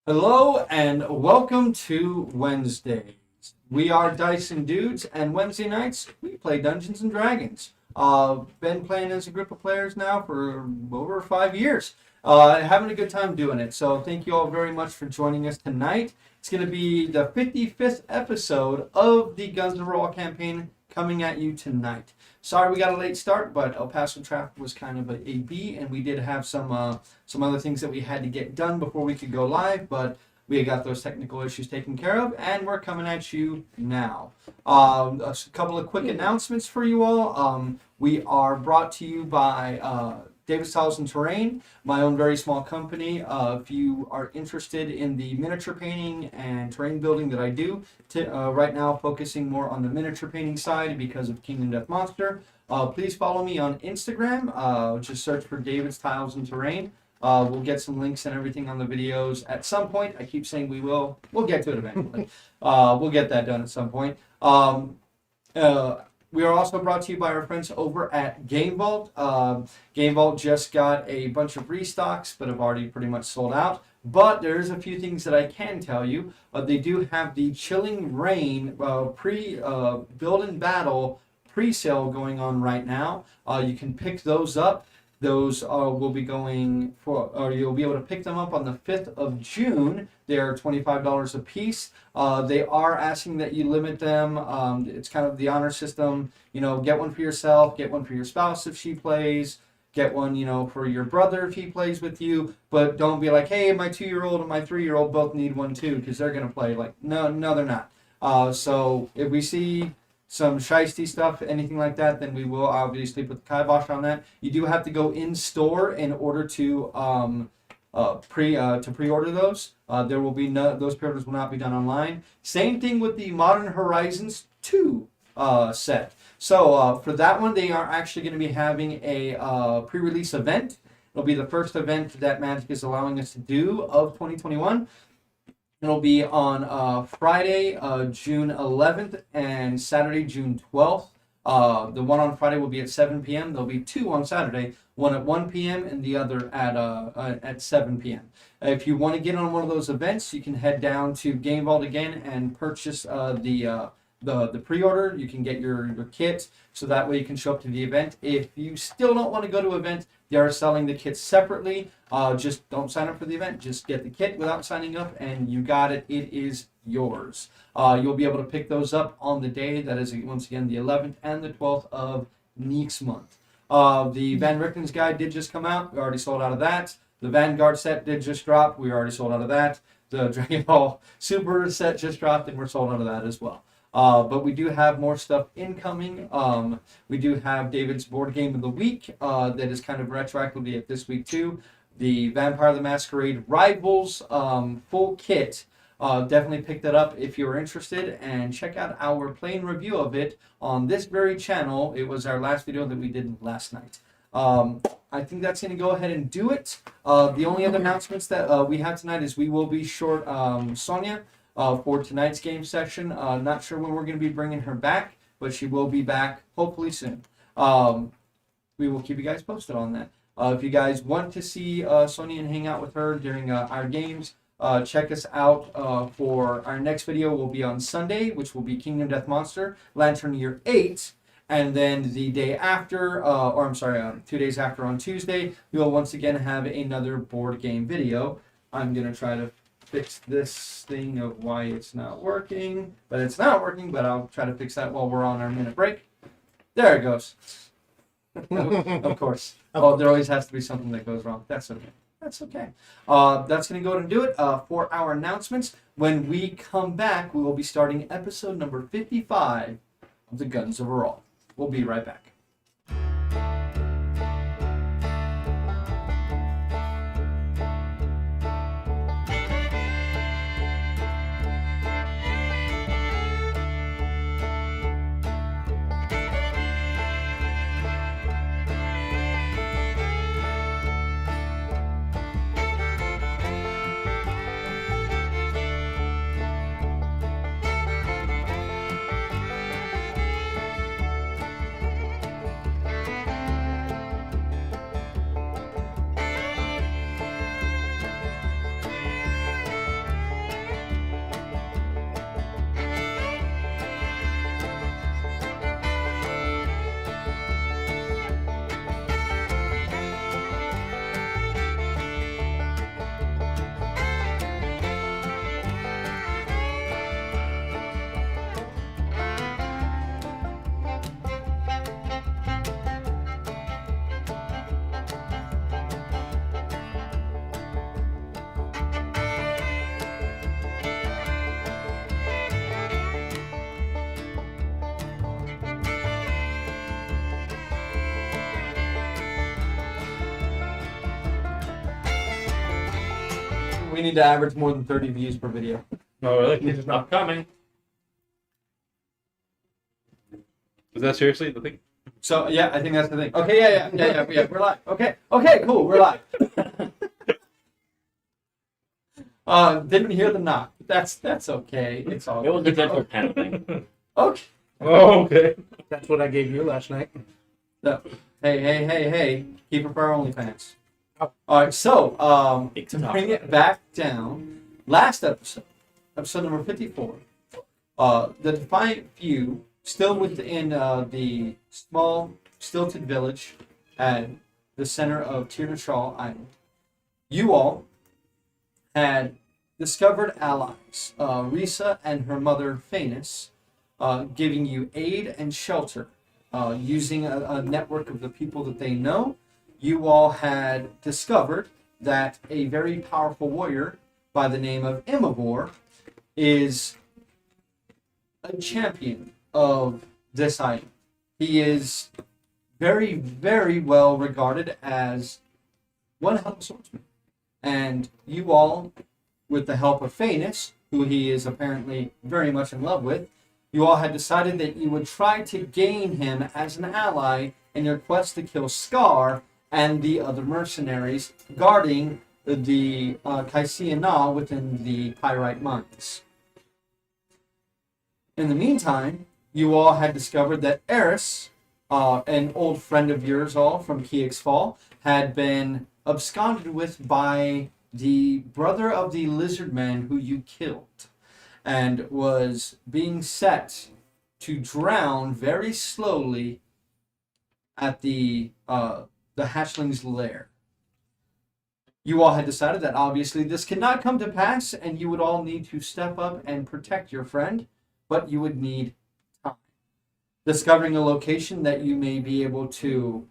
Hello and welcome to Wednesdays. We are Dyson Dudes, and Wednesday nights we play Dungeons and Dragons. Been playing as a group of players now for over 5 years. Having a good time doing it. So thank you all very much for joining us tonight. It's going to be the 55th episode of the Guns N' Roll campaign coming at you tonight. Sorry we got a late start, but El Paso traffic was kind of a B, and we did have some other things that we had to get done before we could go live, but we got those technical issues taken care of, and we're coming at you now. A couple of quick announcements for you all. We are brought to you by Davis Tiles and Terrain, my own very small company. If you are interested in the miniature painting and terrain building that I do, right now focusing more on the miniature painting side because of Kingdom Death Monster, please follow me on Instagram. Just search for Davis Tiles and Terrain. We'll get some links and everything on the videos at some point. I keep saying we will. We'll get to it eventually. We'll get that done at some point. We are also brought to you by our friends over at Game Vault. Game Vault just got a bunch of restocks, but have already pretty much sold out. But there's a few things that I can tell you. They do have the Chilling Reign Build and Battle pre-sale going on right now. You can pick those up. Those will be going for, or you'll be able to pick them up on the 5th of June. They're $25 a piece. They are asking that you limit them. It's kind of the honor system. You know, get one for yourself, get one for your spouse if she plays, get one, for your brother if he plays with you. But don't be like, hey, my 2-year-old and my 3-year-old both need one too, because they're going to play. Like, no, they're not. So if we see some shiesty stuff, anything like that, then we will obviously put the kibosh on that. You do have to go in store in order to pre-order those. There will be those pre-orders will not be done online. Same thing with the Modern Horizons 2 set. So for that one, they are actually going to be having a pre-release event. It'll be the first event that Magic is allowing us to do of 2021. It'll be on Friday, June 11th, and Saturday, June 12th. The one on Friday will be at 7 p.m. There'll be two on Saturday, one at 1 p.m. and the other at 7 p.m. If you want to get on one of those events, you can head down to Game Vault again and purchase the pre-order. You can get your kit, so that way you can show up to the event. If you still don't want to go to event, they are selling the kits separately. Just don't sign up for the event. Just get the kit without signing up, and you got it. It is yours. You'll be able to pick those up on the day. That is, once again, the 11th and the 12th of next month. The Van Ricken's guide did just come out. We already sold out of that. The Vanguard set did just drop. We already sold out of that. The Dragon Ball Super set just dropped, and we're sold out of that as well. But we do have more stuff incoming. We do have David's Board Game of the Week that is kind of retroactively at this week too. The Vampire the Masquerade Rivals full kit. Definitely pick that up if you're interested, and check out our plain review of it on this very channel. It was our last video that we did last night. I think that's going to go ahead and do it. The only other announcements that we have tonight is we will be short Sonia for tonight's game session. Not sure when we're going to be bringing her back, but she will be back hopefully soon. We will keep you guys posted on that. If you guys want to see Sonia and hang out with her during our games, check us out for our next video. Will be on Sunday, which will be Kingdom Death Monster, Lantern Year 8. And then the day after, 2 days after on Tuesday, we will once again have another board game video. I'm going to try to fix this thing of why it's not working, but it's not working, but I'll try to fix that while we're on our minute break. There it goes. Of course. Oh, there always has to be something that goes wrong. That's okay. That's okay. That's going to go ahead and do it for our announcements. When we come back, we will be starting episode number 55 of the Guns Overall. We'll be right back. we need to average more than 30 views per video. Oh, really? It's not coming. Is that seriously the thing? So yeah, I think that's the thing. Okay, yeah. We're live. Okay, cool. We're live. Didn't hear the knock. That's okay. It's all. It was a good. good paneling. Okay. Oh, okay. That's what I gave you last night. So, hey. Keep it for our OnlyFans. All right. So to bring it back down, last episode number 54. The Defiant Few, still within the small stilted village at the center of Tirnashal Island. You all had discovered allies, Risa and her mother Phanis, giving you aid and shelter, using a network of the people that they know. You all had discovered that a very powerful warrior by the name of Imavor is a champion of this island. He is very, very well regarded as one hell of a swordsman. And you all, with the help of Phanis, who he is apparently very much in love with, you all had decided that you would try to gain him as an ally in your quest to kill Scar and the other mercenaries guarding the Kaisia Na within the Pyrite Mines. In the meantime, you all had discovered that Eris, an old friend of yours all from Kiex's Fall, had been absconded with by the brother of the lizard man who you killed, and was being set to drown very slowly at the hatchling's lair. You all had decided that obviously this could not come to pass, and you would all need to step up and protect your friend, but you would need time. Discovering a location that you may be able to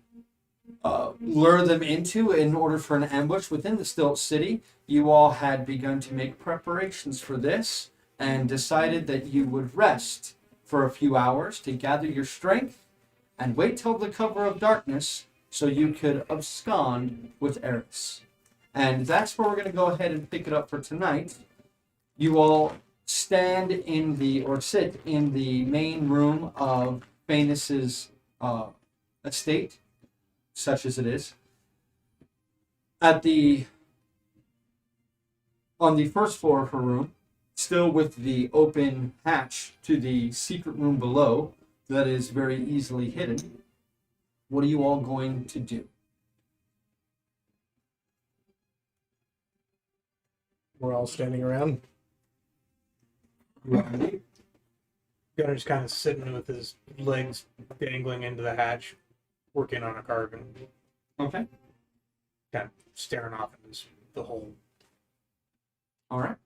lure them into in order for an ambush within the Stilt City, you all had begun to make preparations for this and decided that you would rest for a few hours to gather your strength and wait till the cover of darkness so you could abscond with Eris. And that's where we're going to go ahead and pick it up for tonight. You all stand in or sit in the main room of Phanis's estate, such as it is. On the first floor of her room, still with the open hatch to the secret room below that is very easily hidden. What are you all going to do? We're all standing around. Gunner's kind of sitting with his legs dangling into the hatch, working on a carving, Okay. kind of staring off at the hole, All right.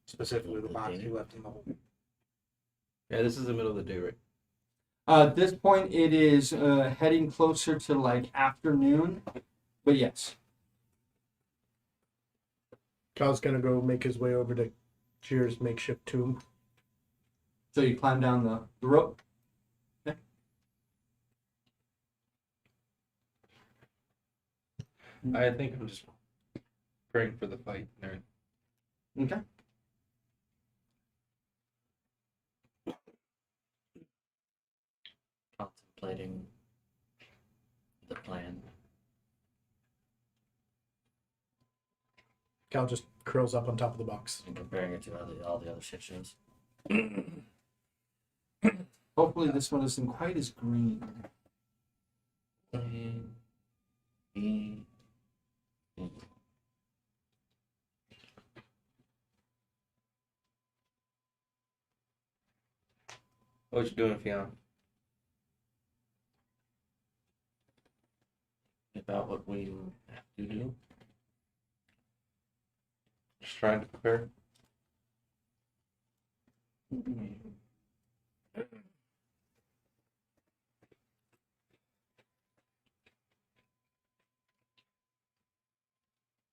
specifically the box he left in the hole. Yeah, this is the middle of the day, right? At this point, it is heading closer to like afternoon, but yes. Kyle's gonna go make his way over to Cheer's makeshift tomb. So you climb down the rope. Okay. I think I'm just praying for the fight. There. Okay. Contemplating the plan. Kyle just curls up on top of the box. And comparing it to all the other shit shows. Hopefully this one isn't quite as green. What you doing, Fiona? About what we have to do. Just trying to prepare.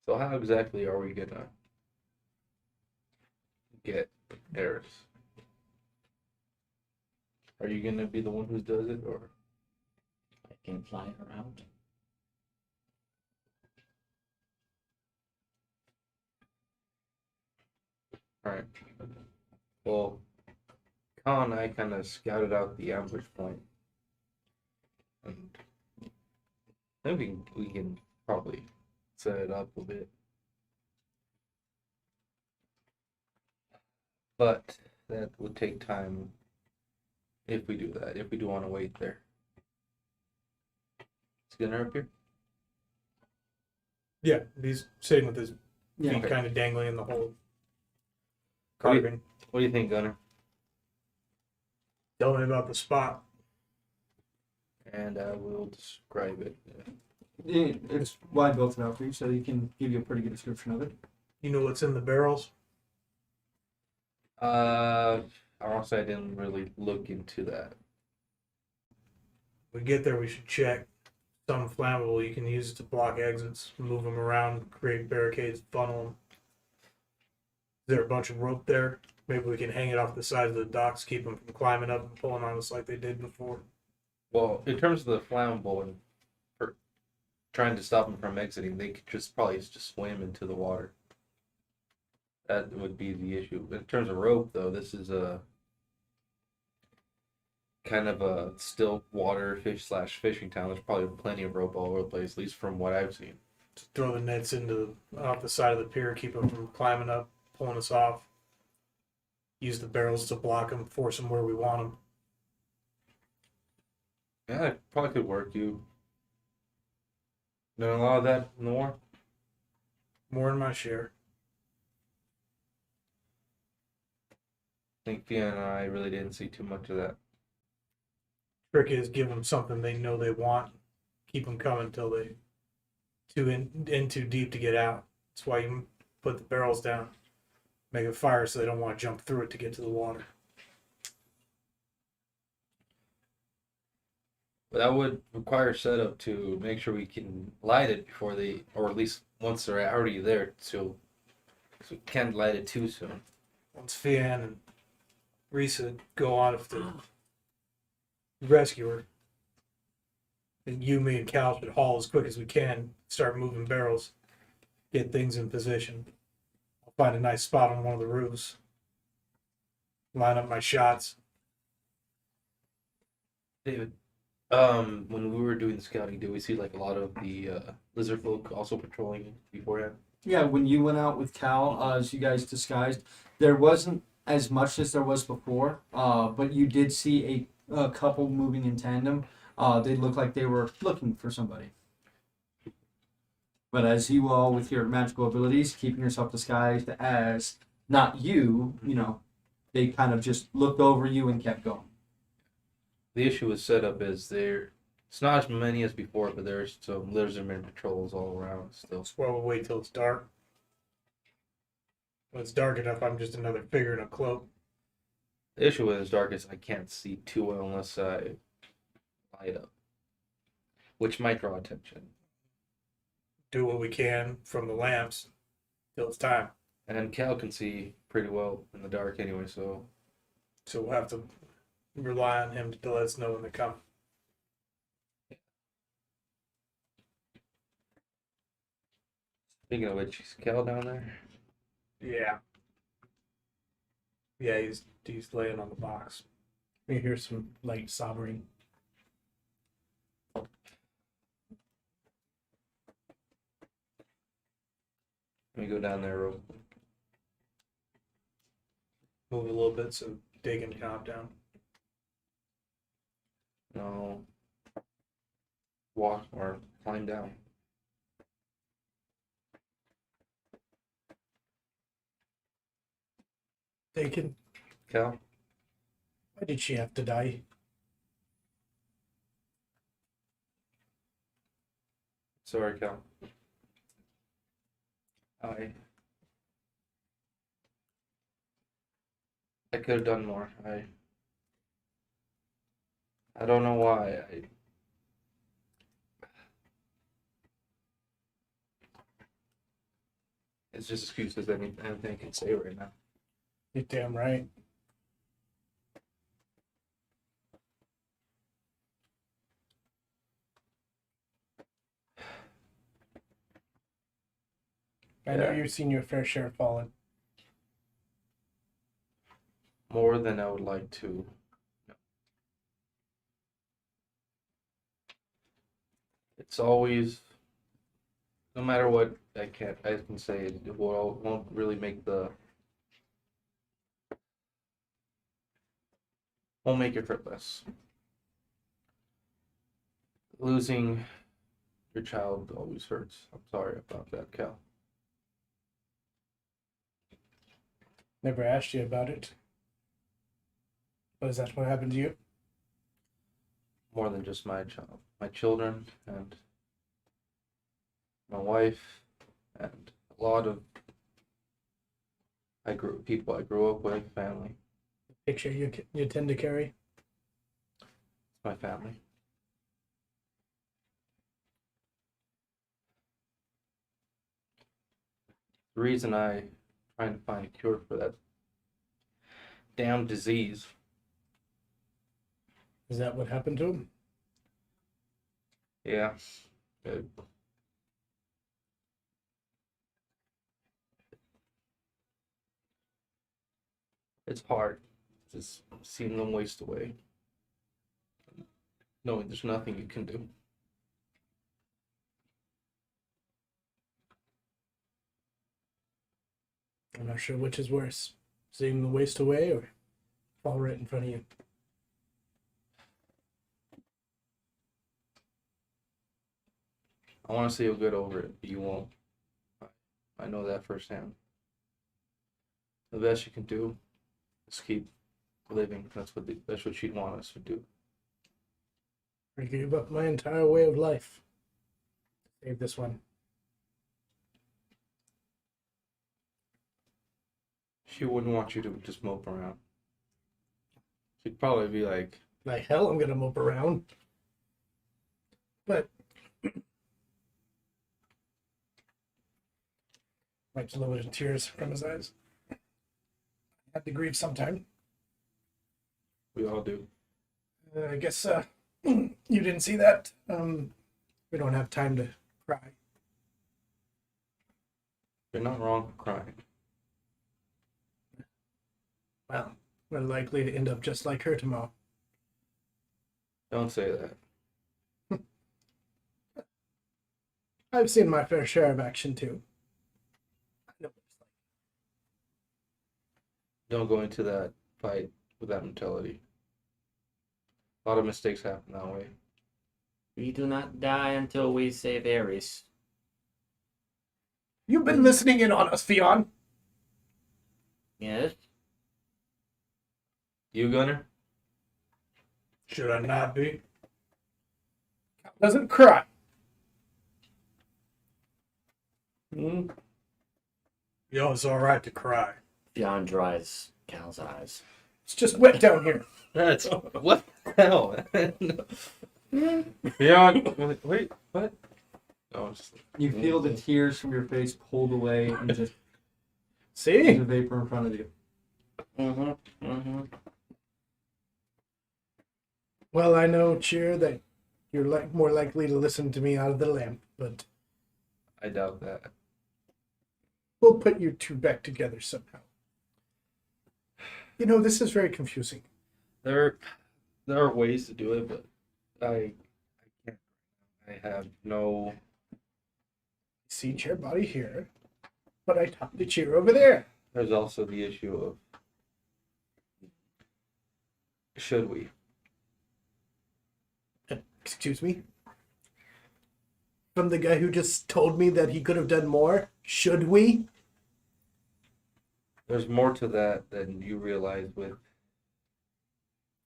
So how exactly are we gonna get Eris? Are you gonna be the one who does it, or I can fly her out. Alright. Well, Kyle and I kind of scouted out the ambush point. And I think we can probably set it up a bit. But that would take time if we do that, if we do want to wait there. Is Gunnar up here? Yeah, he's sitting with his Yeah. feet kind of dangling in the hole. What do you- Carving. What do you think, Gunnar? Tell me about the spot. And I will describe it. It's why I built it out for you, so he can give you a pretty good description of it. You know what's in the barrels? Honestly, I didn't really look into that. When we get there, we should check. Some flammable you can use to block exits, move them around, create barricades, funnel them. Is there a bunch of rope there? Maybe we can hang it off the side of the docks, keep them from climbing up and pulling on us like they did before. Well, in terms of the flammable and for trying to stop them from exiting, they could probably just swim into the water. That would be the issue. In terms of rope, though, this is a kind of a still water fishing town. There's probably plenty of rope all over the place, at least from what I've seen. To throw the nets off the side of the pier, keep them from climbing up, pulling us off. Use the barrels to block them, force them where we want them. Yeah, it probably could work. You done a lot of that in the war? More than my share. I think Fiona and I really didn't see too much of that. Trick is give them something they know they want. Keep them coming until they in too deep to get out. That's why you put the barrels down. Make a fire so they don't want to jump through it to get to the water. But that would require setup to make sure we can light it before they, or at least once they're already there, so we can't light it too soon. Once Fian and Risa go on to rescue her, and you, me, and Cal should haul as quick as we can, start moving barrels, get things in position. I'll find a nice spot on one of the roofs, line up my shots. David, when we were doing the scouting, did we see like a lot of the lizard folk also patrolling beforehand? Yeah, when you went out with Cal, as you guys disguised, there wasn't as much as there was before, but you did see a couple moving in tandem. They looked like they were looking for somebody. But as you all, with your magical abilities, keeping yourself disguised as not you, they kind of just looked over you and kept going. The issue with setup is it's not as many as before, but there's some lizardmen patrols all around still. That's why we'll wait till it's dark. When it's dark enough, I'm just another figure in a cloak. The issue with it's dark is I can't see too well unless I light up, which might draw attention. Do what we can from the lamps till it's time. And Cal can see pretty well in the dark anyway, so So we'll have to rely on him to let us know when they come. speaking of which, is Cal down there? Yeah. Yeah, he's laying on the box. You hear some light sobbing. Let me go down there real quick. Move a little bit so Dagon can hop down. No. Walk or climb down. Taken. Cal? Why did she have to die? Sorry, Cal. I could have done more. I don't know why. It's just excuses anything I can say right now. You're damn right. I know Yeah. you've seen your fair share fallen. more than I would like to. It's always, no matter what I can say, it won't really won't make it hurt less. Losing your child always hurts. I'm sorry about that, Cal. Never asked you about it. But is that what happened to you? More than just my child, my children, and my wife, and a lot of people I grew up with, family. Picture you tend to carry. It's my family. The reason I trying to find a cure for that damn disease. Is that what happened to him? Yeah. It- it's hard just seeing them waste away. Knowing there's nothing you can do. I'm not sure which is worse. Seeing them waste away or fall right in front of you. I want to say you'll get over it, but you won't. I know that firsthand. The best you can do is keep living. That's what she'd want us to do. I gave up my entire way of life. Save this one. She wouldn't want you to just mope around. She'd probably be like, Like hell, I'm gonna mope around. But wipes a little bit of tears from his eyes. Had to grieve sometime. we all do. I guess you didn't see that. We don't have time to cry. You're not wrong for crying. Well, we're likely to end up just like her tomorrow. Don't say that. I've seen my fair share of action too. I know what it's like. Don't go into that fight with that mentality. A lot of mistakes happen that way. We do not die until we save Ares. You've been listening in on us, Fionn. Yes? You, Gunner? Should I not be? Doesn't cry. Hmm? Yo, it's all right to cry. Beyond dries Cal's eyes. It's just wet down here. That's what the hell? Beyond. Wait, what? No, it's just, You feel the tears from your face pulled away and just See? the vapor in front of you. Mm-hmm. Mm-hmm. Well, I know, Cheer, that you're more likely to listen to me out of the lamp, but I doubt that. we'll put you two back together somehow. You know, this is very confusing. There are ways to do it, but I can't. I have no. See Chair Body here, but I talked to Cheer over there. There's also the issue of should we? Excuse me? From the guy who just told me that he could have done more, should we? There's more to that than you realize with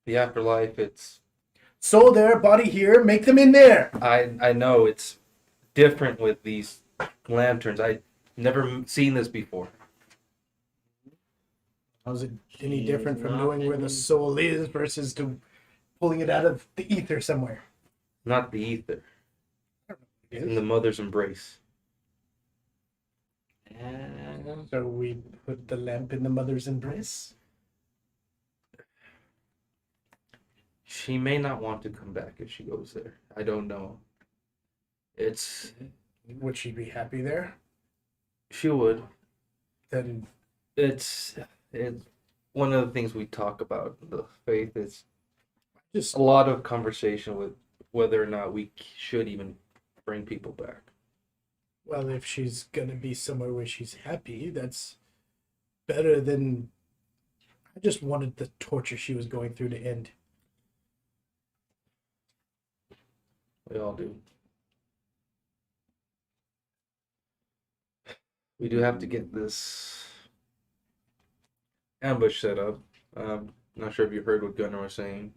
the afterlife. It's Soul there, body here, make them in there. I know it's different with these lanterns. I never seen this before. How's it any She different is from not knowing where in- the soul is versus to pulling it out of the ether somewhere? Not the ether. It's in the mother's embrace. And So we put the lamp in the mother's embrace? She may not want to come back if she goes there. I don't know. It's Would she be happy there? she would. Then It's one of the things we talk about the faith is Just a lot of conversation with whether or not we should even bring people back. well, if she's gonna be somewhere where she's happy, that's better than. I just wanted the torture she was going through to end. We all do. We do have to get this ambush set up. Not sure if you heard what Gunnar was saying,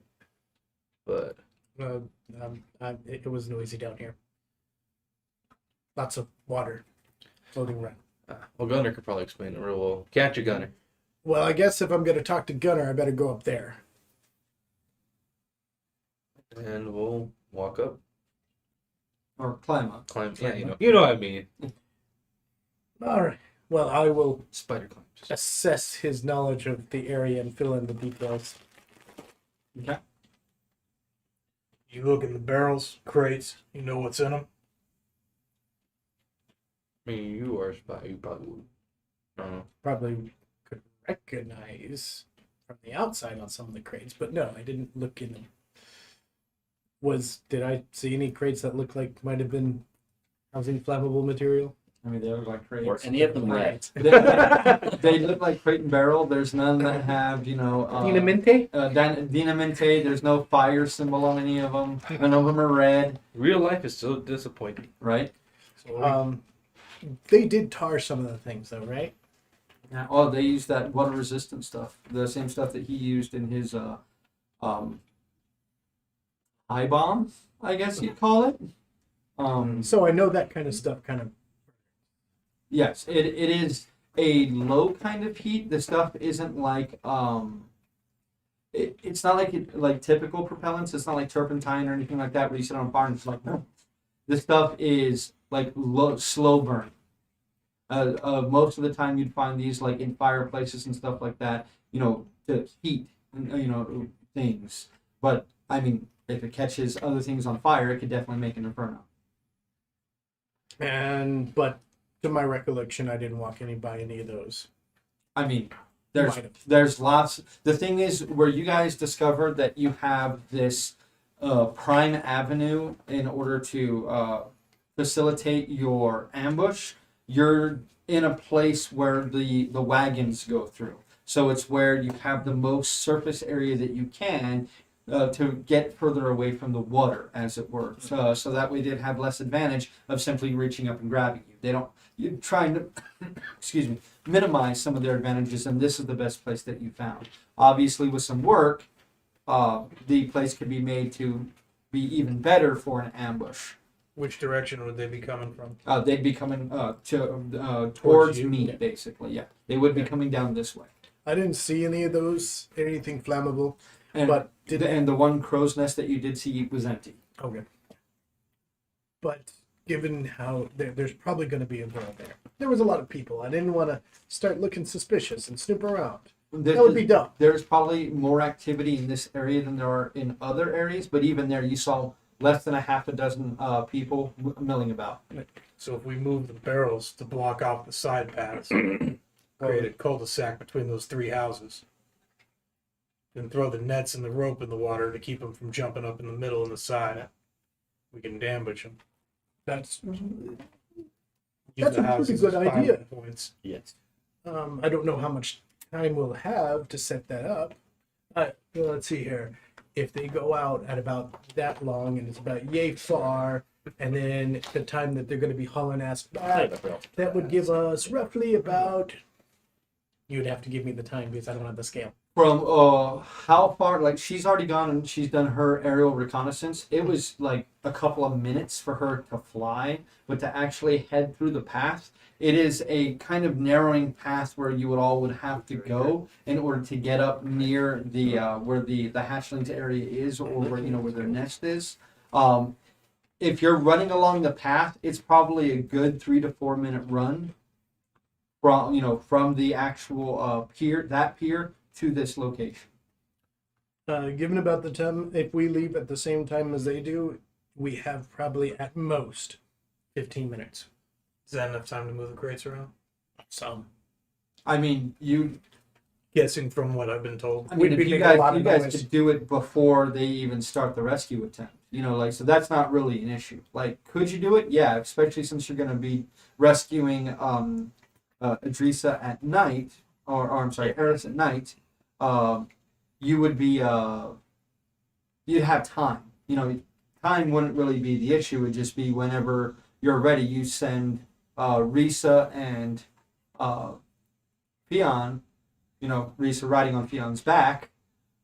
but It was noisy down here. Lots of water floating around. well, Gunnar could probably explain it real well. Can't you, Gunnar? Well, I guess if I'm gonna talk to Gunnar, I better go up there. And we'll walk up, Or climb up. climb. Yeah, you know what I mean. All right. Well, I will Spider climb. Just- assess his knowledge of the area and fill in the details. Okay. You look in the barrels, crates. You know what's in them. I mean, you are a spy. You probably would. I don't know. Probably could recognize from the outside on some of the crates, but no, I didn't look in them. Did I see any crates that looked like might have been housing flammable material? I mean, they look like crates. Or any of them red. They look like crate and barrel. There's none that have, Dinamite? Dinamite. There's no fire symbol on any of them. None of them are red, Real life is so disappointing. right? So They did tar some of the things though, right? Oh, they use that water resistant stuff. The same stuff that he used in his eye bomb, I guess you'd call it. So I know that kind of stuff kind of. Yes, it is a low kind of heat. The stuff isn't like it's not like typical propellants. It's not like turpentine or anything like that where you sit on fire and it's like this stuff is like slow burn. Most of the time you'd find these like in fireplaces and stuff like that. To heat and things. But I mean, if it catches other things on fire, it could definitely make an inferno. But to my recollection, I didn't walk by any of those. I mean, Might have. there's lots. The thing is, where you guys discovered that you have this prime avenue in order to facilitate your ambush, you're in a place where the wagons go through. So it's where you have the most surface area that you can to get further away from the water, as it were. So that way they'd have less advantage of simply reaching up and grabbing you. You're trying to, excuse me, minimize some of their advantages, and this is the best place that you found. Obviously, with some work, the place could be made to be even better for an ambush. which direction would they be coming from? They'd be coming towards Towards you? me, basically. Yeah, they would be coming down this way. I didn't see any of those, anything flammable. And But the one crow's nest that you did see was empty. Okay. But given how there's probably going to be a girl there. There was a lot of people. I didn't want to start looking suspicious and snoop around. That would be dumb. There's probably more activity in this area than there are in other areas, but even there, you saw less than a half a dozen people milling about. So if we move the barrels to block off the side paths, create a cul-de-sac between those three houses, then throw the nets and the rope in the water to keep them from jumping up in the middle and the side, we can ambush them. That's Use That's the a pretty houses good as idea. firing points. Yes. I don't know how much time we'll have to set that up. Let's see here. If they go out at about that long and it's about yay far, and then the time that they're going to be hauling ass back, that would give us roughly about. You'd have to give me the time because I don't have the scale. From how far? Like she's already gone and she's done her aerial reconnaissance. It was like a couple of minutes for her to fly, but to actually head through the path, it is a kind of narrowing path where you would have to go in order to get up near the where the hatchlings area is, or where their nest is. If you're running along the path, it's probably a good 3 to 4 minute run from the actual pier to this location. Given about the time, if we leave at the same time as they do, we have probably at most 15 minutes. Is that enough time to move the crates around? Some. I mean, guessing from what I've been told. I mean, We'd if be you making a lot guys, of you guys noise. could do it before they even start the rescue attempt. You know, like, so that's not really an issue. Like, could you do it? Yeah, especially since you're going to be rescuing Idrissa at night, or I'm sorry, Eris at night. You would be, you'd have time. You know, time wouldn't really be the issue. It would just be whenever you're ready, you send Risa and Fionn, you know, Risa riding on Fionn's back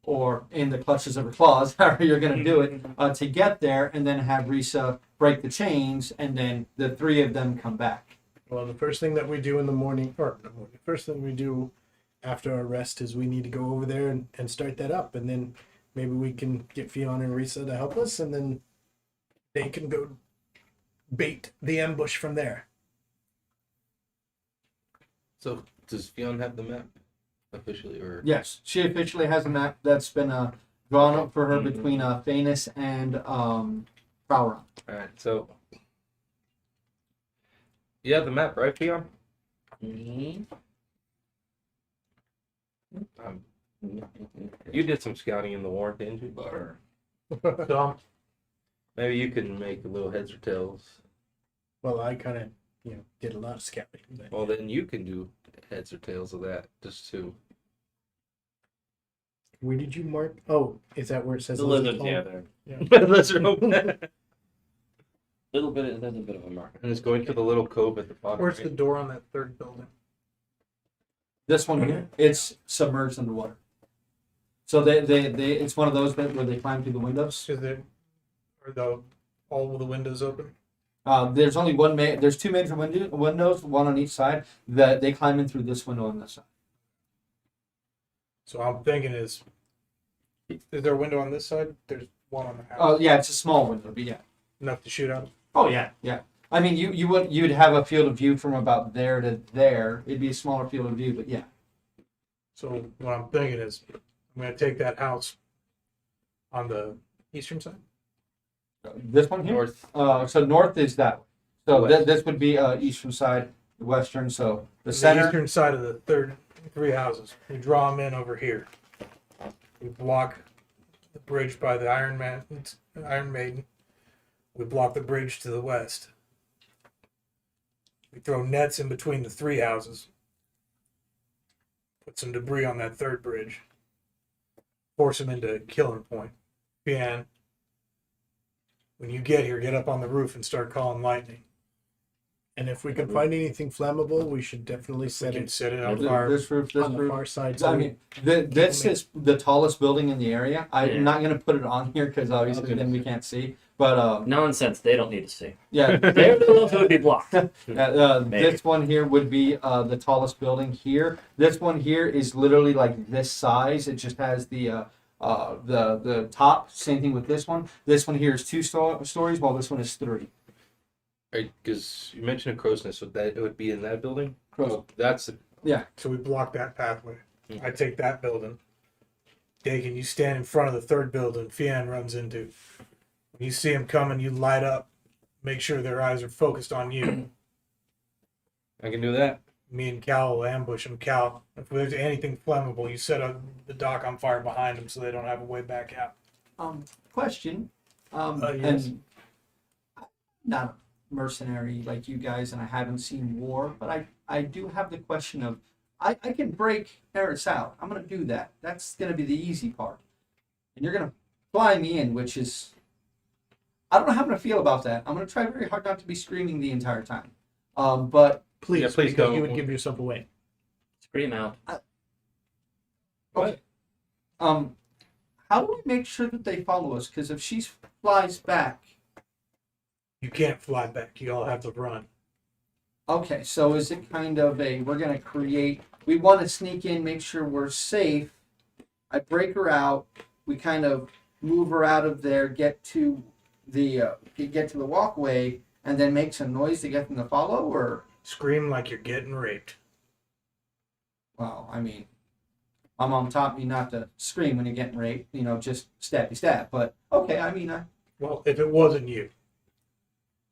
or in the clutches of her claws, however you're going to do it, to get there, and then have Risa break the chains, and then the three of them come back. Well, the first thing that we do in the morning, or the morning, first thing we do after our rest is we need to go over there and start that up, and then maybe we can get Fionn and Risa to help us, and then they can go bait the ambush from there. So does Fionn have the map officially, or Yes, she officially has a map that's been drawn up for her between Phanis and Fowron. alright? So you have the map, right, Fionn? Mhm. Um, you did some scouting in the war, didn't you? Or So maybe you can make a little heads or tails. Well, I kind of, did a lot of scouting. But Well, then you can do heads or tails of that, just to. where did you mark? Oh, is that where it says The lizards, yeah, they're Lizard open. And little bit. There's a bit of a marker. it's going to the little cove at the bottom. where's right? the door on that third building? This one here, it's submerged underwater. So they it's one of those where they climb through the windows. Is there are all of the windows open? There's only there's two major windows, one on each side. That they climb in through this window on this side. So I'm thinking is there a window on this side? There's one on the house. Oh yeah, it's a small window, but yeah. Enough to shoot out. Oh yeah, yeah. I mean, you'd have a field of view from about there to there. It'd be a smaller field of view, but yeah. So what I'm thinking is I'm gonna take that house on the eastern side. This one here. North. So north is that way. So West. this would be eastern side, western. So the The center. eastern side of the three houses. We draw them in over here. We block the bridge by the Iron Maiden. We block the bridge to the west. We throw nets in between the three houses. Put some debris on that third bridge. Force them into killing point. Fionn, when you get here, get up on the roof and start calling lightning. And if we can find anything flammable, we should definitely We set can it set it on This fire. roof, this on the roof. far side. I mean, this is the tallest building in the area. I'm Yeah. not going to put it on here because obviously then we can't see. But Nonsense. They don't need to see. yeah, They're the ones who would be blocked. Maybe. this one here would be the tallest building here. This one here is literally like this size. It just has the top. Same thing with this one. This one here is two stories, while this one is three. Because you mentioned a crow's nest, so that it would be in that building. Crow's- Oh, that's So we block that pathway. Mhm. I take that building. Dakin, you stand in front of the third building Fionn runs into. When you see them coming, you light up. Make sure their eyes are focused on you. I can do that. Me and Cal will ambush them. Cal, if there's anything flammable, you set the dock on fire behind them so they don't have a way back out. Question. Yes. And not a mercenary like you guys, and I haven't seen war, but I do have the question of I can break Eris out. I'm gonna do that. That's gonna be the easy part, and you're gonna fly me in, which is I don't know how I'm gonna feel about that. I'm gonna try very hard not to be screaming the entire time. But please, Yeah, please because don't. you would give yourself away. Scream out. okay. How do we make sure that they follow us? Because if she flies back. You can't fly back. You all have to run. Okay, so is it kind of we want to sneak in, make sure we're safe. I break her out. We kind of move her out of there, get to the walkway, and then make some noise to get them to follow, or, Scream like you're getting raped. well, I mean, my mom taught me not to scream when you're getting raped, just stabby stab, but okay, I mean, Well, if it wasn't you,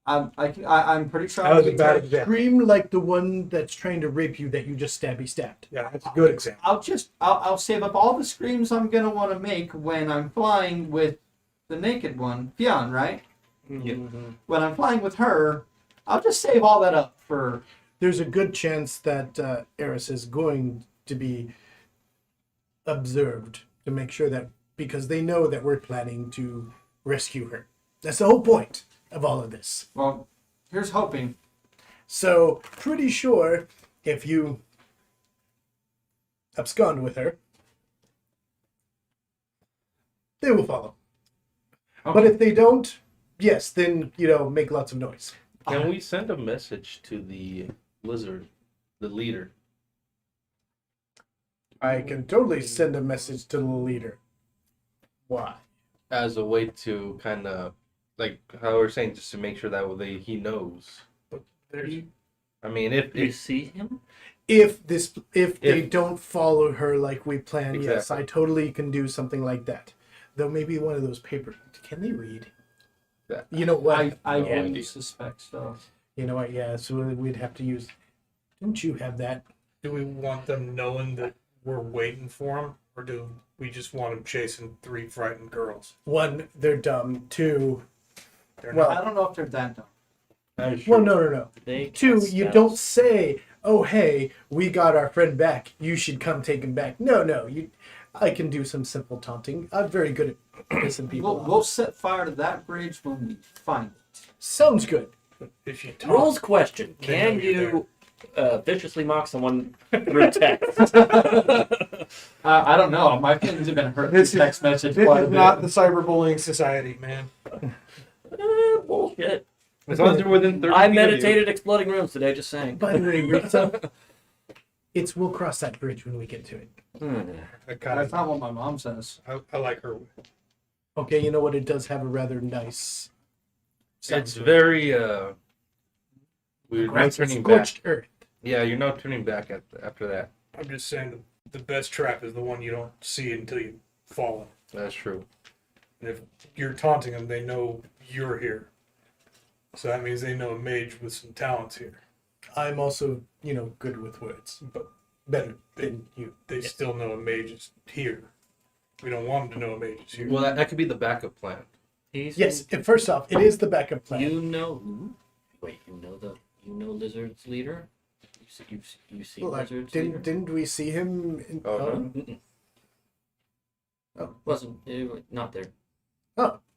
I'm pretty sure. That I was would a bad get- example. Scream like the one that's trying to rape you that you just stabbed. Yeah, that's a good example. I'll save up all the screams I'm gonna want to make when I'm flying with the naked one, Fionn, right? Yeah. When I'm flying with her, I'll just save all that up for. There's a good chance that Eris is going to be observed to make sure that, because they know that we're planning to rescue her. That's the whole point of all of this. Well, here's hoping. So, pretty sure if you abscond with her, they will follow. But Okay. if they don't, yes, then, make lots of noise. Can we send a message to the lizard, the leader? I can totally send a message to the leader. Why? As a way to kind of, like how we're saying, just to make sure that he knows. There's, I mean, Do you if see him? If they If- don't follow her like we plan, yes, Exactly. I totally can do something like that. Though maybe one of those papers. Can they read? That- You know what? I No wouldn't idea. suspect so. You know what? Yeah. So we'd have to use. Don't you have that? do we want them knowing that we're waiting for them, or do we just want them chasing 3 frightened girls? One, they're dumb. Two, They're Well- not. I don't know if they're that dumb. well, no. They Two, cast you spells. don't say, "Oh, hey, we got our friend back. You should come take him back." No. I can do some simple taunting. I'm very good at pissing people off. We'll set fire to that bridge when we find it. Sounds good. If you talk, Rules question: They can know you're you viciously mock someone through text? I don't know. My feelings have been hurt. This This text message this quite a is bit. not the cyberbullying society, man. Bullshit. as long as they're within 30 I feet of you. meditated exploding rooms today. Just saying. By the way, Rita, we'll cross that bridge when we get to it. I kind That's of, not what my mom says. I like her. Okay, you know what? It does have a rather nice. It's very we're not It's turning back. scorched earth. Yeah, you're not turning back after that. I'm just saying the best trap is the one you don't see until you fall in. That's true. And if you're taunting them, they know you're here. So that means they know a mage with some talents here. I'm also, good with words, but better than you. They still know a mage is here. We don't want them to know a mage is here. Well, that could be the backup plan. He's Yes, and first off, it is the backup plan. You know who? Wait, you know Lizard's leader? You see Well, Lizard's leader? didn't we see him? Oh, no? Mm-mm. Oh. Wasn't not there.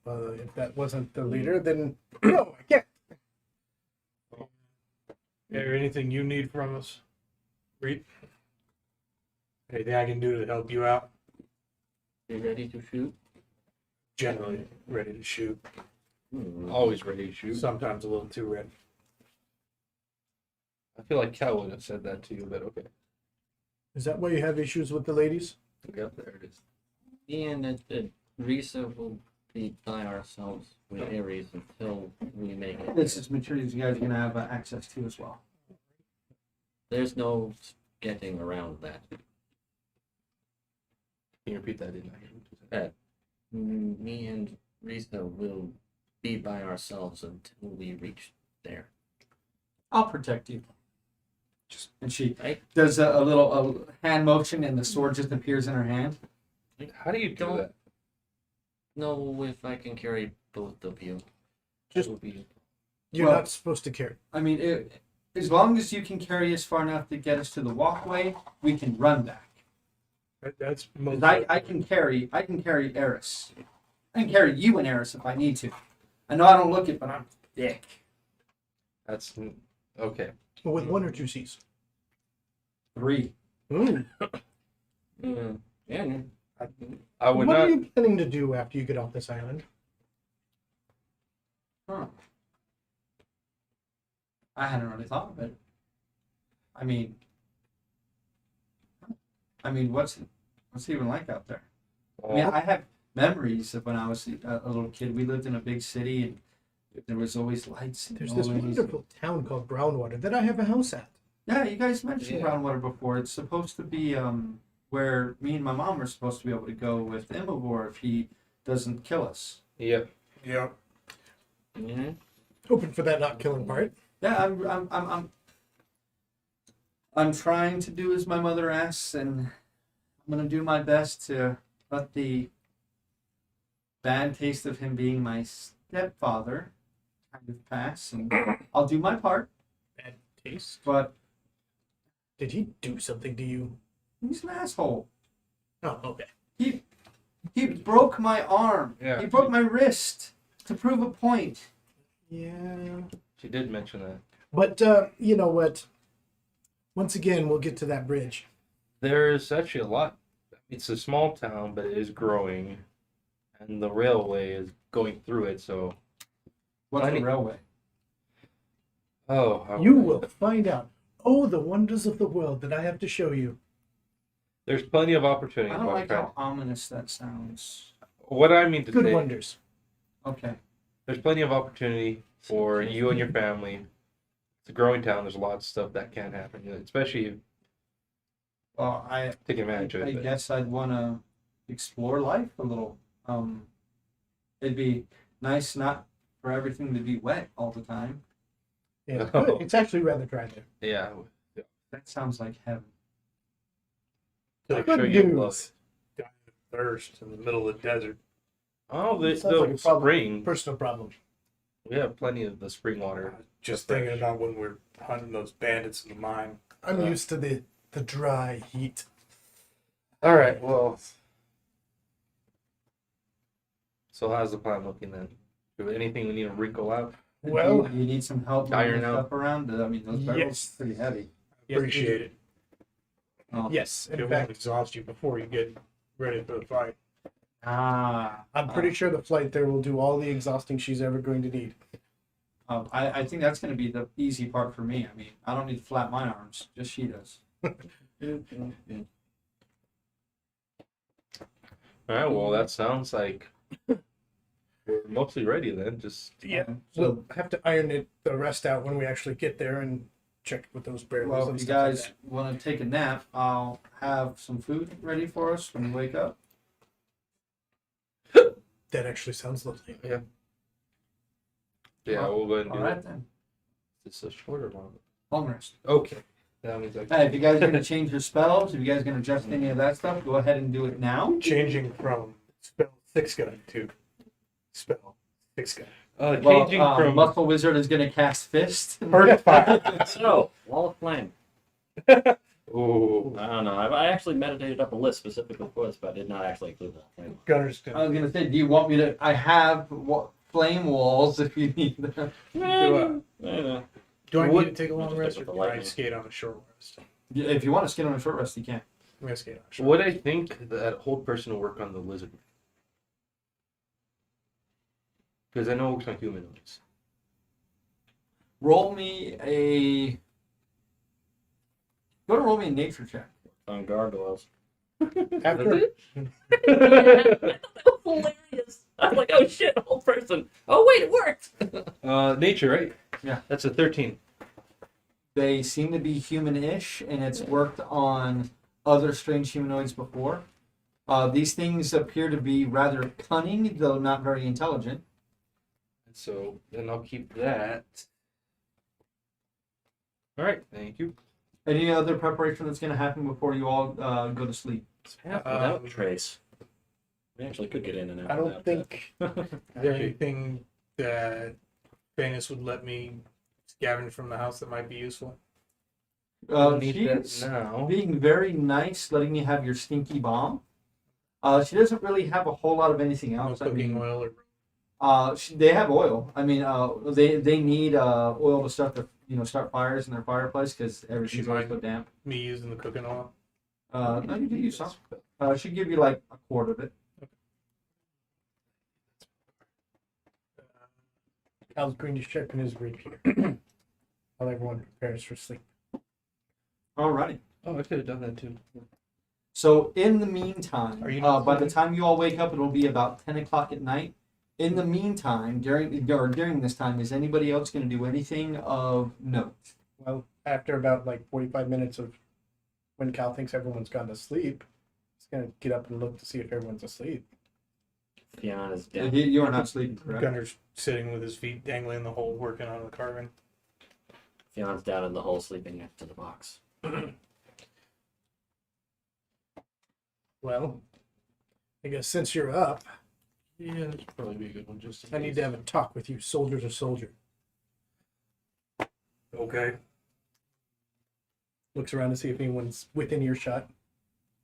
If that wasn't the leader, then no, I can't. Is there anything you need from us? Reed? Anything I can do to help you out? You ready to shoot? Generally ready to shoot. Always ready to shoot. Sometimes a little too ready. I feel like Cal would have said that to you, but okay. Is that why you have issues with the ladies? Yep, there it is. And Risa will be by ourselves with Ares until we make it. This is materials you guys are gonna have access to as well. There's no getting around that. Can you repeat that? Didn't I hear you? Me and Risa will be by ourselves until we reach there. I'll protect you. And she Right? does a little hand motion, and the sword just appears in her hand. How do you do Don't- that? Know if I can carry both of you. Just- That would be You're Well- not supposed to carry. I mean, as long as you can carry us far enough to get us to the walkway, we can run back. That's 'Cause most. I can carry Eris. I can carry you and Eris if I need to. I know I don't look it, but I'm thick. That's okay. With 1 or 2 C's. 3. Mm. yeah. I would What not. are you planning to do after you get off this island? Huh. I hadn't really thought of it. I mean, what's it even like out there? I mean, I have memories of when I was a little kid. We lived in a big city, and there was always lights. And There's this noise. wonderful town called Brownwater that I have a house at. Yeah, you guys mentioned Yeah. Brownwater before. It's supposed to be where me and my mom are supposed to be able to go with Imavor if he doesn't kill us. Yep. Yeah. Yeah. hoping for that not killing part. Yeah, I'm trying to do as my mother asks, and I'm gonna do my best to let the bad taste of him being my stepfather kind of pass, and I'll do my part. Bad taste. But Did he do something to you? he's an asshole. Oh, okay. He broke my arm. Yeah. He broke my wrist to prove a point. Yeah. She did mention that. But you know what? Once again, we'll get to that bridge. There's actually a lot. It's a small town, but it is growing, and the railway is going through it. So, What's I the need- railway? You will find out. Oh, the wonders of the world that I have to show you. There's plenty of I opportunity. don't like how ominous that sounds. What I mean to Good say, wonders. Okay. there's plenty of opportunity for you and your family. It's a growing town. There's a lot of stuff that can happen, especially if Well, taking advantage of I it. guess I'd want to explore life a little. It'd be nice not for everything to be wet all the time. Yeah, it's good. It's actually rather dry there. Yeah, That sounds like heaven. I'm Good sure you'll love news. it. Dying of thirst in the middle of the desert. Oh, the Sounds like a problem. spring. Personal problem. We have plenty of the spring water. Just Fresh. thinking about when we're hunting those bandits in the mine. I'm used to the dry heat. All right. Well, so how's the plan looking then? Do anything we need to wrinkle out? Well, do you need some help Iron moving out. stuff around? I mean, those barrels Yes. are pretty heavy. Appreciate it. yes. It In won't fact, exhaust you before you get ready for the fight. I'm pretty sure the flight there will do all the exhausting she's ever going to need. I think that's going to be the easy part for me. I mean, I don't need to flap my arms. Just she does. All right. Well, that sounds like we're mostly ready then. Just Yeah. So, We'll have to iron the rest out when we actually get there and check with those barrels well, and if you stuff like guys want to take a nap, I'll have some food ready for us when we wake up. that. That actually sounds lovely. yeah, we'll go ahead and All do right that. then. It's a shorter one. Long rest. Okay. That means I Hey, if you guys are going to change your spells, if you guys are going to adjust any of that stuff, go ahead and do it now. Changing from spell 6 gun to spell 6 gun. changing Well, from Muscle Wizard is going to cast Fist. First fire. So, Wall of Flame. oh I don't know. I actually meditated up a list specifically for this, but I did not actually include Wall of Flame. Gunners I was going to say, do you want me to? I have flame walls if you need them. Do I What- need to take a long Just rest stick or with the can I lightning. skate on a short rest? If you want to skin on a short rest, you can. I'm gonna skate on a short Would I think that whole person will work on the lizard? Because I know it works on humanoids. Roll me a. Go to roll me a nature check. On gargoyles. After Hilarious. I was like, oh shit, whole person. Oh wait, it worked. Nature, right? Yeah. That's a 13. They seem to be human-ish, and it's worked on other strange humanoids before. These things appear to be rather cunning, though not very intelligent. So then I'll keep that. All right, thank you. Any other preparation that's going to happen before you all go to sleep? Half without trace. We actually could get in and out. I don't without think Is there anything that Fanus would let me scavenge from the house that might be useful? Need She's that now. being very nice, letting you have your stinky bomb. She doesn't really have a whole lot of anything No else. I cooking mean, oil or they have oil. I mean, they need oil to start start fires in their fireplace because everything's She always might- so damp. me using the cooking oil? No, you can use some. She'd give you like a quart of it. Al's going to sharpen his rapier while everyone prepares for sleep. Alrighty. Oh, I could have done that too. So in the meantime, Are you not by the cooking? time you all wake up, it'll be about 10 o'clock at night. In the meantime, during this time, is anybody else going to do anything of note? Well, after about like 45 minutes of when Cal thinks everyone's gone to sleep, he's going to get up and look to see if everyone's asleep. Fionn is down. You are not sleeping, correct? Gunner's sitting with his feet dangling in the hole, working on the carving. Fionn's down in the hole, sleeping next to the box. Well, I guess since you're up, Yeah, that'd probably be a good one. Just in I need case. to have a talk with you, soldier to soldier. Okay. Looks around to see if anyone's within earshot.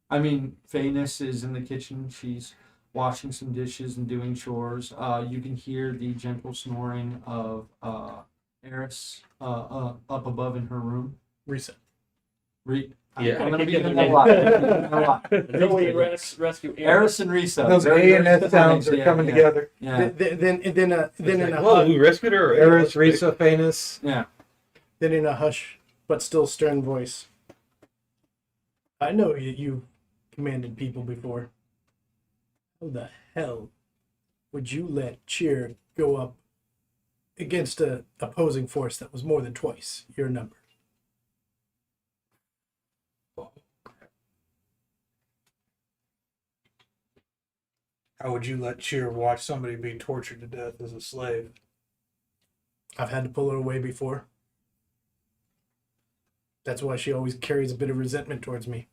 I mean, Phanis is in the kitchen. She's washing some dishes and doing chores. You can hear the gentle snoring of Eris up above in her room. Reset. Yeah. I'm gonna be doing that a lot. I'm gonna be doing that a lot. Until we rescue Eris and Risa. Those A and S sounds are coming together. Yeah. Then in a Whoa, we rescued her. Eris, Risa, Phanis. Yeah. then in a hush but still stern voice. I know you commanded people before. How the hell would you let Cheer go up against a opposing force that was more than twice your number? How would you let Cheer watch somebody be tortured to death as a slave? I've had to pull her away before. That's why she always carries a bit of resentment towards me.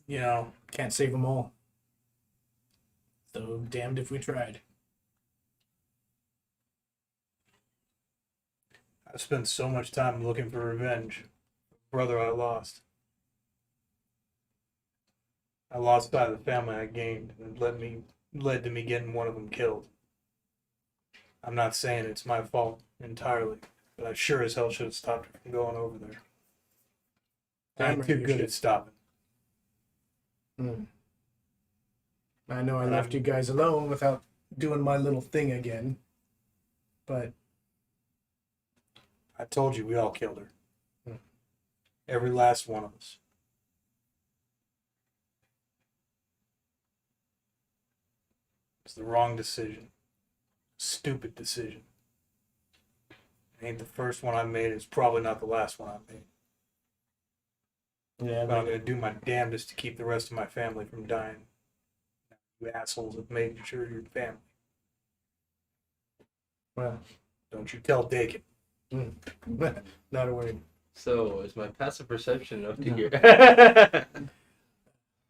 You know, Can't save them all. So damned if we tried. I spent so much time looking for revenge. Brother I lost. I lost sight of the family I gained, and it led to me getting one of them killed. I'm not saying it's my fault entirely, but I sure as hell should have stopped her from going over there. Damn I'm right too you good should. at stopping. I know I left you guys alone without doing my little thing again. But I told you we all killed her. Every last one of us. It's the wrong decision. Stupid decision. It ain't the first one I made. It's probably not the last one I made. yeah, But I'm gonna do my damnedest to keep the rest of my family from dying. You assholes have made sure your family. well, Don't you tell Dakin. not a word. So is my passive perception enough to No. hear?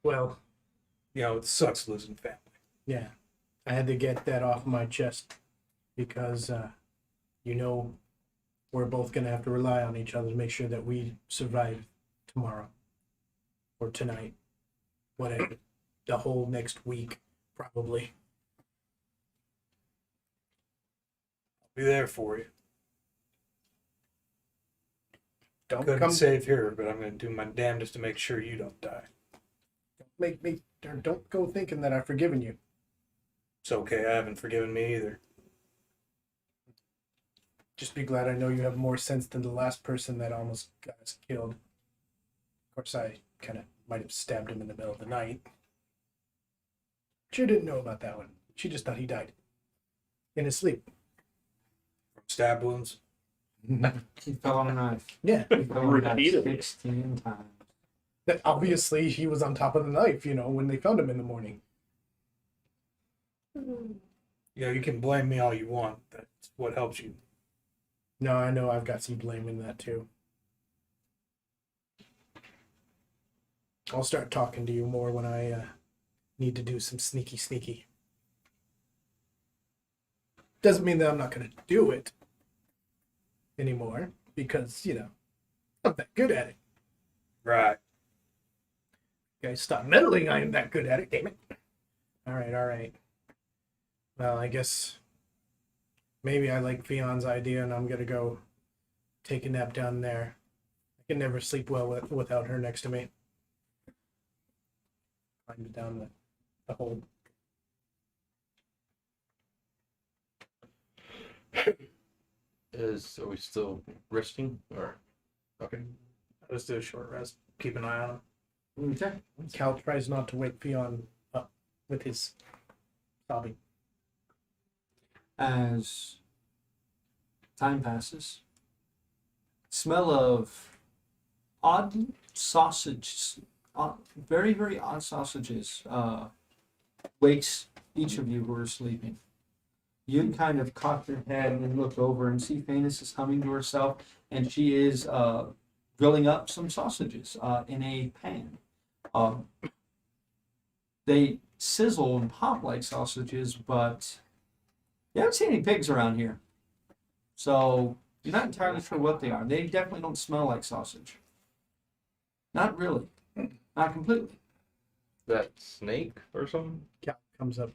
Well, You know, it sucks losing family. yeah, I had to get that off my chest because, we're both gonna have to rely on each other to make sure that we survive tomorrow or tonight, whatever, the whole next week, probably. I'll be there for you. Don't Couldn't come save her, but I'm gonna do my damnedest to make sure you don't die. make me. Don't go thinking that I've forgiven you. It's okay, I haven't forgiven me either. Just be glad I know you have more sense than the last person that almost got us killed. Of course, I kind of might have stabbed him in the middle of the night. She didn't know about that one. She just thought he died in his sleep. From stab wounds. He fell on a knife. Yeah, He fell on a knife Repeatedly. 16 times. that obviously he was on top of the knife. When they found him in the morning. Yeah, you can blame me all you want. That's what helps you. No, I know I've got some blame in that too. I'll start talking to you more when I need to do some sneaky. Doesn't mean that I'm not going to do it anymore because, I'm that good at it. Right. Guys, stop meddling. I am that good at it. Damn it. All right. Well, I guess maybe I like Fionn's idea and I'm going to go take a nap down there. I can never sleep well without her next to me. Climb down the hole. Are we still resting or? Okay. Let's do a short rest. Keep an eye on him. Okay. Cal tries not to wake Fionn up with his sobbing. As time passes, smell of odd sausages, very, very odd sausages wakes each of you who are sleeping. You kind of cock your head and look over and see Phanis is humming to herself, and she is grilling up some sausages in a pan. They sizzle and pop like sausages, but you haven't seen any pigs around here. So you're not entirely sure what they are. They definitely don't smell like sausage. Not really. Not completely. That snake or something? Cal comes up.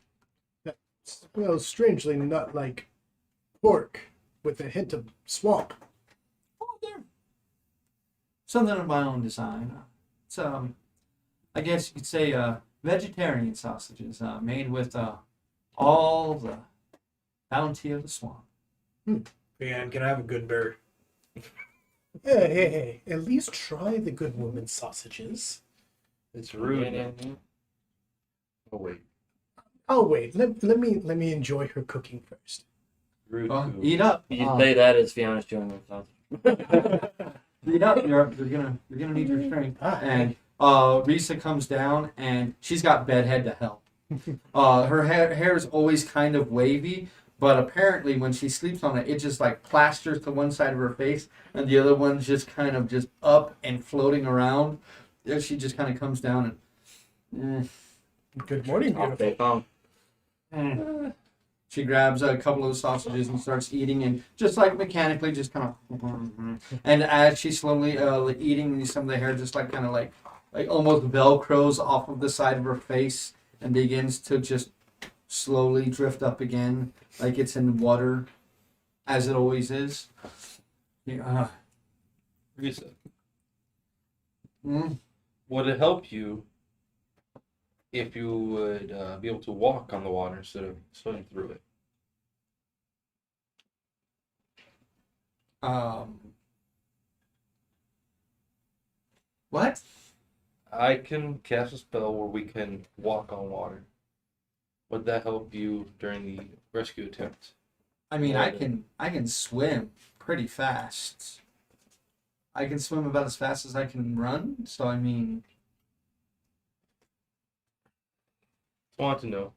That smells strangely not like pork with a hint of swamp. Oh, they're something of my own design. It's I guess you could say vegetarian sausages made with all the bounty of the swamp. And can I have a good berry? Hey, at least try the good woman's sausages. It's rude. Yeah, man. yeah. Oh wait, Oh wait, let me enjoy her cooking first. rude. Well, too. eat up. You say that as Fiona's doing her sausage. Eat up. You're gonna need your strength. And Risa comes down and she's got bedhead to hell. Her hair is always kind of wavy, but apparently when she sleeps on it, it just like plasters to one side of her face, and the other one's just kind of just up and floating around. Then she just kind of comes down and Good morning, Okay, beautiful. she grabs a couple of the sausages and starts eating, and just like mechanically, just kind of. And as she's slowly eating, some of the hair just like kind of like almost velcros off of the side of her face and begins to just slowly drift up again, like it's in water, as it always is. Yeah. Risa, Mm. would it help you if you would be able to walk on the water instead of swim through it? What? I can cast a spell where we can walk on water. Would that help you during the rescue attempt? I mean, I can swim pretty fast. I can swim about as fast as I can run. So I mean, I want to know.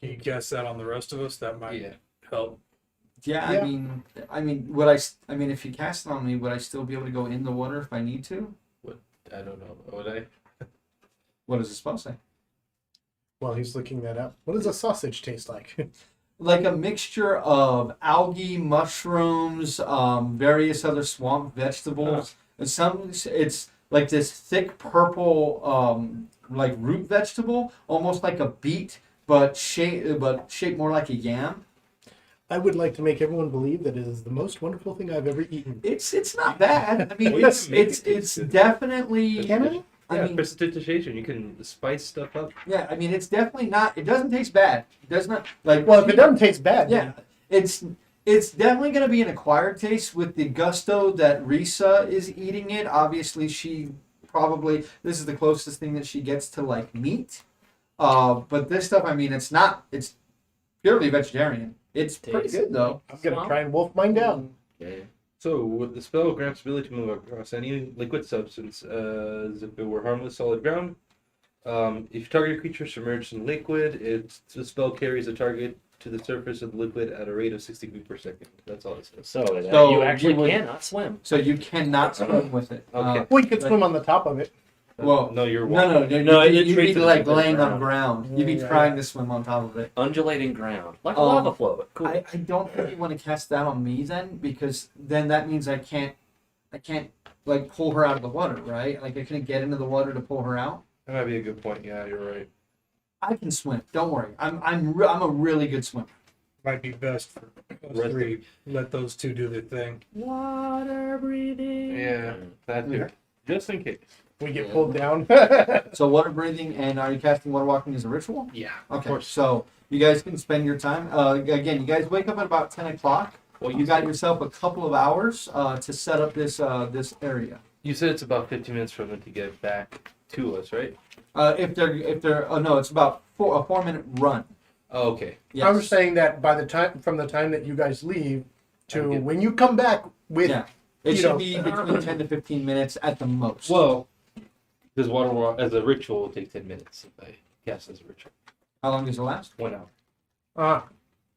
Can you cast that on the rest of us? That might Yeah. help. yeah. Yeah. I mean, would I? I mean, if you cast it on me, would I still be able to go in the water if I need to? I don't know. Would I? What does the spell say? While he's looking that up, what does a sausage taste like? Like a mixture of algae, mushrooms, various other swamp vegetables. And it's like this thick purple, like root vegetable, almost like a beet, but shaped more like a yam. I would like to make everyone believe that it is the most wonderful thing I've ever eaten. It's not bad. I mean, Well, you it's can make it's it it's taste definitely. Can I? I Yeah, mean, prestidigitation. You can spice stuff up. yeah. I mean, it's definitely not. It doesn't taste bad. It does not like. Well, if it doesn't taste bad, Yeah, it's definitely going to be an acquired taste with the gusto that Risa is eating it. Obviously, she probably this is the closest thing that she gets to like meat. But this stuff, I mean, it's not. It's purely vegetarian. It's pretty Tastes good though. I'm gonna try and wolf mine down. Okay. So, the spell grants ability to move across any liquid substance as if it were harmless solid ground. If you target a creature submerged in liquid, the spell carries the target to the surface of the liquid at a rate of 60 feet per second. That's all it says. So, So you actually you would- cannot swim. So you cannot swim with it. Okay. We could swim on the top of it. Well, no, you're no, No, you, it you'd treats be it like as a laying on ground. ground. You'd be Yeah. trying to swim on top of it. Undulating ground. Like a Um, lava flow, but cool. I don't think you want to cast that on me then, because then that means I can't like pull her out of the water, right? Like I couldn't get into the water to pull her out. That might be a good point. Yeah, you're right. I can swim. Don't worry. I'm a really good swimmer. Might be best for us Rest three. Let those two do their thing. Water breathing. Yeah, that too. Yeah. Just in case. We get Yeah. pulled down. So water breathing, and are you casting water walking as a ritual? Yeah. Okay. So you guys can spend your time. Again, you guys wake up at about 10 o'clock. Well, You got yourself a couple of hours to set up this area. You said it's about 15 minutes for them to get back to us, right? If they're oh no, it's about a 4 minute run. Oh, okay. Yes. I was saying that from the time that you guys leave to Okay. when you come back with Yeah. It you should know- be between 10 to 15 minutes at the most. Well, does water walk as a ritual will take 10 minutes if I cast as a ritual? How long does it last? 1 hour.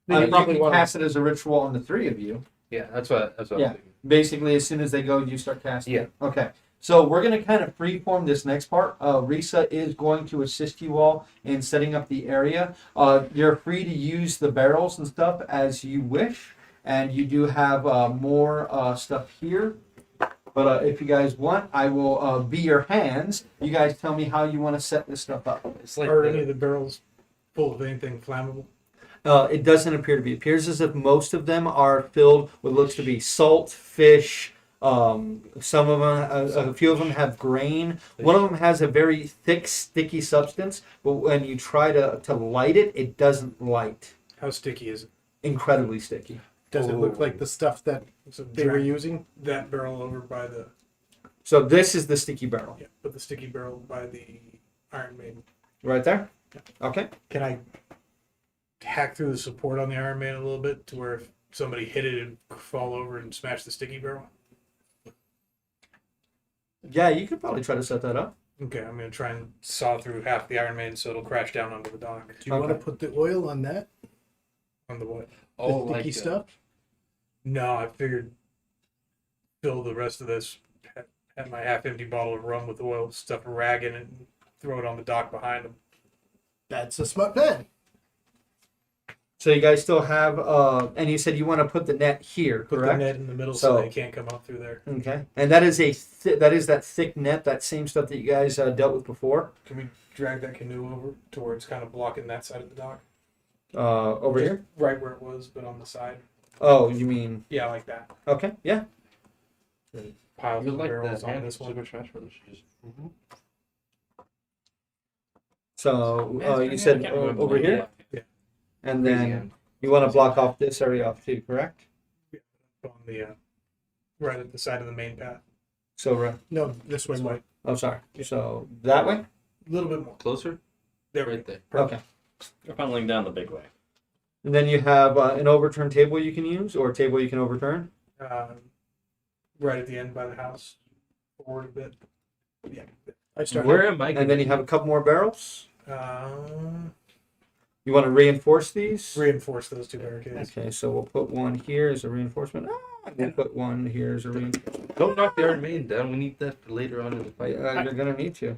You probably can want cast it as a ritual on the three of you. Yeah, that's what I was Yeah. thinking. Basically, as soon as they go, you start casting. Yeah. Okay. So we're going to kind of freeform this next part. Risa is going to assist you all in setting up the area. You're free to use the barrels and stuff as you wish, and you do have more stuff here. But if you guys want, I will be your hands. You guys tell me how you want to set this stuff up. It's like Are any of the barrels full of anything flammable? It doesn't appear to be. It appears as if most of them are filled with looks to be salt, fish. Some of them, a few of them have grain. One of them has a very thick, sticky substance, but when you try to light it, it doesn't light. How sticky is it? Incredibly sticky. Does it look like the stuff that So they were drag using? that barrel over by the So this is the sticky barrel. put the sticky barrel by the Iron Maiden. Right there? Okay. Can I hack through the support on the Iron Man a little bit to where if somebody hit it, it'd fall over and smash the sticky barrel? Yeah, you could probably try to set that up. Okay, I'm gonna try and saw through half the Iron Maiden so it'll crash down onto the dock. Do you want to put the oil on that? On the what? oh, The sticky like stuff? No, I figured fill the rest of this, have my half-empty bottle of rum with oil, stuff a rag in it, and throw it on the dock behind them. That's a smart plan. So you guys still have, and you said you want to put the net here, Put correct? the net in the middle so So- they can't come up through there. Okay. And that is that is that thick net, that same stuff that you guys dealt with before. Can we drag that canoe over to where it's kind of blocking that side of the dock? Over here. Right where it was, but on the side. Oh, you mean Yeah, like that. okay? Yeah. Pile You of like barrels the on hand this one. Super Smash Brothers? Just, So you said over here, and Crazy then hand. you want to block off this area off too, correct? On the right at the side of the main path. So No, this way, This way. Mike. oh, sorry. So that way. A little bit more. Closer? There we Right go. there. Okay. You're funneling down the big way. And then you have an overturned table you can use, or a table you can overturn. Right at the end by the house. Forward a bit. I start. Where am I? And then you have a couple more barrels. Um, You want to reinforce these? reinforce those two barricades. Okay, so we'll put one here as a reinforcement. We'll put one here as a reinforcement. Don't knock the Iron Maiden down. We need that for later on in the fight. You're gonna need to.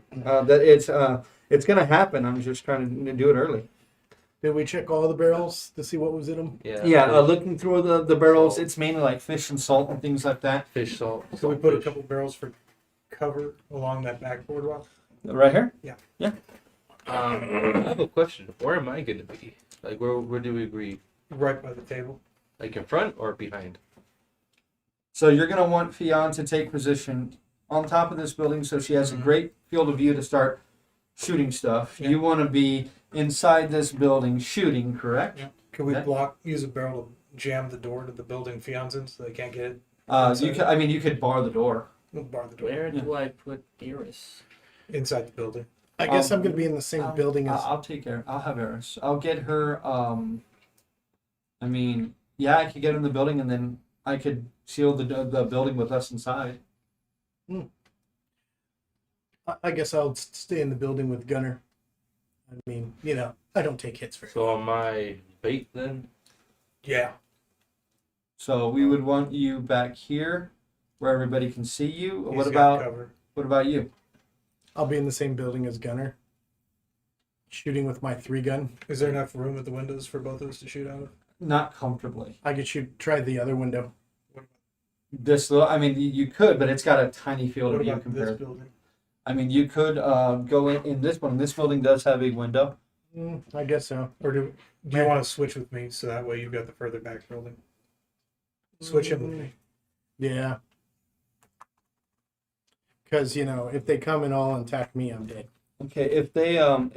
It's gonna happen. I'm just trying to do it early. Did we check all the barrels to see what was in them? Yeah. Yeah, looking through the barrels, it's mainly like fish and salt and things like that. Fish salt. So we put a fish. couple barrels for cover along that back boardwalk. Right here. I have a question. Where am I going to be? Like, where do we agree? Right by the table. Like in front or behind? So you're gonna want Fionn to take position on top of this building, so she has a Mhm. great field of view to start shooting stuff. Yeah. You want to be inside this building shooting, correct? Yeah. Could we Okay. use a barrel to jam the door to the building Fion's in so they can't get it? You could bar the door. We'll bar the door. Where do I put Iris? Inside the building. I guess I'm going to be in the same I'll- building as. I'll take care. I'll have Eris. I'll get her. I mean, yeah, I could get her in the building, and then I could seal the building with us inside. I guess I'll stay in the building with Gunner. I mean, I don't take hits very. So am I bait then? Yeah. So we would want you back here, where everybody can see you. He's What got about cover. what about you? I'll be in the same building as Gunner, shooting with my 3-gun. Is there enough room at the windows for both of us to shoot out of? Not comfortably. I could try the other window. This little. I mean, you could, but it's got a tiny field What of view about this compared. building? I mean, you could go in this one. This building does have a window. I guess so. Or do you want to switch with me so that way you've got the further back building? Switch him with me. Yeah. Because if they come and all attack me, I'm dead. Okay, if they come,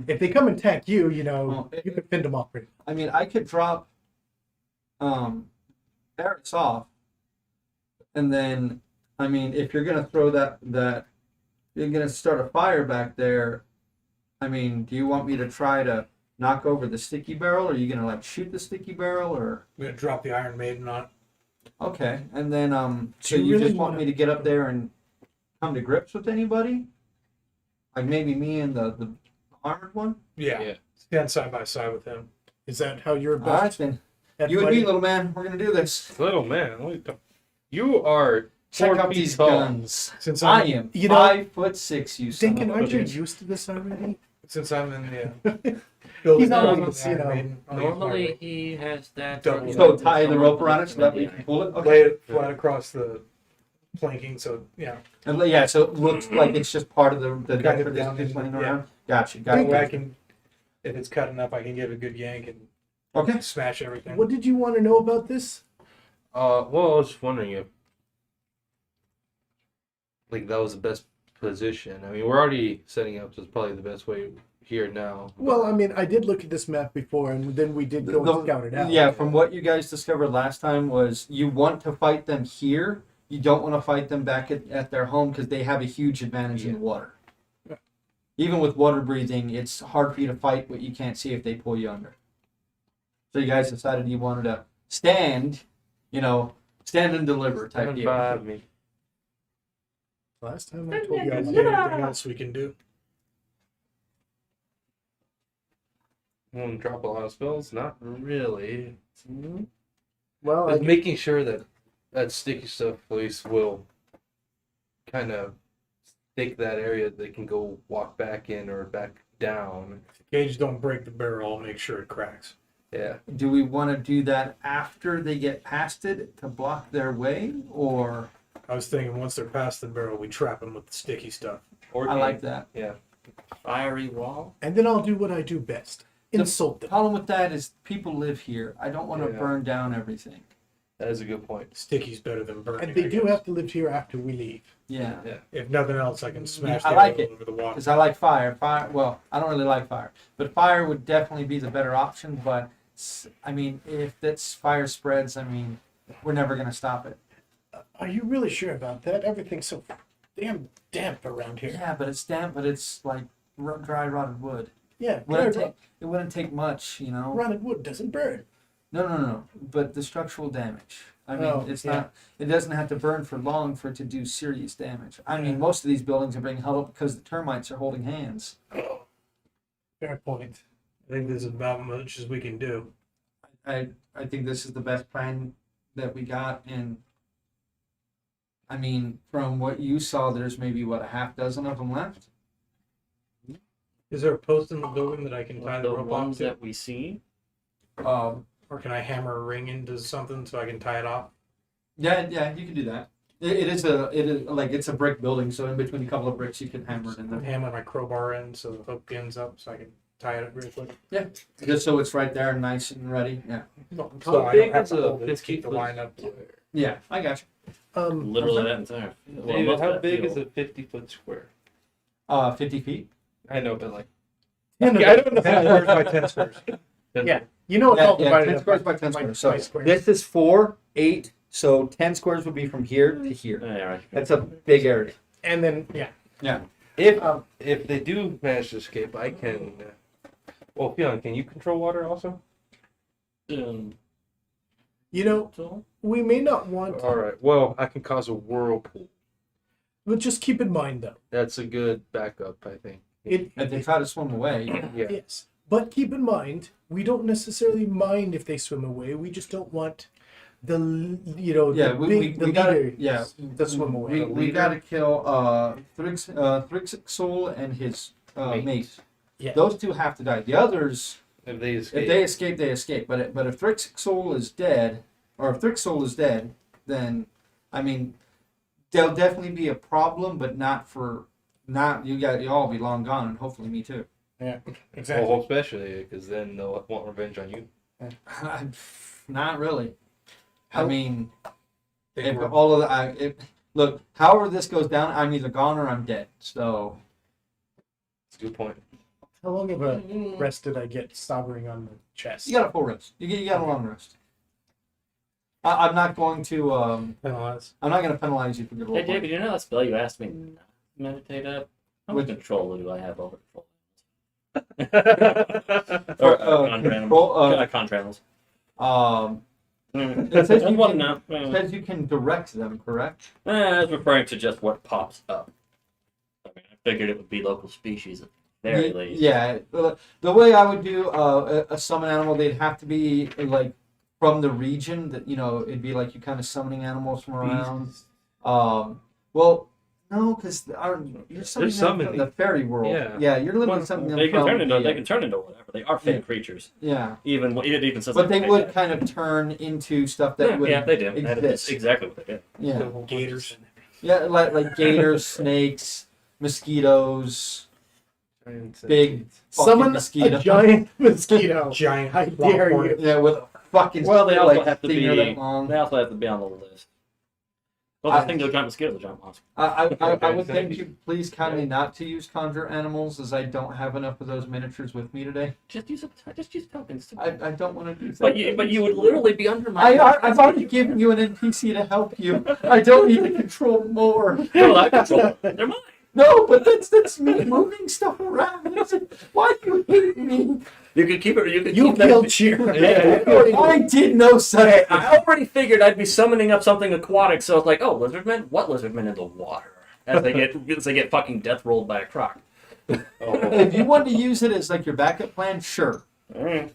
If they come and attack you, Well, you can fend them off pretty. I mean, I could drop Eric's off, and then I mean, if you're gonna throw that you're gonna start a fire back there. I mean, do you want me to try to knock over the sticky barrel, or are you gonna like shoot the sticky barrel, or I'm gonna drop the Iron Maiden on it. okay? And then so Do you you really just want wanna- me to get up there and come to grips with anybody? Like maybe me and the armored one? Yeah. Yeah. Stand side by side with him. Is that how you're All right, best? then. at You and me, fighting? little man. We're gonna do this. Little man, what are you talking- you are Check 4 out feet these tall. guns. Since I I'm, am you know- 5'6". You son Dinkin, of a aren't you bitch. used to this already? since I'm in the building, He's always, down, you know, I'll use my Normally he has that. Double. So tie the rope around it so that we can pull it. lay Okay. it flat across the planking, so yeah, And, yeah. So it looks like it's just part of the deck Kind for of this down just in- laying yeah. around. Gotcha. that way I Gotcha. can, if it's cut enough, I can give a good yank and Okay. smash everything. What did you want to know about this? Well, I was just wondering if, like, that was the best position. I mean, we're already setting up, so it's probably the best way here now. Well, I mean, I did look at this map before, and then we did go and scout it out. Yeah, from what you guys discovered last time was you want to fight them here. You don't want to fight them back at their home because they have a huge advantage in the water. Even with water breathing, it's hard for you to fight what you can't see if they pull you under. So you guys decided you wanted to stand, stand and deliver type Stand deal. by me. Last time I told You you, guys I got anything else we can do? Won't drop a lot of spells? Not really. well, Just making sure that sticky stuff police will kind of stick that area they can go walk back in or back down. Gauge don't break the barrel, I'll make sure it cracks. Yeah. Do we want to do that after they get past it to block their way, or I was thinking once they're past the barrel, we trap them with the sticky stuff. Or I like that. Yeah. Fiery wall. and then I'll do what I do best: insult The them. problem with that is people live here. I don't want to Yeah. burn down everything. That is a good point. Sticky's better than burning. And they I do guess. have to live here after we leave. Yeah. If nothing else, I can smash I the like other it. over the water. Because I like fire. Fire. Well, I don't really like fire, but fire would definitely be the better option. But I mean, if that's fire spreads, I mean, we're never gonna stop it. Are you really sure about that? Everything's so damn damp around here. Yeah, but it's damp. But it's like dry rotted wood. Yeah, It wouldn't take much, rotted wood doesn't burn. No. But the structural damage. I mean, Oh, it's yeah. not. It doesn't have to burn for long for it to do serious damage. I mean, most of these buildings are being held up because the termites are holding hands. Fair point. I think this is about much as we can do. I think this is the best plan that we got, and I mean, from what you saw, there's maybe a half dozen of them left. Is there a post in the building that I can tie the The rope off ones to? that we see. Or can I hammer a ring into something so I can tie it off? Yeah, you can do that. It is like it's a brick building, so in between a couple of bricks, you can hammer it in there. Hammer my crowbar in so the hook ends up so I can tie it up real quick. Just so it's right there, nice and ready. Yeah, So How I big don't have is to a hold it, just keep the 50-foot line up. yeah, I got you. Literally that entire. Well, David, most of how that big field. is a 50-foot square? 50 feet. I know, but like, I don't know. 10 squares by 10 squares. Yeah. You know it's all divided 10 up squares by 10 squares. So by squares. this is 4, 8. So 10 squares would be from here to here. Yeah, right. That's a big area. And then yeah. if they do manage to escape, I can. Well, Fionn, can you control water also? Um, You know, so, we may not want, All right. Well, I can cause a whirlpool. but just keep in mind though. That's a good backup, I think. It If they try to swim away, Yeah. yes. But keep in mind, we don't necessarily mind if they swim away. We just don't want the yeah, the we big the gotta, leader yeah, to swim away. we gotta kill Thrixxol and his Mate. mate. Yeah. Those two have to die. The others, If they escape. if they escape, they escape. But if Thrixxol is dead, or if Thrixxol is dead, then I mean, there'll definitely be a problem, but not you all be long gone, and hopefully me too. Exactly. Well, especially because then they'll want revenge on you. Not really. I mean, They if were- all of the look, however this goes down, I'm either gone or I'm dead. So It's a good point. How long of a rest did I get sobbing on the chest? you got a full rest. You got a long rest. I'm not going to Penalize. I'm not going to penalize you for your hey, role. David, you know that spell you asked me not to meditate up? How much control do I have over control? Or contra animals. Contra animals. It says I you want can- to It know. says you can direct them, correct? I was referring to just what pops up. I mean, I figured it would be local species. Very lazy. Yeah, the way I would do a summon animal, they'd have to be like from the region that it'd be like you kind of summoning animals from around. Well, no, because you're summoning them from the fairy world. Yeah. You're literally summoning them They can from turn into the, they can turn into whatever. They are fake Yeah. creatures. yeah, It even says. but like, they would kind of turn into stuff that would yeah, they do. That's exist. exactly what they did. Yeah, Gators. yeah, like gators, snakes, mosquitoes, big fucking Summon mosquito. a giant mosquito. Giant. I dare you. Yeah, with a fucking Well, they also like have to stinger be. that long. They also have to be on the list. Well, I- the thing, the giant mosquito, the giant monster. I would thank you please kindly not to use conjure animals, as I don't have enough of those miniatures with me today. Just use tokens. I don't want to do that. But you would literally be undermining. I've already given you an NPC to help you. I don't need to control more. No, I control them. They're mine. No, but that's me moving stuff around. Why do you hate me? You could keep it. You could You keep them- killed Cheer. I did no such. I already figured I'd be summoning up something aquatic, so it's like, oh, lizardmen? What lizardmen in the water? As they get fucking death rolled by a croc. If you want to use it as like your backup plan, sure. Alright.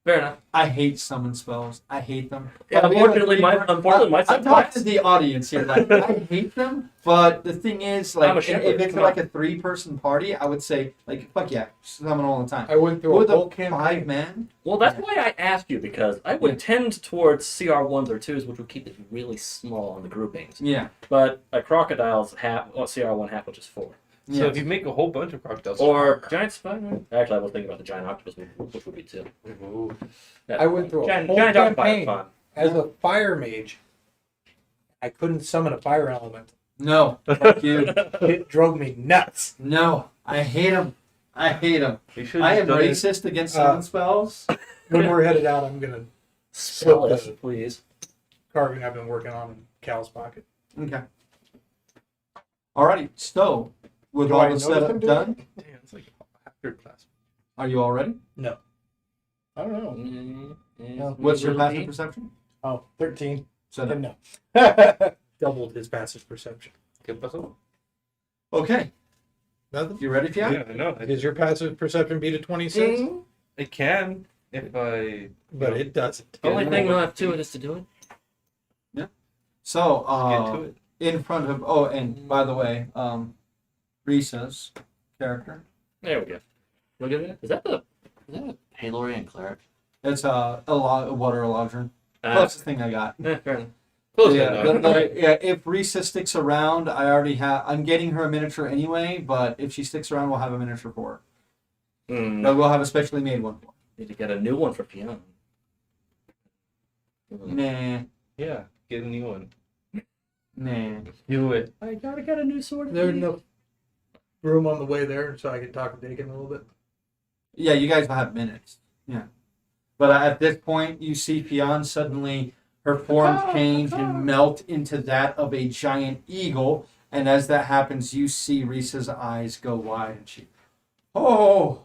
Fair enough. I hate summon spells. I hate them. Yeah, unfortunately, my I'm son talking to the audience here. Like, I hate them, but the thing is, like, I'm a if shepherd, it's come like a 3-person party, I would say, like, fuck yeah, summon all the time. I went through With a whole a campaign. 5-man, Well, that's why I asked you, because I would Yeah. tend towards CR1s or 2s, which would keep it really small on the groupings. yeah. But a crocodile's half, or CR1 half, which is 4. So Yeah. if you make a whole bunch of crocodiles, Or giant spider. Actually, I was thinking about the giant octopus, which would be 2. Ooh. Yeah. I went through a giant, whole giant octopus campaign is fun. as a fire mage. I couldn't summon a fire element. No, fuck you. It drove me nuts. No, I hate them. I hate them. You should I have am done it. racist against summon spells. When we're headed out, I'm gonna Spell Flip us, the- please. Carving I've been working on in Cal's pocket. Okay. Alrighty, so with Do all I the notice setup him doing done, Damn, it's like after class. are you all ready? I don't know. No. What's your passive perception? Oh, 13. So Then no. no. Doubled his passive perception. ¿Qué pasó? Okay, Nothing. you ready, Fiat? Yeah, I know. Does your passive perception beat a 26? It can if I. But it doesn't. Only thing we'll have to is to do it. So, Get to it. in front of, oh, and by the way, Risa's character, There we go. Look at that. Is that a Halorian cleric? it's a water Eladrin. Ah, Closest thing I got. fair enough. Close Yeah, enough. if Risa sticks around, I'm getting her a miniature anyway, but if she sticks around, we'll have a miniature for her. Hmm. No, we'll have a specially made one for her. Need to get a new one for Fiona. Nah, Yeah, get a new one. nah. Do it. I gotta get a new sword. There's enough room on the way there so I can talk to Dakin a little bit. Yeah, you guys will have minutes. Yeah. But at this point, you see Fionn suddenly, her form change and melt into that of a giant eagle. And as that happens, you see Risa's eyes go wide and she, oh,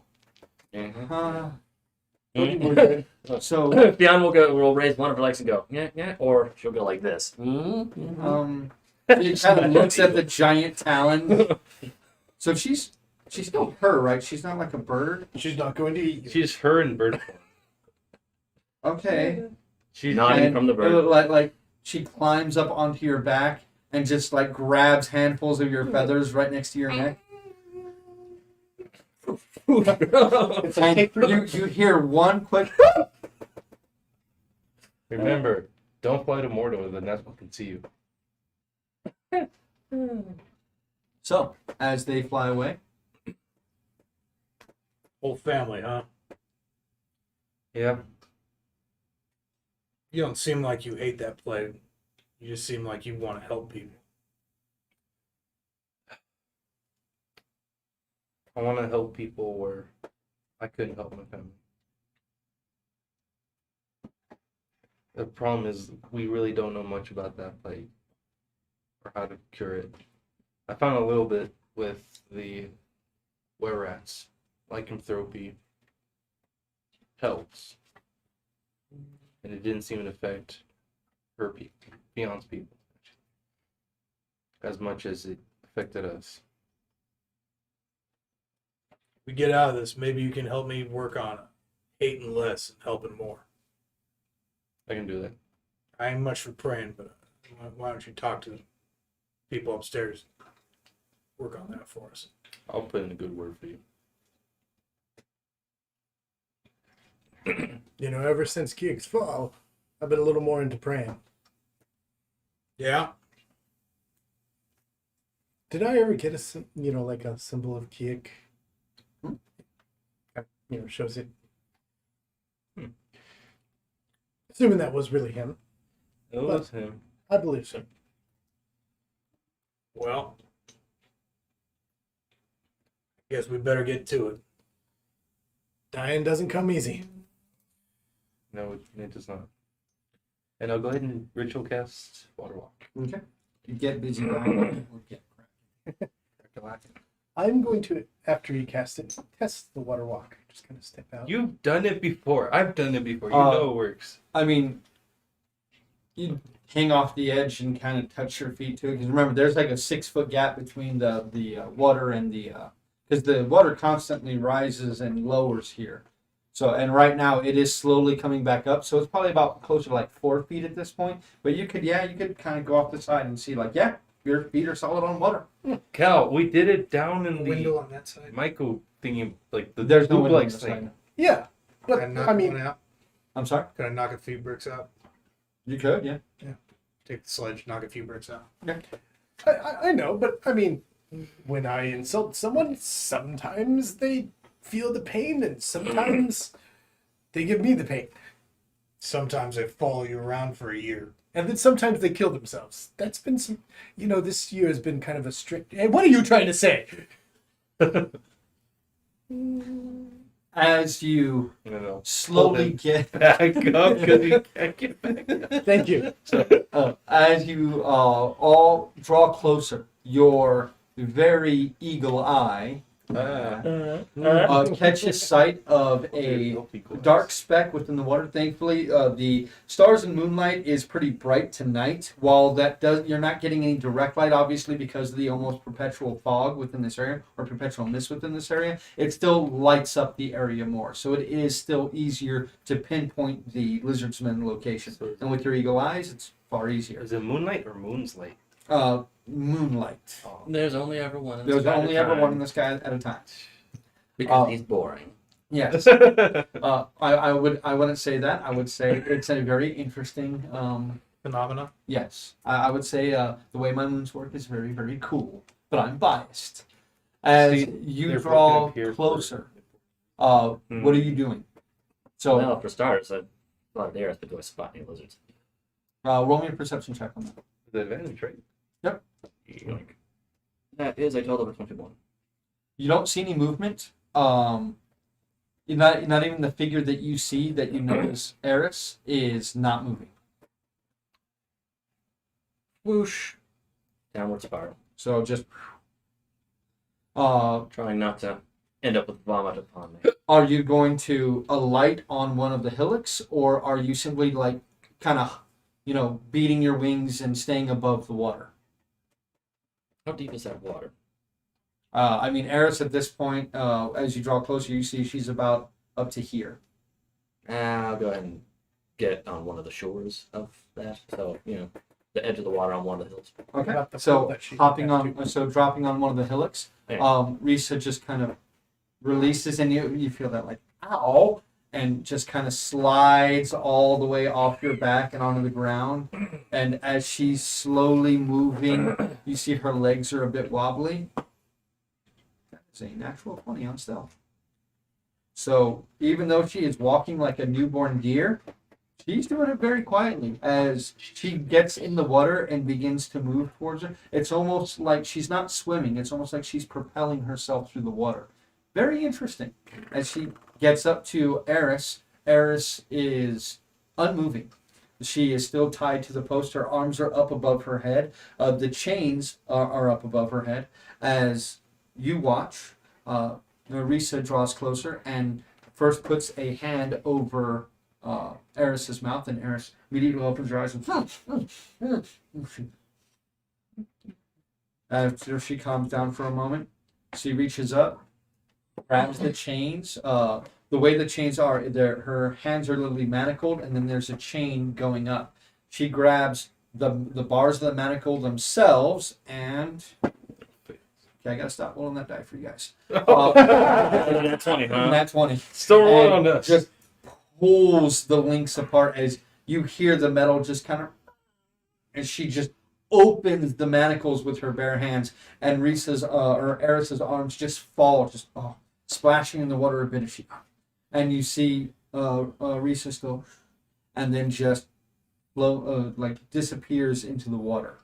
so, Fiona will raise one of her legs and go, yeah, or she'll go like this. Mm-hmm. she kind of looks at the giant talon. So she's still her, right? She's not like a bird. She's not going to eat you. She's her in bird form. Okay. She's Not even from the bird. Like she climbs up onto your back and just like grabs handfuls of your feathers right next to your neck. And you hear one quick. Remember, don't fly to Mordor, then that's what can see you. So as they fly away, Whole family, huh? Yeah. You don't seem like you hate that plague. You just seem like you want to help people. I want to help people where I couldn't help my family. The problem is we really don't know much about that plague or how to cure it. I found a little bit with the were rats, lycanthropy helps, and it didn't seem to affect her people, Beyond's people, as much as it affected us. we get out of this, maybe you can help me work on hating less and helping more. I can do that. I ain't much for praying, but why don't you talk to the people upstairs? Work on that for us. I'll put in a good word for you. You know, ever since Kiek's fall, I've been a little more into praying. Yeah. Did I ever get like a symbol of Kiek? Shows it. Assuming that was really him. It was him. I believe so. Well, guess we better get to it. Dying doesn't come easy. No, it does not. And I'll go ahead and ritual cast Water Walk. Okay. You get busy, guy. We'll get crack-a-lack-a. I'm going to, after you cast it, test the water walk. Just kind of step out. You've done it before. I've done it before. You Uh, know it works. I mean, you hang off the edge and kind of touch your feet to it. Because remember, there's like a 6-foot gap between the water and the because the water constantly rises and lowers here. So, and right now it is slowly coming back up. So it's probably about closer to like 4 feet at this point. But you could kind of go off the side and see like, yeah, your feet are solid on water. Cal, we did it down in Window the on that side. Michael thingy, like the There's no window on duplex this side. thing. Yeah, but Can I knock I mean, one out? I'm sorry. Can I knock a few bricks out? You could, yeah. Take the sledge, knock a few bricks out. I know, but I mean, when I insult someone, sometimes they feel the pain, and sometimes they give me the pain, Sometimes they follow you around for a year. and then sometimes they kill themselves. That's been some, this year has been kind of a strict. Hey, what are you trying to say? As you No. slowly Hold get Back up because you can't get back up. Thank you. as you all draw closer, your very eagle eye catches sight of a dark speck within the water. Thankfully, the stars and moonlight is pretty bright tonight. While you're not getting any direct light, obviously, because of the almost perpetual fog within this area or perpetual mist within this area. It still lights up the area more, so it is still easier to pinpoint the lizardsman location. And with your eagle eyes, it's far easier. Is it moonlight or moon's light? Moonlight. Oh. There's only ever one. In the There's sky at a only ever time, one in the sky at a time. because he's boring. Yes. I wouldn't say that. I would say it's a very interesting. Phenomena. Yes, I would say the way my moons work is very, very cool. But I'm biased. As See, you they're draw broken up here closer, Hmm. what are you doing? So Well, for starters, I thought there to go spot any lizards. roll me a perception check on that. The advantage, right? Yoink. That is a total of 21. You don't see any movement. Not even the figure that you see that you notice, Eris, is not moving. Whoosh. Downward spiral. So just Trying not to end up with vomit upon me. are you going to alight on one of the hillocks, or are you simply like kind of, beating your wings and staying above the water? How deep is that water? Eris at this point, as you draw closer, you see she's about up to here. I'll go ahead and get on one of the shores of that. So, the edge of the water on one of the hills. Okay. About the So pole that she dropping had to- on one of the hillocks, Yeah. Risa just kind of releases, and you feel that like ow, and just kind of slides all the way off your back and onto the ground. And as she's slowly moving, you see her legs are a bit wobbly. That is a natural 20 on stealth. So even though she is walking like a newborn deer, she's doing it very quietly. As she gets in the water and begins to move towards her, it's almost like she's not swimming. It's almost like she's propelling herself through the water. Very interesting. As she gets up to Eris, Eris is unmoving. She is still tied to the post. Her arms are up above her head. The chains are up above her head. As you watch, Risa draws closer and first puts a hand over Eris's mouth, and Eris immediately opens her eyes and after she calms down for a moment, she reaches up grabs the chains. The way the chains are, her hands are literally manacled, and then there's a chain going up. She grabs the bars of the manacle themselves, and okay, I gotta stop rolling that die for you guys. That's funny, huh? Nat 20. Still rolling And on this. just pulls the links apart as you hear the metal just kind of, and she just opens the manacles with her bare hands, and Risa's or Eris's arms just fall, just splashing in the water a bit as she, and you see Risa go, and then just like disappears into the water.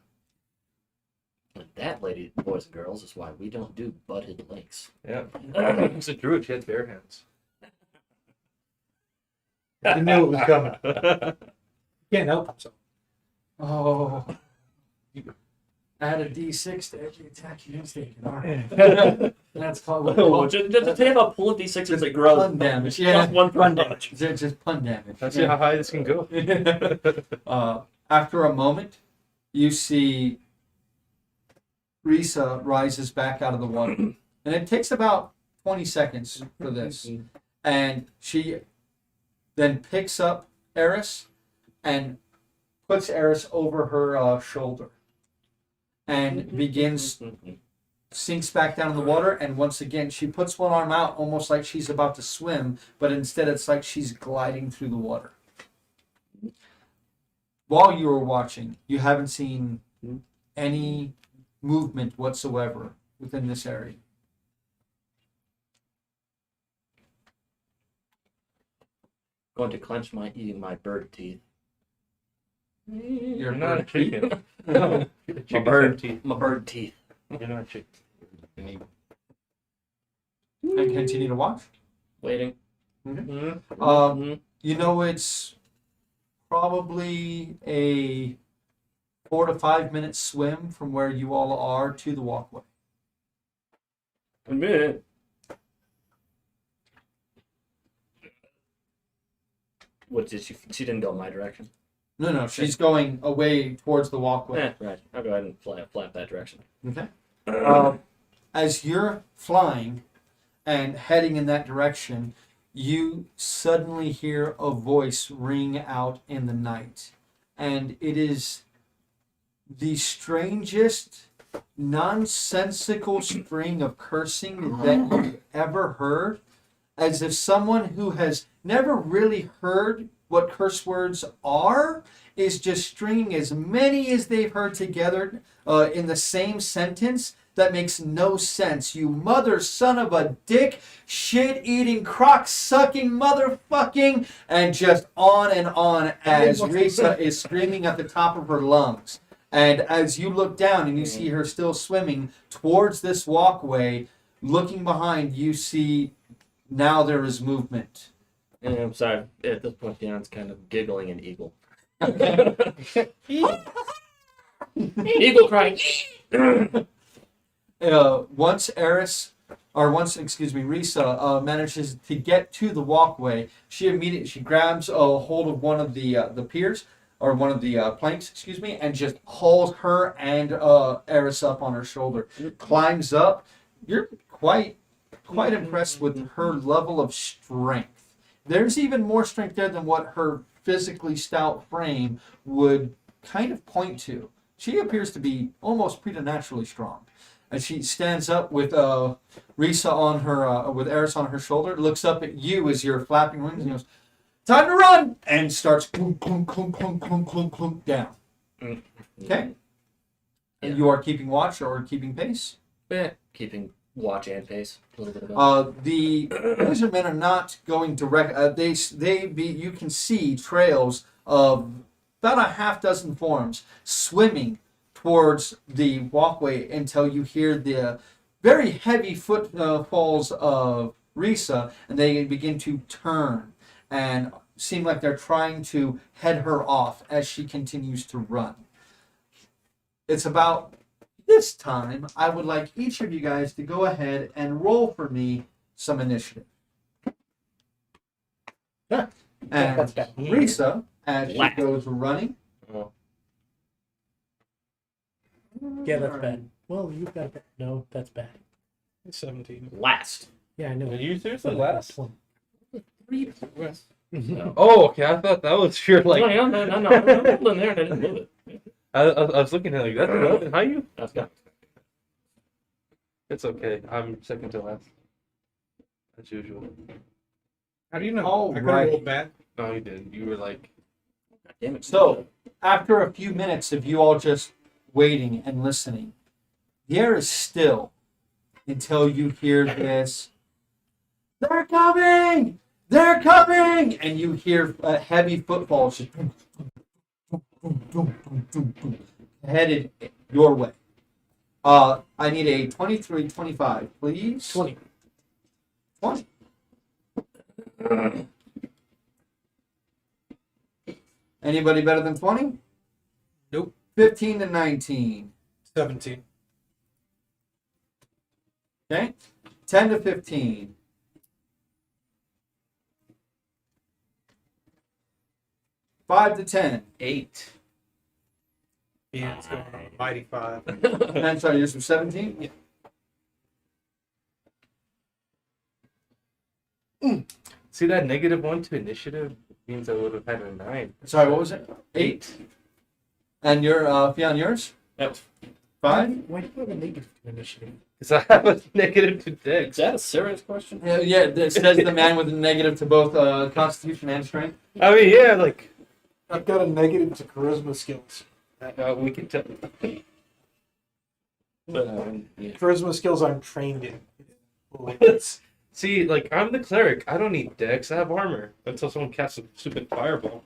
And that, ladies, boys and girls, is why we don't do butted links. Yeah. It's a druid. She had bare hands. I knew it was coming. Can't help himself. Oh. Add a d6 to every attack you have taken. All right. That's called Oh, just have a pull of d6 as it grows. pun damage. Yeah. Plus 1 pun damage. They're just pun damage. Let's see how high this can go. After a moment, you see Risa rises back out of the water. And it takes about 20 seconds for this. And she then picks up Eris and puts Eris over her shoulder. And begins, sinks back down in the water. And once again, she puts one arm out almost like she's about to swim. But instead, it's like she's gliding through the water. While you were watching, you haven't seen any movement whatsoever within this area. Going to clench my bird teeth. You're not a bird. chicken. My Chickens bird have teeth. My bird teeth. You're not a chicken. You need- And continue to watch. Waiting. You know, it's probably a 4 to 5 minute swim from where you all are to the walkway. A minute. What did she? She didn't go my direction. No, she's going away towards the walkway. Right. I'll go ahead and flap that direction. Okay. As you're flying and heading in that direction, you suddenly hear a voice ring out in the night. And it is the strangest, nonsensical string of cursing that you've ever heard. As if someone who has never really heard what curse words are is just stringing as many as they've heard together in the same sentence that makes no sense. You mother son of a dick, shit-eating, crock-sucking, motherfucking, and just on as Risa is screaming at the top of her lungs. And as you look down and you see her still swimming towards this walkway, looking behind, you see now there is movement. And I'm sorry. At this point, Dion's kind of giggling an eagle. Eagle crying. Once Risa manages to get to the walkway, she grabs a hold of one of the piers or one of the planks, and just hauls her and Eris up on her shoulder. Climbs up. You're quite impressed with her level of strength. There's even more strength there than what her physically stout frame would kind of point to. She appears to be almost preternaturally strong. And she stands up with Risa on her, with Eris on her shoulder, looks up at you as you're flapping wings, and goes, "Time to run!" and starts clunk, clunk, clunk, clunk, clunk, clunk, clunk down. Okay? And you are keeping watch or keeping pace? Keeping watch and pace. A little bit of both. The lizardmen are not going direct. You can see trails of about a half dozen forms swimming towards the walkway until you hear the very heavy footfalls of Risa, and they begin to turn and seem like they're trying to head her off as she continues to run. It's about this time I would like each of you guys to go ahead and roll for me some initiative. Yeah. And That's bad. Risa, as she Laugh. goes running, Yeah, that's bad. Well, you've got that. No, that's bad. 17. Last. Yeah, I know. Are you seriously last? So, Oh, okay. I thought that was your like. no, I'm holding there and I didn't move it. I was looking at it like that's 11. How you? That's good. It's okay. I'm second to last. As usual. How do you know? All I could right. have rolled bad. No, you didn't. You were like. God damn it. So, after a few minutes of you all just waiting and listening, the air is still until you hear this. They're coming! They're coming! And you hear heavy footfalls just headed your way. I need a 23, 25, please. 20. 20. Anybody better than 20? Nope. 15 to 19. 17. Okay. 10 to 15. 5 to 10. 8. Yeah, it's going on a mighty 5. And I'm sorry, yours was 17? Yeah. See that -1 to initiative means I would have had a 9. Sorry, what was it? 8. And your Fionn, yours? Yep. 5? Why do you have a negative initiative? Because I have a -2 Is dex. that a serious question? Yeah, it says the man with a negative to both Constitution and Strength. I mean, yeah, like I've got a negative to charisma skills. we can tell. But, yeah. Charisma skills I'm trained in. Bullets. See, like I'm the cleric. I don't need dex. I have armor until someone casts a stupid fireball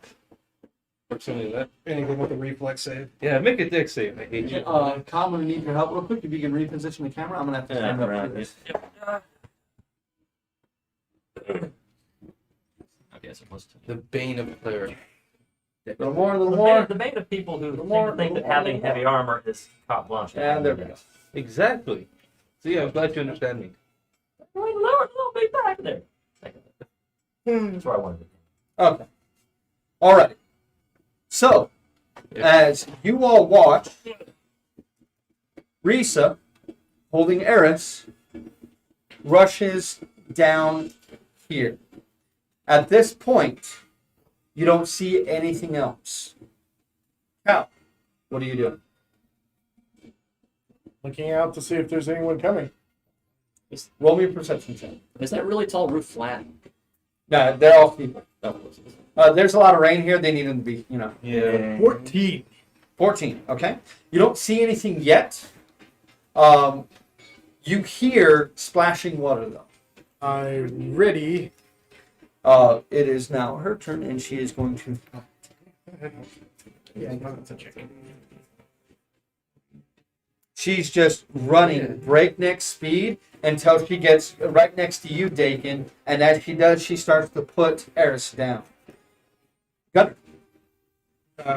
or something like that. Anything with a reflex save. Yeah, make a dex save. I hate you. Kyle, I'm going to need your help real quick. If you can reposition the camera, I'm going to have to stand up for this. Okay, so plus 2. The bane of cleric. A little more, a little The more. bane of people who More, seem to think that more, having more. heavy armor is carte blanche. And there we go. Exactly. See, I'm glad you understand me. Wait, little big back there. That's where I wanted to go. Okay. All right. So, as you all watch, Risa, holding Eris, rushes down here. At this point, you don't see anything else. Cal, what are you doing? Looking out to see if there's anyone coming. Roll me a perception check. Is that really tall roof flat? No, they're all people. Oh, There's a lot of rain here. They need them to be, Yeah. 14. 14, okay? You don't see anything yet. You hear splashing water, though. I'm ready. It is now her turn, and she is going to... Yeah, that's a check. She's just running breakneck speed until she gets right next to you, Dakin. And as she does, she starts to put Eris down. Gunner.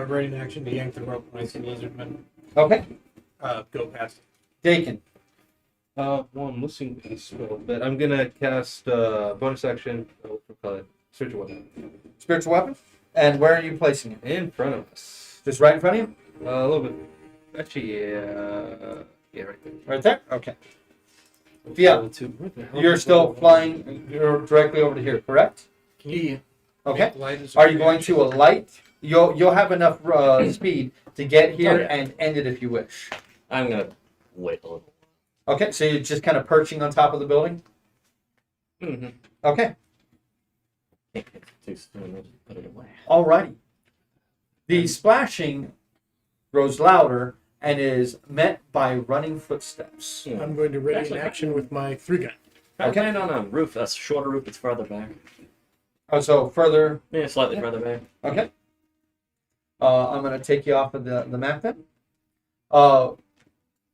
Ready in action to yank the rope when I see Lizardman Okay. go past. Dakin. Well, I'm listening to this spell, but I'm gonna cast bonus action. What do you call it? Spiritual weapon Spiritual weapon. And where are you placing it? in front of us. Just right in front of you? A little bit. Actually, yeah, right there. Right there? Okay. Yeah. Level 2. Where the hell You're is still level one? flying you're directly over to here, correct? Can you Okay. make light as a Are you going reaction? to alight? You'll have enough speed to get here Oh, yeah. and end it if you wish. I'm gonna wait a little. Okay, so you're just kind of perching on top of the building? Mm-hmm. Okay, Can't get too soon. I'll just put it away. alrighty. The splashing grows louder and is met by running footsteps. I'm going to ready in Actually, action with my 3-gun. I Okay. land on a roof. That's a shorter roof. It's farther back. Oh, so further. Yeah, slightly Yeah. further back. Okay. I'm going to take you off of the map then.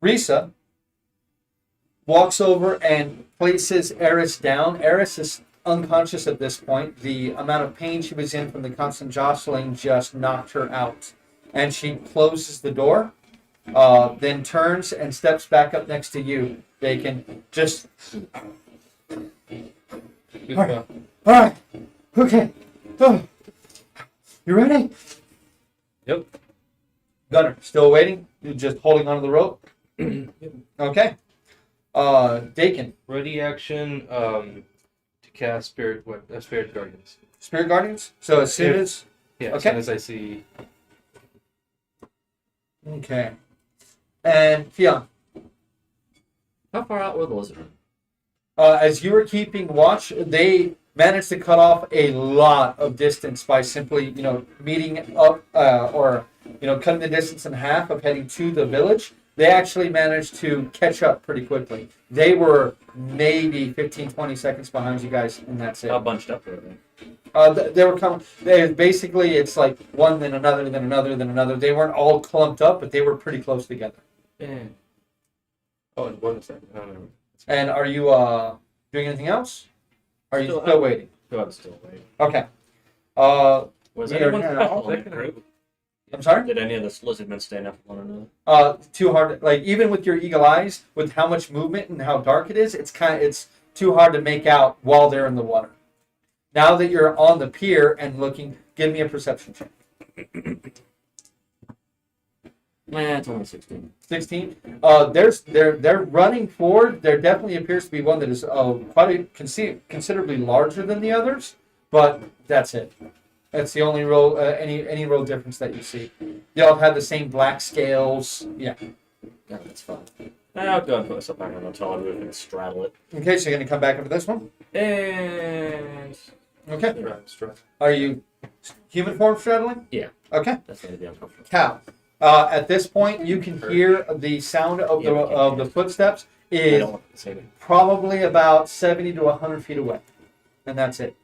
Risa walks over and places Eris down. Eris is unconscious at this point. The amount of pain she was in from the constant jostling just knocked her out. And she closes the door, then turns and steps back up next to you. They can just... Good Alright. spell. All right. Okay. Oh. You ready? Yep. Gunner, still waiting? You're just holding onto the rope? Okay. Dakin, Ready action to cast Spirit Guardians. Spirit Guardians. So as soon as Yeah, as Okay. soon as I see. okay, and Fionn, How far out were the lizard? as you were keeping watch, they managed to cut off a lot of distance by simply, meeting up or cutting the distance in half of heading to the village. They actually managed to catch up pretty quickly. They were maybe 15, 20 seconds behind you guys, and that's it. How bunched up were they? They were coming. Basically, it's like one, then another, then another, then another. They weren't all clumped up, but they were pretty close together. Yeah. Oh, and what is that? I don't know. And are you doing anything else? Are you Still- still waiting? Go ahead, still wait. Okay. Was We are anyone now- special in the group? I'm sorry. Did any of the lizardmen stand up for one another? Too hard. Like even with your eagle eyes, with how much movement and how dark it is, it's too hard to make out while they're in the water. Now that you're on the pier and looking, give me a perception check. Nah, it's only 16. 16. They're running forward. There definitely appears to be one that is considerably larger than the others, but that's it. That's the only real any real difference that you see. They all have the same black scales. Yeah. No, that's fine. I'll go and put us up back on the taller roof and straddle it. Okay, so you're gonna come back over this one. And Okay. Stress. Are you human form straddling? Yeah. Okay. that's going to be uncomfortable. Cow. At this point, you can hear the sound of Yeah, we can the hear. footsteps I is don't want to say it. probably about 70 to 100 feet away, and that's it.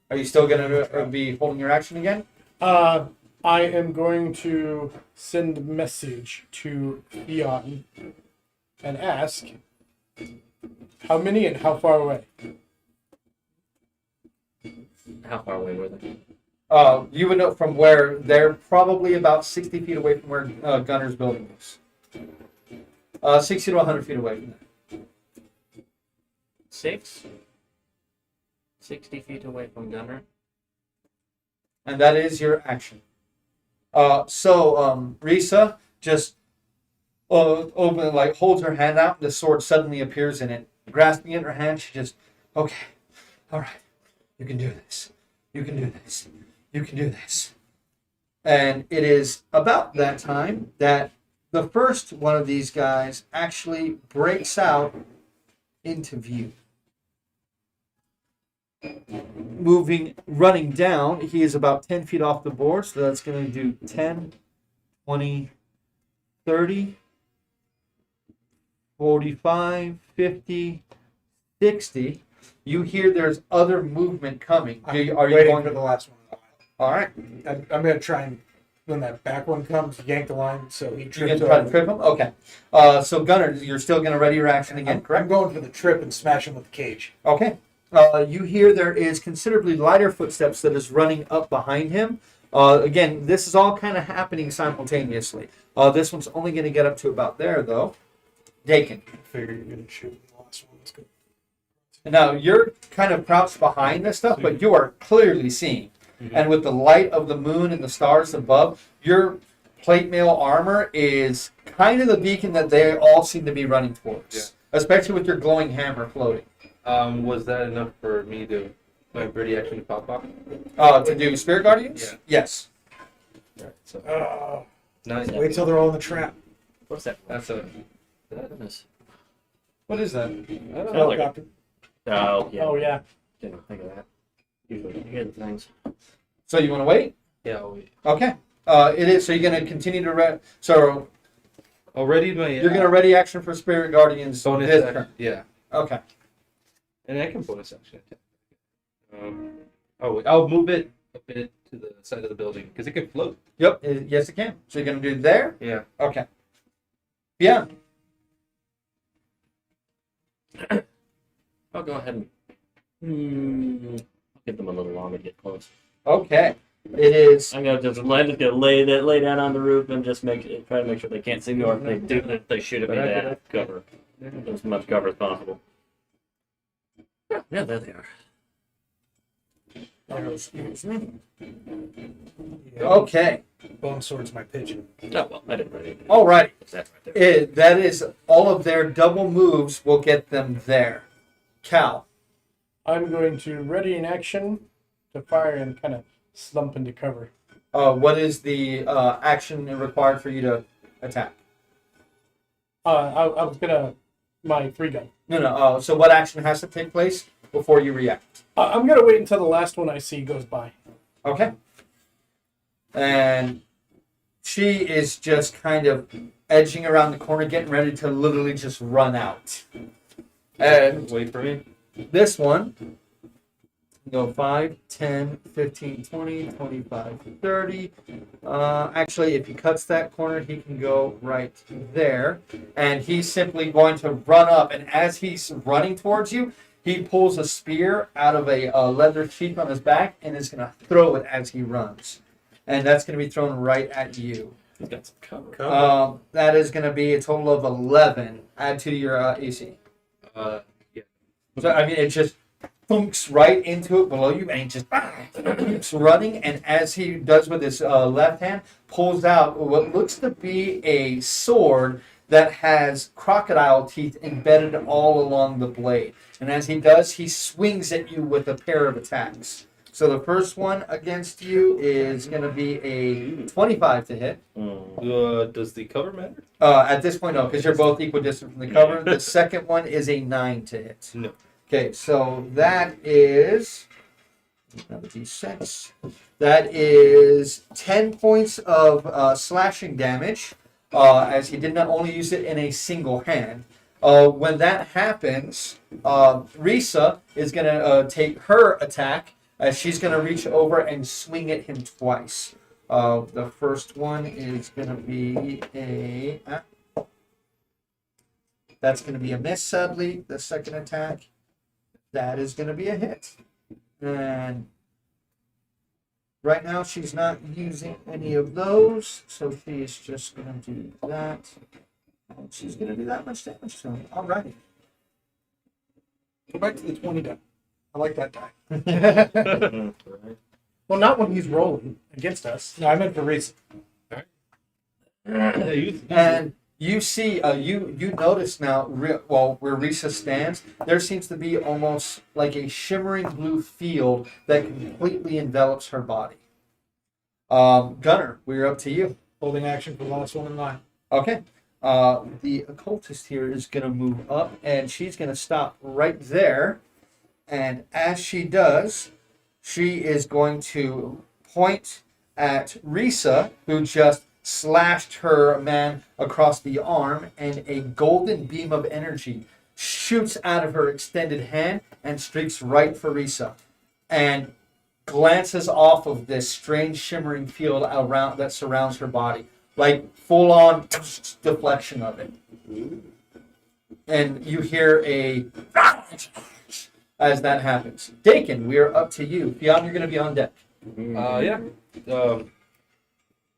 Are you still gonna be holding your action again? I am going to send a message to Fionn and ask how many and how far away. How far away were they? You would know from where they're probably about 60 feet away from where Gunner's building is. 60 to 100 feet away from there. 60 feet away from Gunner. And that is your action. Risa just holds her hand out, and the sword suddenly appears in it. Grasping it in her hand, she just, okay, all right, you can do this. You can do this. You can do this. And it is about that time that the first one of these guys actually breaks out into view. Running down, he is about 10 feet off the board, so that's going to do 10, 20, 30, 45, 50, 60. You hear there's other movement coming. Are you waiting going for the last one? All right. I'm going to try and, when that back one comes, yank the line so he You trips can try to over. trip him? Okay. So, Gunner, you're still going to ready your action again, I'm correct? going for the trip and smash him with the cage. Okay. You hear there is considerably lighter footsteps that is running up behind him. Again, this is all kind of happening simultaneously. This one's only going to get up to about there, though. Dakin. I figure you're going to shoot the last one. Let's go. Now, you're kind of crouched behind this stuff, but you are clearly seeing. Mhm. And with the light of the moon and the stars above, your plate mail armor is kind of the beacon that they all seem to be running towards. Yeah. Especially with your glowing hammer floating. Was that enough for me to my birdie action to pop off? To do Spirit Guardians? Yeah. Yes. Alright, so Oh, nice. wait till they're all in the trap. What's that? That's a. Goodness. What is that? I don't know. Helicopter. Oh, yeah. Oh yeah. Didn't think of that. Usually you hear the things. So you want to wait? Yeah, I'll wait. Okay. It is. So you're going to continue to So Already my. you're going to ready action for Spirit Guardians bonus this action. turn. Yeah, Okay. and I can bonus action attack. Oh wait, I'll move it a bit to the side of the building because it can float. Yep. Yes, it can. So you're going to do there? Yeah. Okay. Yeah. I'll go ahead and. I'll give them a little longer to get close. Okay. It is. I'm gonna just lay down on the roof and just try to make sure they can't see me, or if they do, if they shoot at me, they have cover. As much cover as possible. Yeah, there they are. Arrows, excuse me. Yeah, Okay. Bone sword's my pitch. Oh well, I didn't write it. All right. That's right there. That is all of their double moves will get them there. Cal. I'm going to ready in action to fire and kind of slump into cover. What is the action required for you to attack? I was gonna my 3-gun. No. So what action has to take place before you react? I'm gonna wait until the last one I see goes by. Okay. And she is just kind of edging around the corner, getting ready to literally just run out. And Wait for me. this one, go 5, 10, 15, 20, 25, 30. Actually, if he cuts that corner, he can go right there. And he's simply going to run up. And as he's running towards you, he pulls a spear out of a leather sheath on his back and is going to throw it as he runs. And that's going to be thrown right at you. He's got some cover. That is going to be a total of 11. Add to your AC. Yeah. So, I mean, it just thunks right into it below you, and he just keeps running. And as he does with his left hand, pulls out what looks to be a sword that has crocodile teeth embedded all along the blade. And as he does, he swings at you with a pair of attacks. So the first one against you is going to be a 25 to hit. Does the cover matter? At this point, no, because you're both equidistant from the cover. The second one is a 9 to hit. No. Okay, so that is another d6. That is 10 points of slashing damage, as he did not only use it in a single hand. When that happens, Risa is going to take her attack, as she's going to reach over and swing at him twice. The first one is going to be a... that's going to be a miss, sadly. The second attack, that is going to be a hit. And right now, she's not using any of those, so she's just going to do that. And she's going to do that much damage to him. Alrighty. Go back to the 20 die. I like that die. Well, not when he's rolling against us. No, I meant for Reese. And you see, you notice now, where Risa stands, there seems to be almost like a shimmering blue field that completely envelops her body. Gunner, we're up to you. Holding action for the last one in line. Okay. The occultist here is going to move up, and she's going to stop right there. And as she does, she is going to point at Risa, who just slashed her man across the arm, and a golden beam of energy shoots out of her extended hand and streaks right for Risa, and glances off of this strange shimmering field around that surrounds her body, like full-on deflection of it. And you hear a as that happens. Dakin, we are up to you. Fionn, you're going to be on deck. Yeah.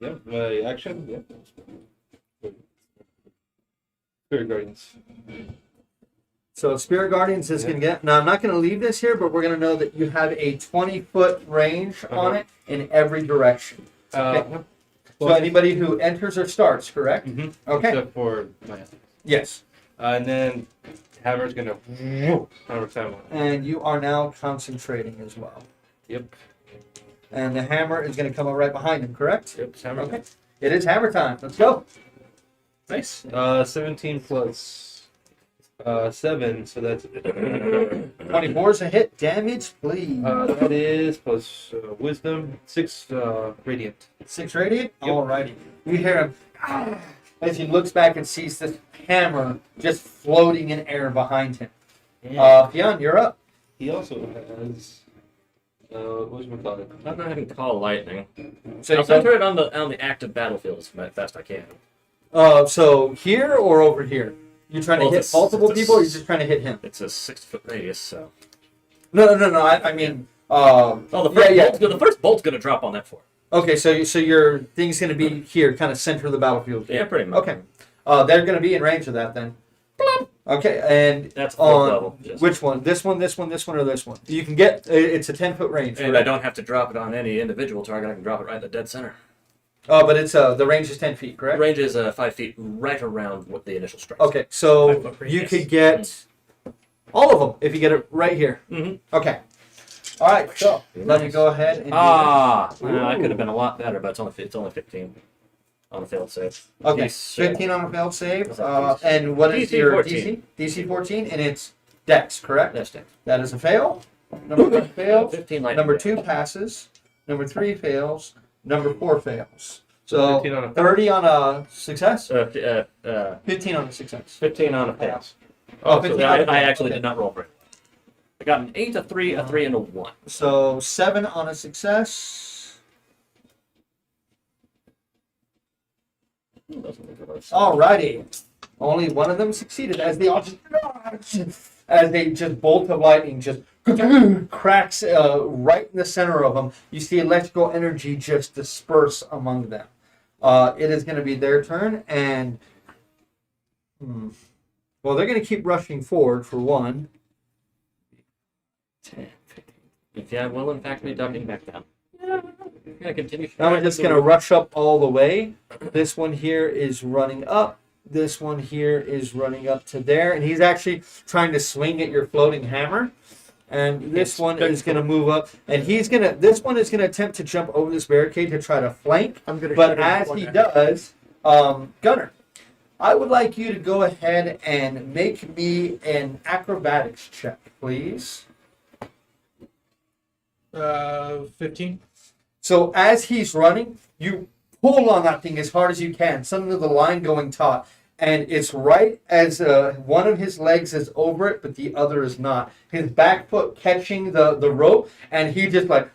Yeah, my action, yeah. Spirit Guardians. So Spirit Guardians is going to get... Now, I'm not going to leave this here, but we're going to know that you have a 20-foot range on it in every direction. So anybody who enters or starts, correct? Okay. Except for my Yes. and then Hammer's gonna 100%. And you are now concentrating as well. Yep. And the hammer is going to come up right behind him, correct? Yep. Hammer. Okay. It is hammer time. Let's go. Nice. 17 plus 7, so that's 24 is a hit. Damage, please. that is plus wisdom 6 radiant. 6 radiant? Yep. Alrighty. You hear him as he looks back and sees this hammer just floating in air behind him. Fionn, you're up. He also has what's my call it? I'm not having call lightning. So, I'll center it on the active battlefield as best I can. so here or over here? You're trying to Well, hit it's- multiple it's a people, or you're just trying to hit him? It's a 6-foot radius, so. No. I mean, Oh, the first bolt's gonna drop on that floor. Okay, so your thing's going to be here, kind of center of the battlefield. Yeah, pretty much. Okay. They're going to be in range of that then. Okay, and That's fourth on level. Just. which one? This one, this one, this one, or this one? You can get. It's a 10-foot range. And I don't have to drop it on any individual target. I can drop it right in the dead center. Oh, but it's the range is 10 feet, The correct? range is 5 feet, right around what the initial strike. Okay, so 5 foot range, you yes. could get all of them if you get it right here. Mhm. Okay. All right. So let me go ahead and. do Ah, that. I could Ooh. have been a lot better, but it's only 15 on a failed save. Okay, DC. 15 on a failed save. What's that, DC? And what is DC your 14. DC? DC 14, and it's Dex, correct? That's it. That is a fail. Number 1 fails. 15 lightning. Number damage. 2 passes. Number 3 fails. Number 4 fails. So 15 on a 30 on a success. 15 15 on a success. on a pass. Oh, So 15 I, on a I fail. actually Okay. did not roll for it. I got an 8, a 3, a 3, and a 1. So 7 on a success. Alrighty. Only one of them succeeded as they all just as they just bolt of lightning just cracks right in the center of them. You see electrical energy just disperse among them. It is going to be their turn, and well, they're going to keep rushing forward for one. 10, 15. If I will, in fact, be ducking back down. I'm going to continue. I'm just going to rush up all the way. This one here is running up. This one here is running up to there. And he's actually trying to swing at your floating hammer. And this one is going to move up. And this one is going to attempt to jump over this barricade to try to flank. I'm gonna. But shoot him as with he one does, Gunner, I would like you to go ahead and make me an acrobatics check, please. 15. So as he's running, you pull on that thing as hard as you can, suddenly the line going taut. And it's right as one of his legs is over it, but the other is not. His back foot catching the rope, and he just like,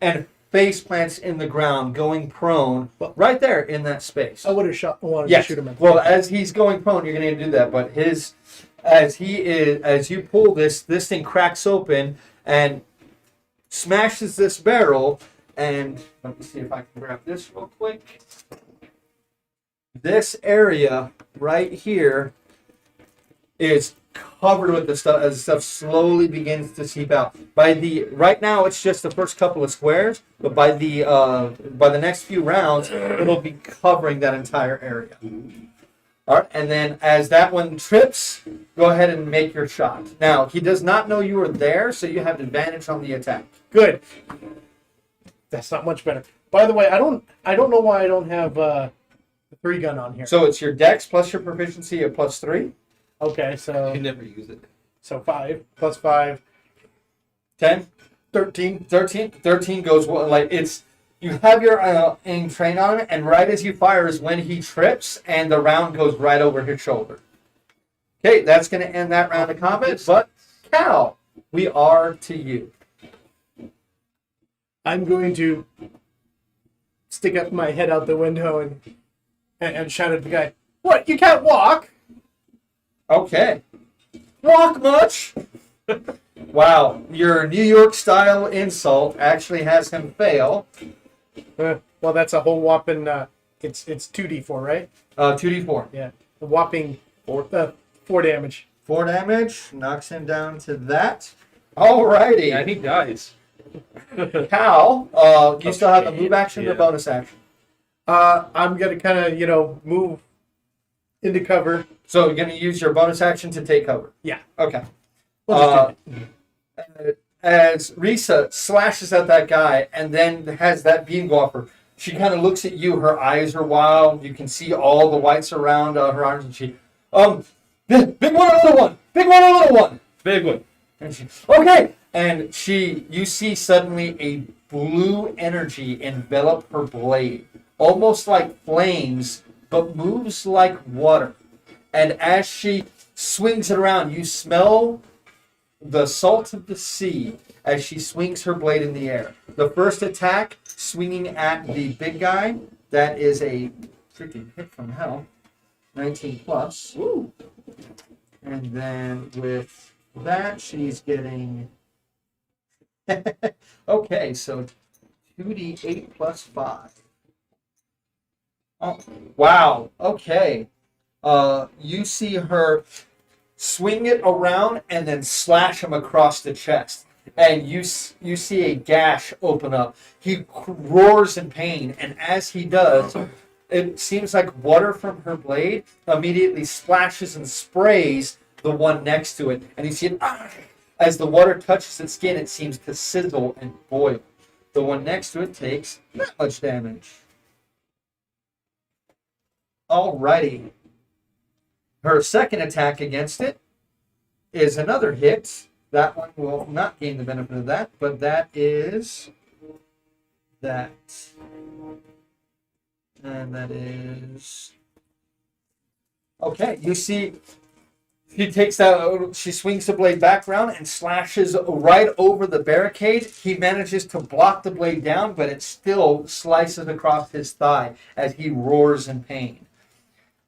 and face plants in the ground, going prone, right there in that space. I would have wanted Yes. to shoot him. At Well, as he's going prone, you're going to do that. But as you pull this thing cracks open and smashes this barrel. And let me see if I can grab this real quick. This area right here is covered with the stuff as the stuff slowly begins to seep out. Right now it's just the first couple of squares, but by the next few rounds it'll be covering that entire area. All right, and then as that one trips, go ahead and make your shot. Now he does not know you are there, so you have advantage on the attack. Good. That's not much better. By the way, I don't know why I don't have the 3 gun on here. So it's your dex plus your proficiency of +3. Okay, so You never use it. 5 plus 5, 10, 13. 13. 13 goes like it's. You have your aim train on it, and right as you fire is when he trips, and the round goes right over his shoulder. Okay, that's going to end that round of combat. But Cal, we are to you. I'm going to stick up my head out the window and shout at the guy, "What? You can't walk?" Okay. Walk much? Wow, your New York style insult actually has him fail. Well, that's a whole whopping. It's 2d4, right? 2d4. Yeah, a whopping 4 damage. 4 damage knocks him down to that. Alrighty. Yeah, he dies. Cal, you still have the move action or Yeah. bonus action. I'm gonna kind of move into cover. So you're going to use your bonus action to take cover. Yeah. Okay. We'll just do it. As Risa slashes at that guy and then has that beam go off her, she kind of looks at you. Her eyes are wild. You can see all the whites around her arms, and she, big one, little one, big one, little one, Big one. and she, okay. And you see suddenly a blue energy envelop her blade, almost like flames, but moves like water. And as she swings it around, you smell the salt of the sea as she swings her blade in the air. The first attack, swinging at the big guy, that is a freaking hit from hell. 19 plus. Woo! And then with that, she's getting... okay, so 2d8 plus 5. Oh, wow. Okay. You see her swing it around, and then slash him across the chest. And you see a gash open up. He roars in pain, and as he does, it seems like water from her blade immediately splashes and sprays the one next to it. And you see it, as the water touches its skin, it seems to sizzle and boil. The one next to it takes not much damage. Alrighty. Her second attack against it is another hit. That one will not gain the benefit of that, but that is that. And that is... Okay, you see, she takes that, she swings the blade back around and slashes right over the barricade. He manages to block the blade down, but it still slices across his thigh as he roars in pain.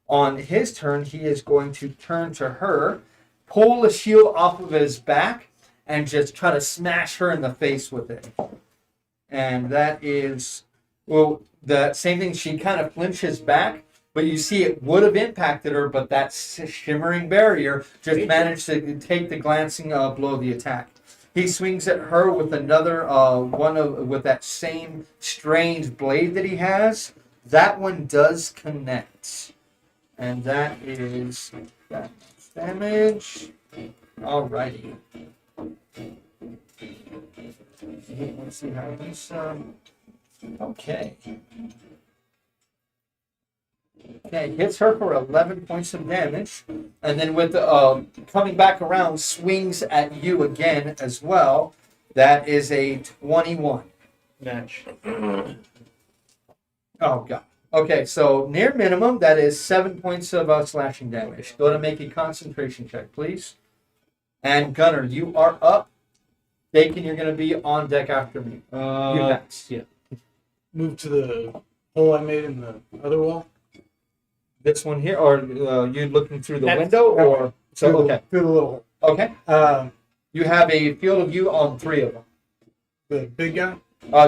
On his turn, he is going to turn to her, pull the shield off of his back, and just try to smash her in the face with it. And that is, well, the same thing. She kind of flinches back, but you see it would have impacted her, but that shimmering barrier just managed to take the glancing blow of the attack. He swings at her with another with that same strange blade that he has. That one does connect. And that is that damage. Alrighty. Let's see how this. Okay. Okay, hits her for 11 points of damage, and then with coming back around, swings at you again as well. That is a 21. Match. Oh god. Okay, so near minimum, that is 7 points of slashing damage. Go to make a concentration check, please. And Gunner, you are up. Dakin, you're going to be on deck after me. You next. Yeah. Move to the hole I made in the other wall. This one here, or you looking through the That's- window, or so? Okay, Through the little hole. okay. Um, You have a field of view on 3 of them. the big guy.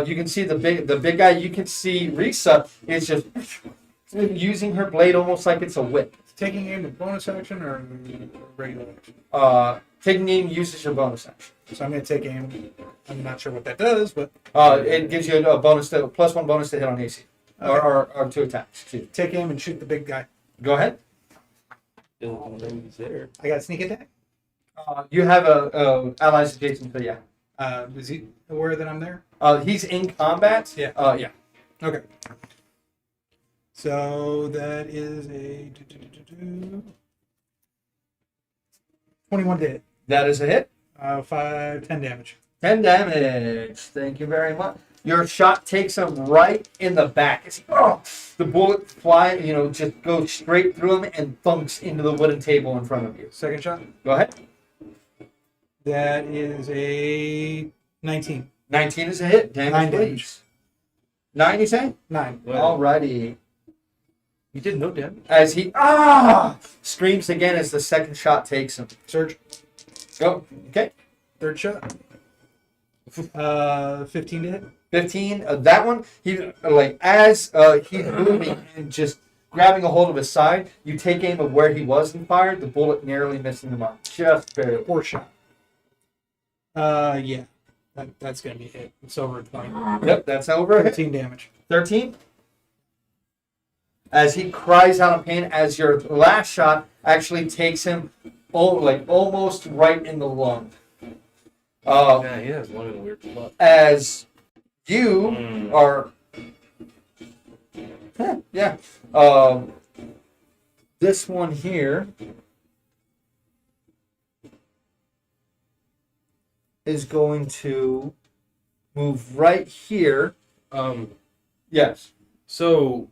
You can see the big guy. You can see Risa is just using her blade almost like it's a whip. Taking aim with bonus action or regular action? Taking aim uses your bonus action. So I'm going to take aim. I'm not sure what that does, but It gives you a bonus to +1 bonus to hit on AC, or 2 attacks. Excuse me. take aim and shoot the big guy. Go ahead. He's there. I got sneak attack. You have allies adjacent to Is he aware that I'm there? He's in combat. Yeah. Yeah. Okay. So that is a 21 to hit. That is a hit. 10 damage. 10 damage. Thank you very much. Your shot takes him right in the back. The bullet just goes straight through him and thumps into the wooden table in front of you. Second shot. Go ahead. That is a 19. 19 is a hit. Damage, 9 please. damage. 9, you say? 9. Alrighty. You did no damage. As he screams again as the second shot takes him. Surge. Go. Okay. Third shot. 15 to hit. 15. That one, he's moving and just grabbing a hold of his side. You take aim of where he was and fired. The bullet narrowly missing the mark. Just barely. Fourth shot. Yeah. That's going to be a hit. It's over 20. Yep, that's over. 13 damage. 13. As he cries out in pain, as your last shot actually takes him almost right in the lung. Yeah, he has one in a weird spot. As you are, yeah, this one here is going to move right here. Yes. So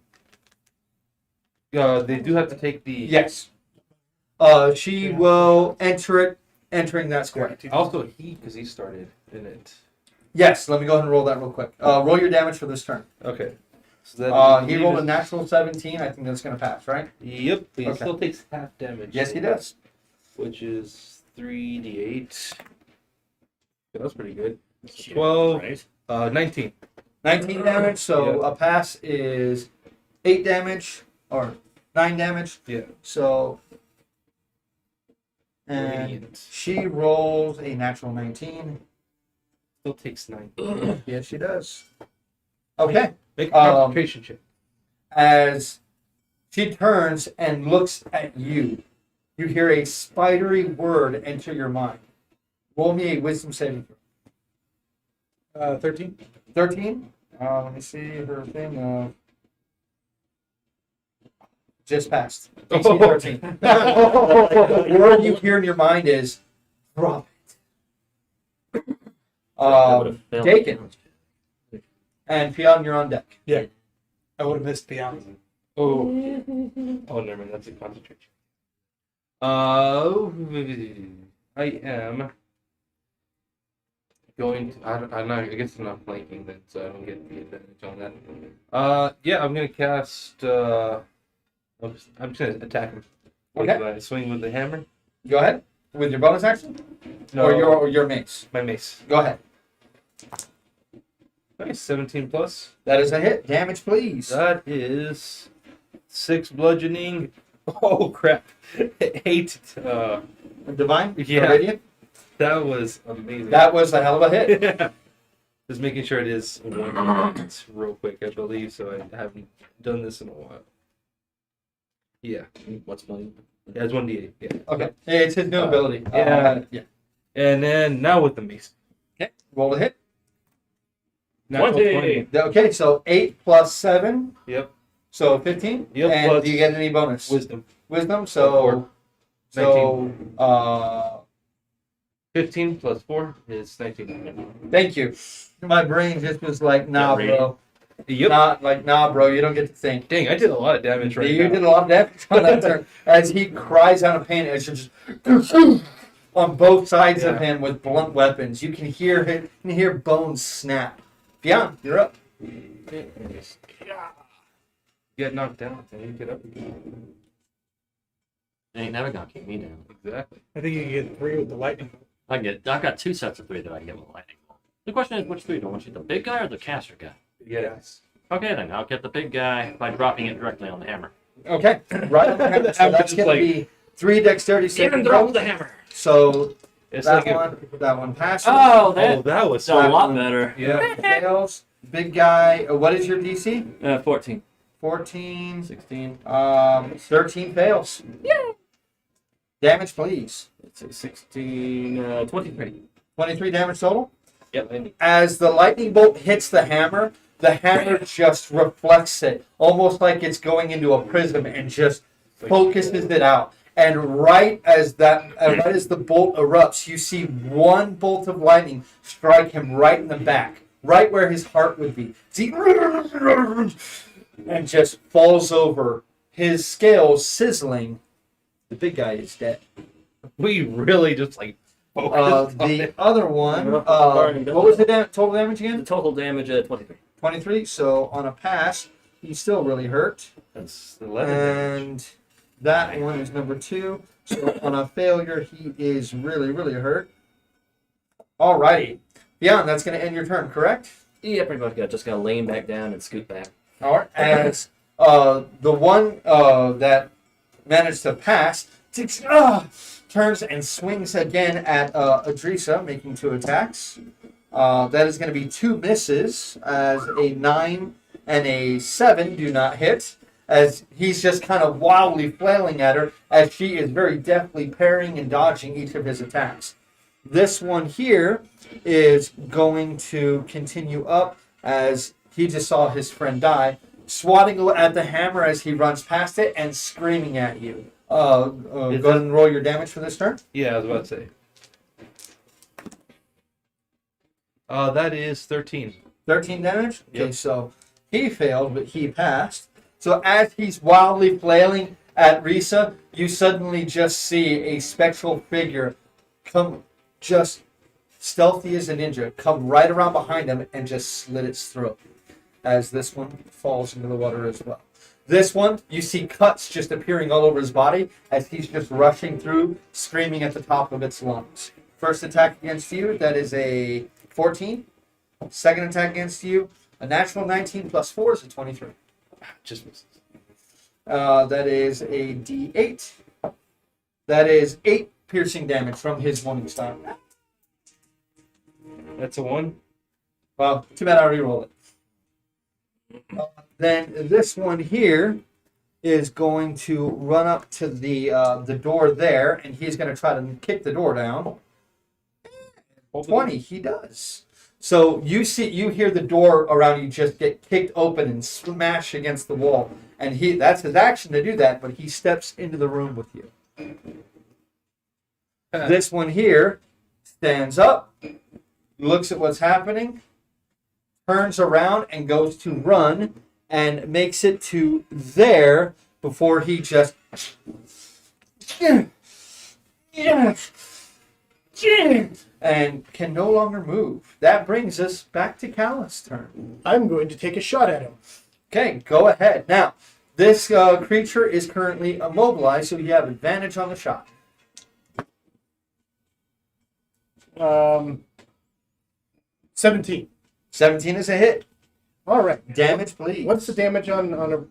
they do have to take the. Yes. She will entering that square. Also, because he started in it. Yes, let me go ahead and roll that real quick. Roll your damage for this turn. Okay. So that He rolled a natural 17. I think that's going to pass, right? Yep. But he Okay. still takes half damage. Yes, he does. Which is 3d8. Yeah, that's pretty good. 12. Right? 19. 19 damage, so Yeah. a pass is 8 damage, or 9 damage. Yeah. So And Radiant. she rolls a natural 19. Still takes 9. Yes, she does. Okay. Make a Um, concentration check. As she turns and looks at you, you hear a spidery word enter your mind. Roll me a wisdom saving throw. 13. 13. Let me see her thing. Just passed. DC 13. The word you hear in your mind is drop it. I would've failed the Dakin challenge. and Pion, you're on deck. I would have missed beyond. Oh, never mind. That's a concentration. I am going to. I'm not. I guess I'm not flanking then, so I don't get the advantage on that. Yeah, I'm gonna cast. I'm just gonna attack him. Okay. With my swing with the hammer. Go ahead with your bonus action No, or your mace. my mace. Go ahead. Nice, 17 plus. That is a hit. Damage, please. That is 6 bludgeoning. Oh crap! 8. Divine. Yeah. Radiant. That was amazing. That was a hell of a hit. Yeah. Just making sure it is 1d8 real quick, I believe, so I haven't done this in a while. Yeah, What's my yeah, it's 1d8. Yeah. Okay. It's his new ability. yeah. Yeah. And then now with the mace. Okay. Roll a hit. Natural 20. Okay. So 8 plus 7. Yep. So 15. Yep, And plus do you get any bonus? Wisdom. Wisdom. Four. So 15 plus 4 is 19. thank you. My brain just was like, nah, Yeah, bro. Yep. Nah, bro. You don't get to think. Dang, I did a lot of damage right You now. did a lot of damage on that turn. As he cries out of pain, it's just on both sides of him with blunt weapons. You can hear it. You can hear bones snap. Beyond, you're up. Get knocked down and you get up again. ain't never gonna keep me down. Exactly. I think you can get 3 with the lightning. I've got 2 sets of 3 that I can get with lightning bolt. The question is, which 3 do I want you, the big guy or the caster guy? Yes. Okay, then I'll get the big guy by dropping it directly on the hammer. Okay. Right on the hammer. So that's going to be 3 dexterity saving throws. the hammer. So It's that like one passes. Oh, oh, that was that's a lot one. better. yeah. Fails. Big guy. What is your DC? 14, 14. 16, 13 fails. Damage, please. it's a 16, 23. 23 damage total. Yep, and As the lightning bolt hits the hammer just reflects it, almost like it's going into a prism and just focuses it out. And right as the bolt erupts, you see one bolt of lightning strike him right in the back, right where his heart would be. And just falls over, his scales sizzling. The big guy is dead. We really just like focused on The it. other one, Burning what was the total damage again? the total damage 23. 23. So on a pass, he's still really hurt. That's 11 damage. And that one is number 2. So on a failure, he is really, really hurt. Alrighty. Beyond, that's going to end your turn, correct? Yeah, pretty much. Just gotta lean back down and scoot back. Alright. As the one that managed to pass turns and swings again at Adrisa, making 2 attacks. That is going to be 2 misses, as a 9 and a 7 do not hit, as he's just kind of wildly flailing at her as she is very deftly parrying and dodging each of his attacks. This one here is going to continue up as he just saw his friend die, swatting at the hammer as he runs past it and screaming at you. Go ahead and roll your damage for this turn. Yeah, I was about to say. That is 13. 13 damage? Okay, Yep. so he failed, but he passed. So as he's wildly flailing at Risa, you suddenly just see a spectral figure come, just stealthy as a ninja, come right around behind him and just slit its throat as this one falls into the water as well. This one, you see cuts just appearing all over his body as he's just rushing through, screaming at the top of its lungs. First attack against you, that is a 14. Second attack against you, a natural 19 plus 4 is a 23. Just misses. That is a D8. That is 8 piercing damage from his Morning Star. That's a 1. Well, too bad I already rolled it. Then this one here is going to run up to the door there, and he's going to try to kick the door down. 20, he does. So you hear the door around you just get kicked open and smash against the wall, and that's his action to do that. But he steps into the room with you. This one here stands up, looks at what's happening, turns around and goes to run, and makes it to there before he just and can no longer move. That brings us back to Callus' turn. I'm going to take a shot at him. Okay, go ahead. Now, this creature is currently immobilized, so you have advantage on the shot. 17. 17 is a hit. All right. Damage, please. What's the damage on a?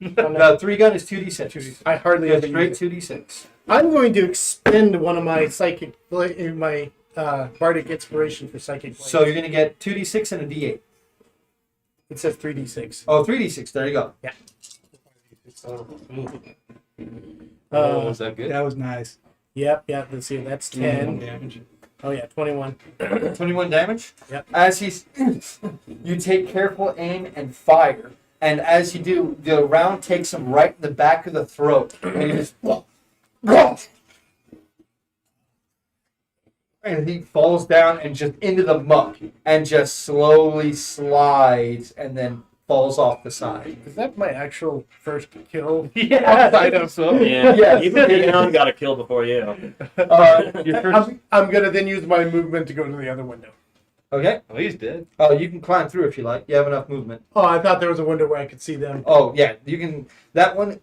The 3-gun is 2d6. I hardly Yeah, ever straight use it. 2d6. I'm going to expend one of my psychic, my bardic inspiration for psychic. So you're going to get 2d6 and a d8. It says 3d6. Oh, 3d6. There you go. Oh, was that good? That was nice. Yep. Let's see. That's 10. Damage. Oh yeah, 21. 21 damage. Yep. As you take careful aim and fire, and as you do, the round takes him right in the back of the throat, and he just and he falls down and just into the muck, and just slowly slides, and then falls off the side. Is that my actual first kill? Yeah, I know. so. Yeah, Yes. even Leon got a kill before you. Your first, I'm gonna then use my movement to go to the other window. okay. Oh, he's dead. Oh, you can climb through if you like. You have enough movement. Oh, I thought there was a window where I could see them. Oh yeah, you can. That one,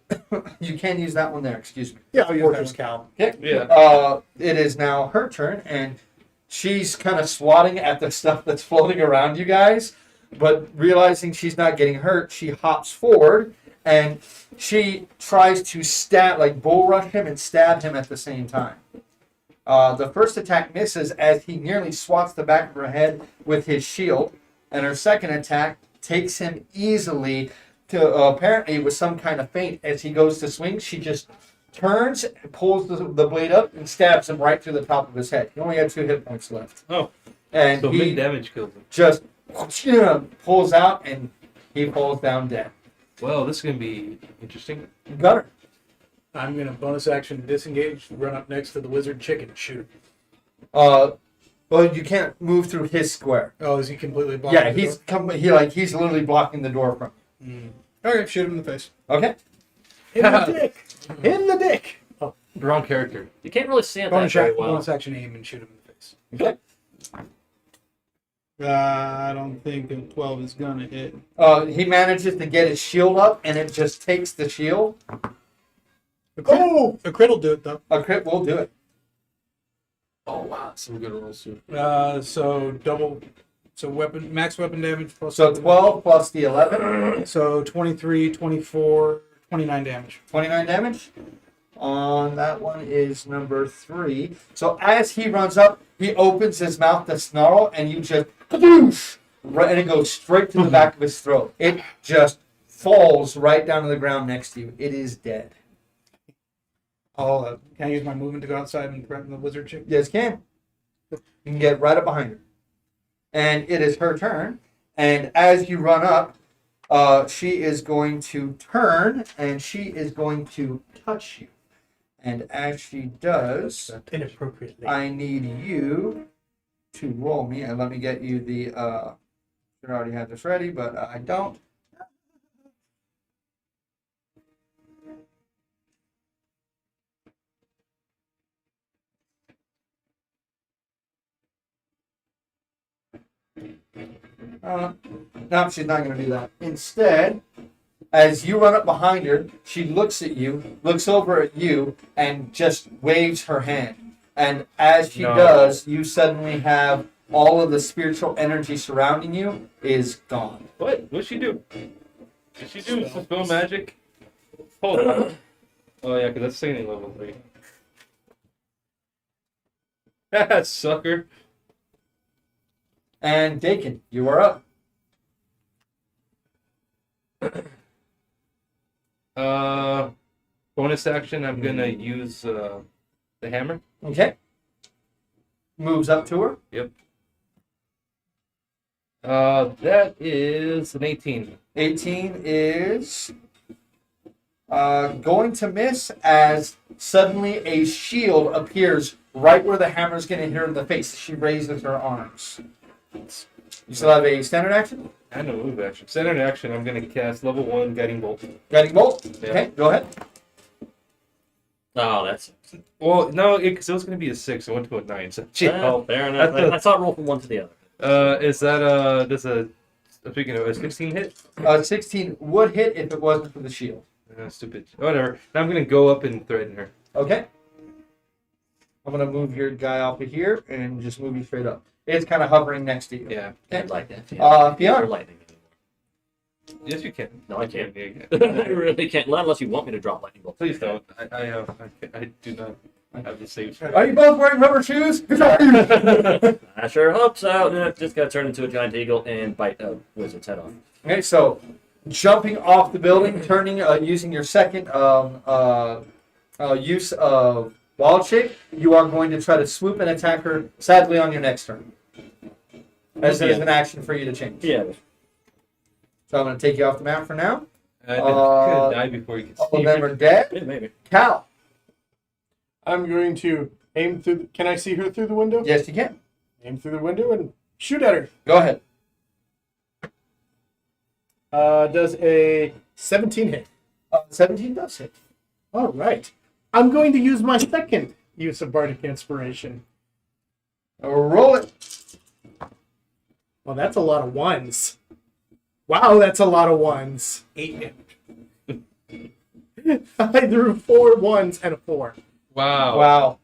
you can use that one there. Excuse me. Yeah, I'll use Fortress that Cow. Yeah. It is now her turn, and she's kind of swatting at the stuff that's floating around you guys, but realizing she's not getting hurt, she hops forward and she tries to stab, like bull rush him and stab him at the same time. The first attack misses as he nearly swats the back of her head with his shield, and her second attack takes him easily to apparently with some kind of feint. As he goes to swing, she just turns, pulls the blade up, and stabs him right through the top of his head. He only had 2 hit points left. Oh. And So he big damage kills him. just pulls out, and he falls down dead. Well, this is going to be interesting. Gunner. I'm gonna bonus action disengage, run up next to the wizard chicken, shoot. Well, you can't move through his square. Oh, is he completely blocked? Yeah, he's literally blocking the door from Okay, shoot him in the face. you. Okay. In the dick. In the dick. Wrong character. You can't really see it that Bonus, very well. bonus action aim and shoot him in the face. Okay. I don't think a 12 is gonna hit. He manages to get his shield up, and it just takes the shield. Oh, a crit will do it though. A crit will do it. Oh, wow. Some good rolls, too. So max weapon damage plus. So 12 plus the 11, So 23, 24, 29 damage. 29 damage. On that one is number 3. So as he runs up, he opens his mouth to snarl, and you just kadoosh, right, and it goes straight to the back of his throat. It just falls right down to the ground next to you. It is dead. Can I use my movement to go outside and threaten the wizard chick? Yes, can. You can get right up behind her. And it is her turn. And as you run up, she is going to turn, and she is going to touch you. And as she does, Inappropriately. I need you to roll me. And let me get you the. I already have this ready, but I don't. No, she's not going to do that. Instead, as you run up behind her, she looks at you, looks over at you, and just waves her hand. And as she No. does, you suddenly have all of the spiritual energy surrounding you is gone. What? What'd she do? Did she do spell magic? Hold on. Oh, yeah, because that's singing level 3. Sucker. And Dakin, you are up. Bonus action. I'm gonna use the hammer. Okay. Moves up to her. That is an 18. 18 is going to miss as suddenly a shield appears right where the hammer is going to hit her in the face. She raises her arms. You still have a standard action? And a move action. Standard action. I'm gonna cast level 1 guiding bolt. Guiding bolt? Yeah. Okay, go ahead. Oh, that's. Well, no, because it was gonna be a 6. I went to a 9. So Well, fair enough. That's a- I saw it roll from one to the other. Is that does a speaking of a 16 hit? 16 would hit if it wasn't for the shield. Stupid. Whatever. Now I'm gonna go up and threaten her. Okay. I'm going to move your guy off of here and just move you straight up. It's kind of hovering next to you. Yeah. I'd like that. Fiona. Or lightning anymore. Yes, you can. No, I can't. Yeah, I really can't. Not unless you want me to drop lightning bolt. Please don't. I do not have the saves. Are you both wearing rubber shoes? I sure hope so. No, just got turned into a giant eagle and bite a wizard's head off. Okay, so jumping off the building, turning, using your second use of wild shape, you are going to try to swoop and attack her. Sadly, on your next turn, as it is an action for you to change. Yeah. So I'm going to take you off the map for now. I'm gonna die before you can All of see. them are dead. Yeah, maybe. Cal, I'm going to aim through. Can I see her through the window? yes, you can. Aim through the window and shoot at her. Go ahead. Does a 17 hit? 17 does hit. All right. I'm going to use my second use of Bardic Inspiration. Roll it. Well, that's a lot of ones. Wow, that's a lot of ones. 8 damage. I threw 4 ones and a 4. Wow. Wow.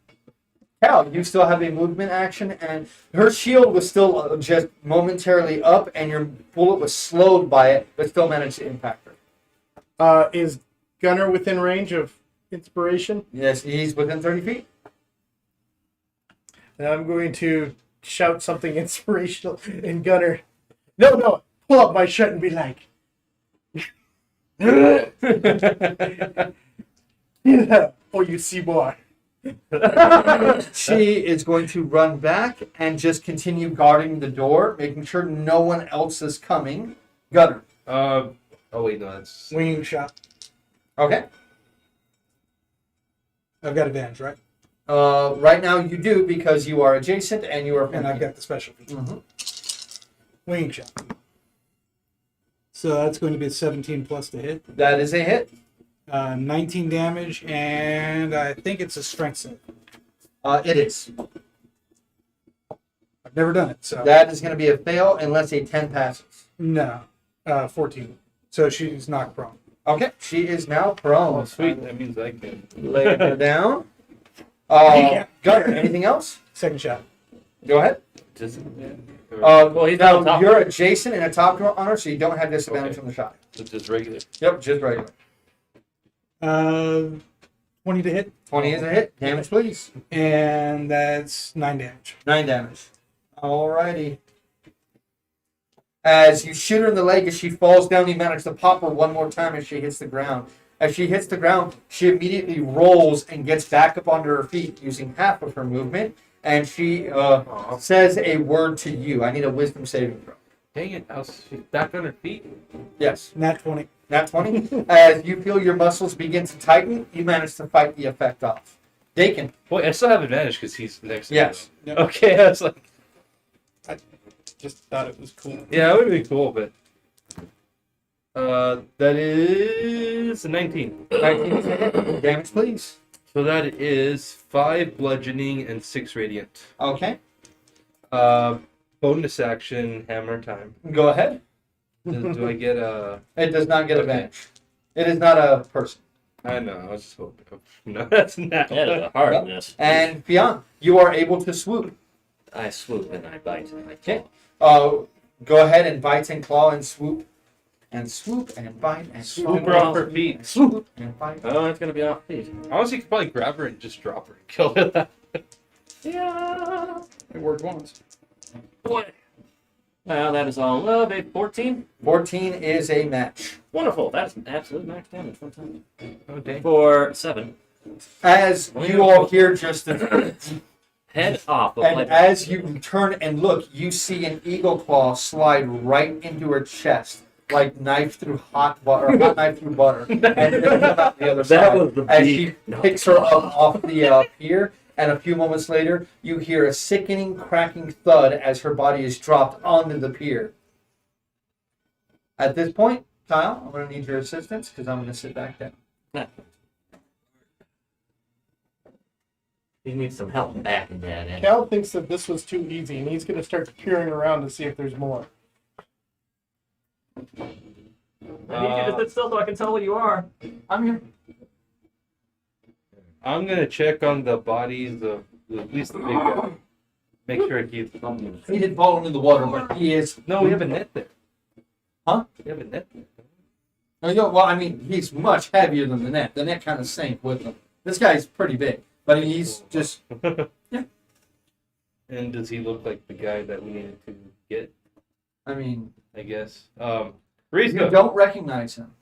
Cal, you still have a movement action, and her shield was still just momentarily up, and your bullet was slowed by it, but still managed to impact her. Is Gunner within range of inspiration? Yes, he's within 30 feet. And I'm going to shout something inspirational in Gunner. No, pull up my shirt and be like, yeah, oh, you see more. She is going to run back and just continue guarding the door, making sure no one else is coming. Gunner. Oh wait, no, that's Winging shot. Okay. I've got advantage, right? Right now you do because you are adjacent and you are. And I've got the special feature. Mhm. Winging shot. So that's going to be a 17 plus to hit. That is a hit. 19 damage, and I think it's a strength save. It is. I've never done it, so That is going to be a fail unless a 10 passes. no. 14. So she's knocked prone. Okay. She is now prone. oh sweet. That means I can. Lay her down. Gunner, anything else? Second shot. Go ahead. Just Well, he's not on Now, top. you're adjacent and a top on her, so you don't have disadvantage Okay. from the shot. just regular. Yep, just regular. 20 to hit, 20 is a hit. Damage, please. and that's 9 damage. 9 damage. Alrighty. As you shoot her in the leg, as she falls down, you manage to pop her one more time as she hits the ground. As she hits the ground, she immediately rolls and gets back up onto her feet using half of her movement. And she says a word to you. I need a wisdom saving throw. Dang it! She's back on her feet. Yes. Nat 20. Nat 20. As you feel your muscles begin to tighten, you manage to fight the effect off. Dakin. Wait, I still have advantage because he's next to Yes. me. Okay, I was like, Just thought it was cool. yeah, it would be cool, but that is a 19. 19 is a hit. Damage, please. So that is 5 bludgeoning and 6 radiant. Okay. Bonus action, hammer time. Go ahead. Do I get a? It does not get Okay. advantage. It is not a person. I know. I was just hoping. No, that's not. That is a hard miss. And Fionn, you are able to swoop. I swoop and I bite and I Okay. claw. Go ahead and bite and claw and swoop. And swoop and bite and Swoop swoop her off her feet. swoop and bite. Oh, it's gonna be off feet. Honestly, you could probably grab her and just drop her and kill her. Yeah. It worked once. Boy. Well, that is all of a 14. 14 is a match. Wonderful. That is an absolute max damage. One time. Oh, dang. For 7. As you all hear just a Head off. Of and my- as you turn and look, you see an eagle claw slide right into her chest, like knife through hot butter, or hot knife through butter, and then come out the other That side. was the As beak. she picks her up off the pier, and a few moments later, you hear a sickening, cracking thud as her body is dropped onto the pier. At this point, Kyle, I'm going to need your assistance because I'm going to sit back down. You need some help backing that in. Cal thinks that this was too easy, and he's going to start peering around to see if there's more. I need you to sit still so I can tell what you are. I'm here. I'm gonna check on the bodies of at least the big guy. Make sure he's. He didn't fall into the water, but he is. No, we have a net there. Huh? We have a net there. No, well, I mean, he's much heavier than the net. The net kind of sank with him. This guy's pretty big, but he's just. And does he look like the guy that we needed to get? I mean, I guess. you Risa. don't recognize him.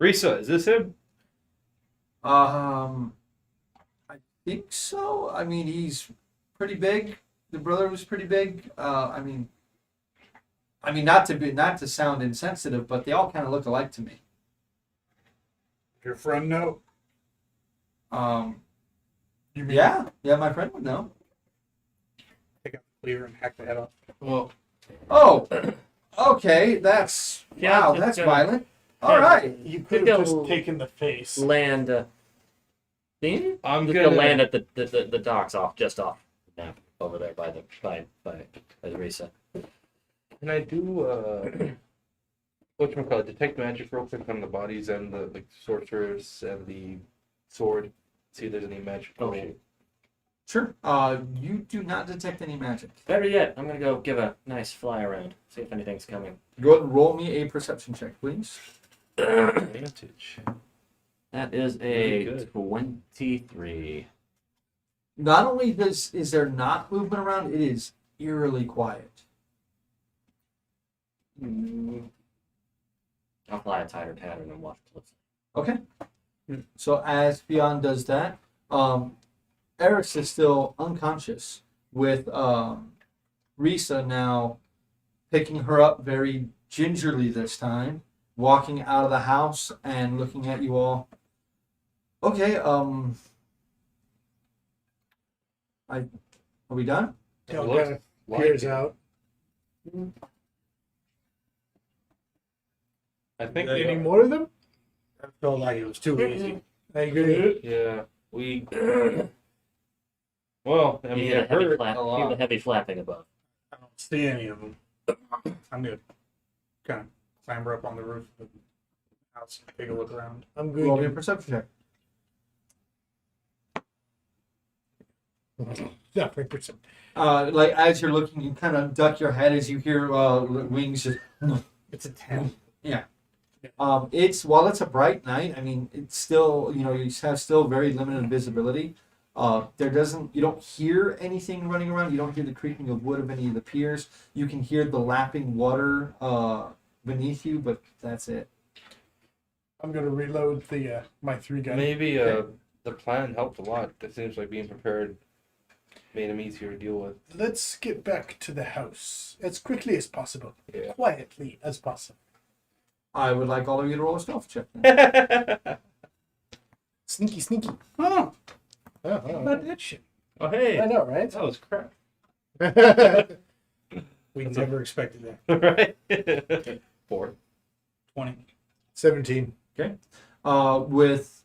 Risa, is this him? I think so. I mean, he's pretty big. The brother was pretty big. I mean, not to sound insensitive, but they all kind of look alike to me. Your friend know? You mean Yeah, my friend would know. Pick up the cleaver and hack the head off. Well, Oh, okay. That's Yeah, wow. just That's go- violent. All right. You Could could have go- just taken the face. Land. I'm Just gonna gonna land at the docks just off. Yeah, over there by the Risa. Can I do whatchamacallit, detect magic real quick on the bodies and the sorcerers and the sword? See if there's any magic. Oh. Sure. You do not detect any magic. Better yet, I'm gonna go give a nice fly around, see if anything's coming. Go ahead and roll me a perception check, please. Advantage. That is Very a good. 23. Not only is there not movement around, it is eerily quiet. I'll fly a tighter pattern and watch what it looks Okay. So as Fionn does that, Eris is still unconscious, with Risa now picking her up very gingerly this time, walking out of the house and looking at you all. Okay, are we done? Cal Looks kind of like peers it. out. I think Any more of them? I felt like it was too easy. I agree. Yeah, we. Well, I like. mean, You hear it the heavy hurt flap, a hear the lot. heavy flapping above. I don't see any of them. I'm gonna kind of clamber up on the roof of the house and take a look around. I'm Roll me a good. perception check. Yeah, 3%. Like as you're looking, you kind of duck your head as you hear wings just. It's a 10. It's while it's a bright night. I mean, it's still you have still very limited visibility. You don't hear anything running around. You don't hear the creaking of wood of any of the piers. You can hear the lapping water beneath you, but that's it. I'm gonna reload the my 3 gun. Maybe the plan helped a lot. It seems like being prepared made him easier to deal with. Let's get back to the house as quickly as possible. Yeah. Quietly as possible. I would like all of you to roll a stealth check. Then. Sneaky, sneaky. Oh, Not that shit. Oh, hey, I know, right? that was crap. We That's never expected that. Right? 4. 20. 17. With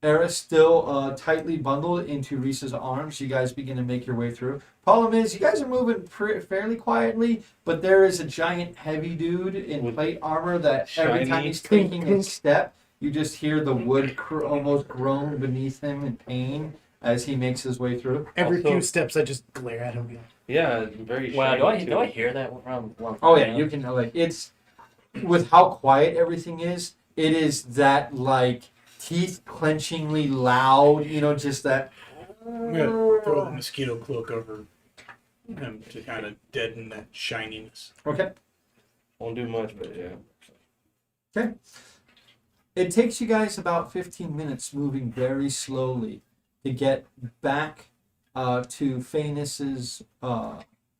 Eris still tightly bundled into Risa's arms, you guys begin to make your way through. Problem is, you guys are moving fairly quietly, but there is a giant heavy dude in With plate armor that every time shiny he's taking a step, you just hear the wood almost groan beneath him in pain as he makes his way through. Every Also- few steps, I just glare at him. Yeah, very Wow, shiny, do I too. hear that around? Oh yeah, you can it's with how quiet everything is. It is that like teeth clenchingly loud, just that I'm gonna throw the mosquito cloak over him to kind of deaden that shininess. Okay. Won't do much, but yeah. Okay. It takes you guys about 15 minutes moving very slowly to get back to Phaenis's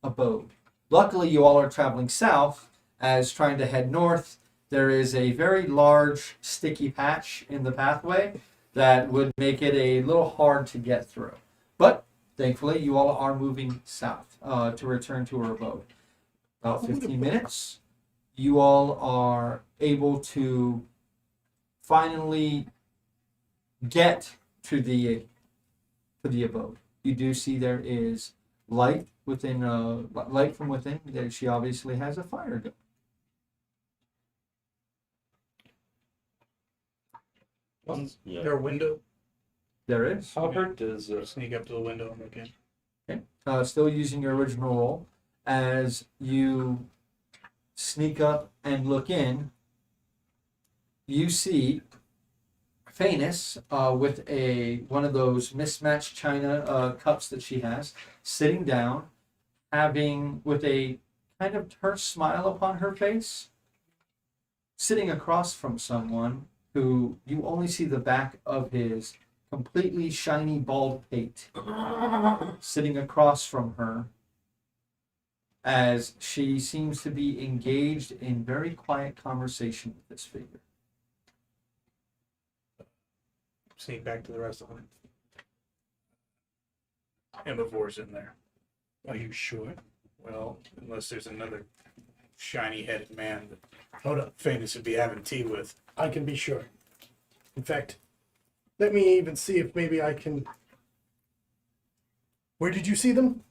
abode. Luckily, you all are traveling south as trying to head north. There is a very large sticky patch in the pathway that would make it a little hard to get through. But thankfully, you all are moving south to return to her abode. About 15 minutes, you all are able to finally get to the abode. You do see there is light within light from within. There, she obviously has a fire going. Is there a window? There is. How hurt does Sneak up to the window and look in. Still using your original roll. As you sneak up and look in, you see Phaenis with one of those mismatched china cups that she has, sitting down, having with a kind of terse smile upon her face, sitting across from someone who you only see the back of his completely shiny bald pate, sitting across from her as she seems to be engaged in very quiet conversation with this figure. Sneak back to the rest of them. Herbivores in there. Are you sure? Well, unless there's another shiny-headed man that Hold up. Phaenis would be having tea with. I can be sure. In fact, let me even see if maybe I can. Where did you see them?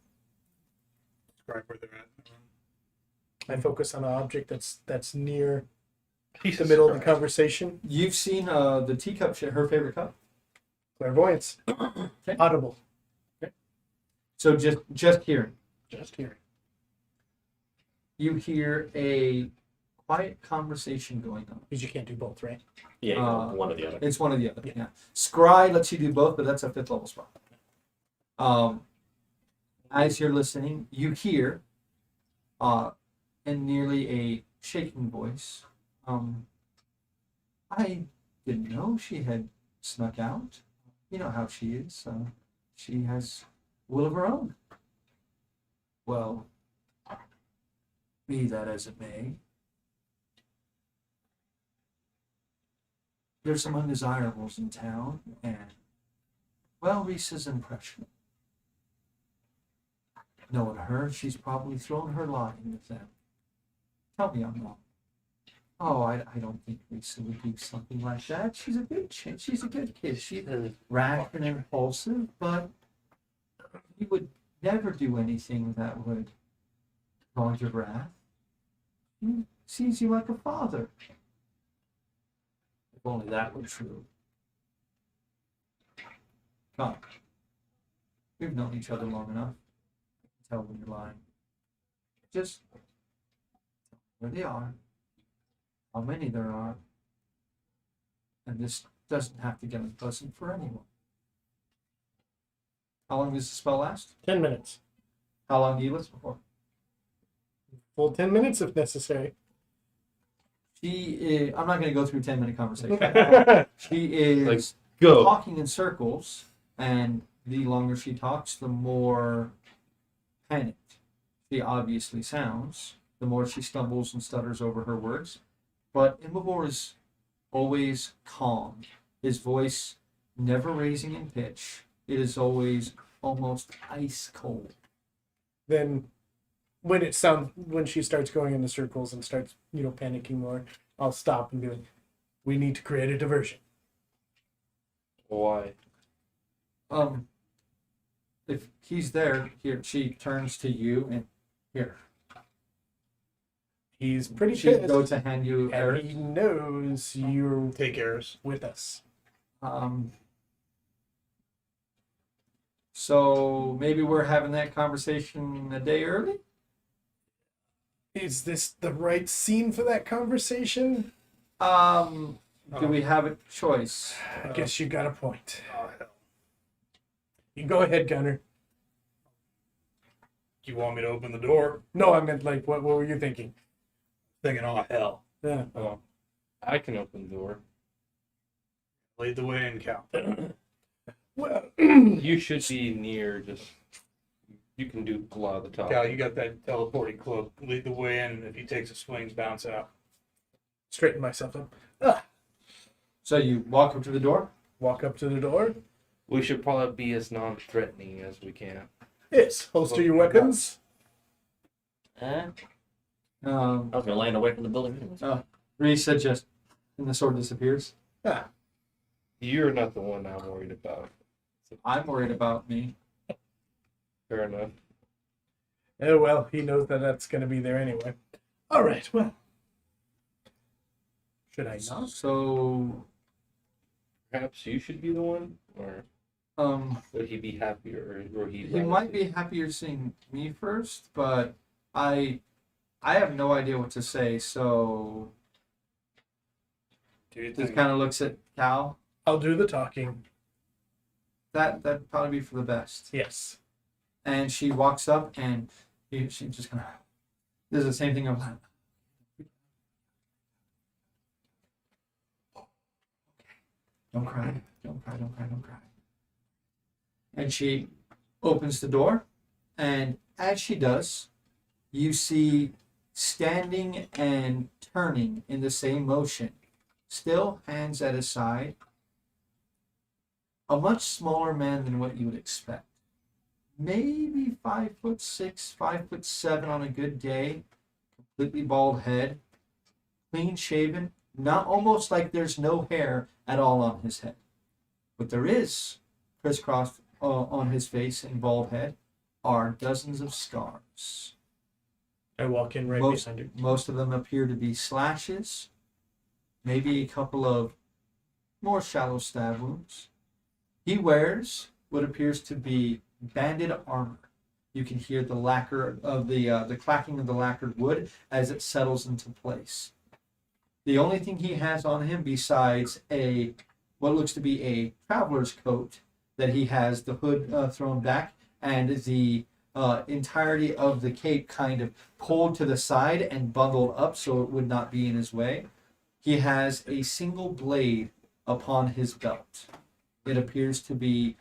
Describe where they're at. I focus on an object that's near the Jesus middle of the Christ. conversation. You've seen the teacup, her favorite cup. Clairvoyance. Okay. Audible. So just hearing. Just hearing. You hear a quiet conversation going on. Because you can't do both, right? Yeah, one or the other. It's one or the other. Yeah. Scry lets you do both, but that's a 5th level spell. As you're listening, you hear, in nearly a shaking voice, I didn't know she had snuck out. You know how she is. She has will of her own. Well, be that as it may, there's some undesirables in town, and, well, Risa's impression. Knowing her, she's probably thrown her lot in with them. Tell me I'm wrong. Oh, I don't think Risa would do something like that. She's a good chick. She's a good kid. She's rash and impulsive, but he would never do anything that would draw your wrath. He sees you like a father. If only that were true. Come. We've known each other long enough. I can tell when you're lying. Just where they are, how many there are, and this doesn't have to get unpleasant for anyone. How long does the spell last? 10 minutes. How long do you listen for? Full 10 minutes if necessary. She is, I'm not going to go through 10-minute conversation. She is Like, go. talking in circles, and the longer she talks, the more panicked she obviously sounds, the more she stumbles and stutters over her words. But Immovor is always calm, his voice never raising in pitch. It is always almost ice cold. Then when she starts going into circles and starts, panicking more, I'll stop and be like, we need to create a diversion. Why? If he's there, here she turns to you and here. He's pretty She pissed. go to hand you And Eric. he knows you're Take Eris. with us. So maybe we're having that conversation a day early. Is this the right scene for that conversation? Do we have a choice? I guess you got a point. Oh, hell. You go ahead, Gunner. You want me to open the door? No, I meant like, what were you thinking? Thinking, oh hell. Yeah. Oh, I can open the door. Lead the way in, Cal. Well, You should be near. Just you can do a lot of the Cal, talking. you got that teleporting cloak. Lead the way in. If he takes a swings, bounce out. straighten myself up. So you walk up to the door. Walk up to the door. We should probably be as non-threatening as we can. Yes. Holster your weapons. Eh? Um, I was gonna land away from the building. Risa just, and the sword disappears. Ah, You're not the one I'm worried about. I'm worried about me. Fair enough. oh, well, he knows that that's going to be there anyway. All right. Well, should I not? So, Perhaps you should be the one, or would he be happier, or he? he might be happier seeing me first, but I have no idea what to say. So, Do you just think? kind of looks at Cal. I'll do the talking. That'd probably be for the best. Yes. And she walks up and she just kind of does the same thing of like, don't cry, don't cry, don't cry, don't cry. And she opens the door, and as she does, you see standing and turning in the same motion, still hands at his side, a much smaller man than what you would expect. Maybe 5'6", 5'7" on a good day, completely bald head, clean shaven, not almost like there's no hair at all on his head. But there is, crisscrossed on his face and bald head, are dozens of scars. I walk in right Most, behind her. most of them appear to be slashes, maybe a couple of more shallow stab wounds. He wears what appears to be banded armor. You can hear the lacquer of the clacking of the lacquered wood as it settles into place. The only thing he has on him besides what looks to be a traveler's coat that he has the hood thrown back and the entirety of the cape kind of pulled to the side and bundled up so it would not be in his way. He has a single blade upon his belt. It appears to be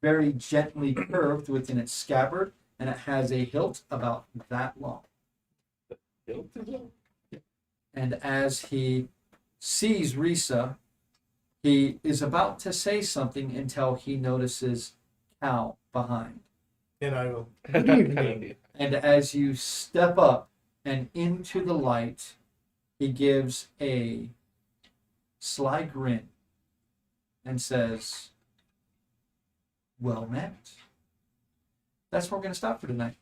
very gently curved within its scabbard, and it has a hilt about that long. And as he sees Risa, he is about to say something until he notices Cal behind. And I will. Good evening. And as you step up and into the light, he gives a sly grin and says, "Well met." That's where we're going to stop for tonight.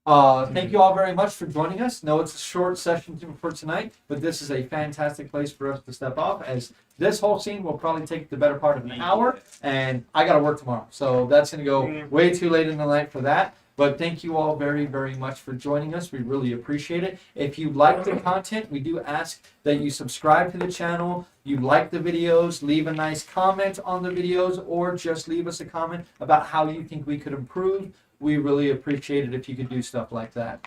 Thank you all very much for joining us. No, it's a short session for tonight, but this is a fantastic place for us to step off, as this whole scene will probably take the better part of an hour, and I got to work tomorrow. So that's going to go way too late in the night for that. But thank you all very, very much for joining us. We really appreciate it. If you like the content, we do ask that you subscribe to the channel, you like the videos, leave a nice comment on the videos, or just leave us a comment about how you think we could improve. We really appreciate it if you could do stuff like that.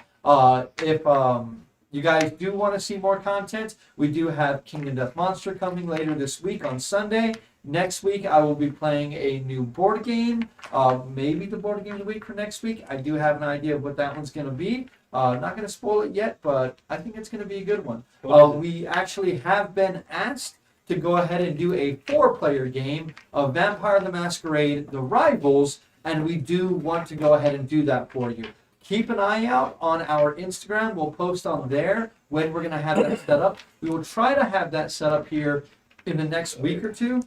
If you guys do want to see more content, we do have Kingdom Death Monster coming later this week on Sunday. Next week, I will be playing a new board game, maybe the board game of the week for next week. I do have an idea of what that one's going to be. Not going to spoil it yet, but I think it's going to be a good one. We actually have been asked to go ahead and do a 4-player game of Vampire the Masquerade, The Rivals, and we do want to go ahead and do that for you. Keep an eye out on our Instagram. We'll post on there when we're going to have that set up. We will try to have that set up here in the next week or two.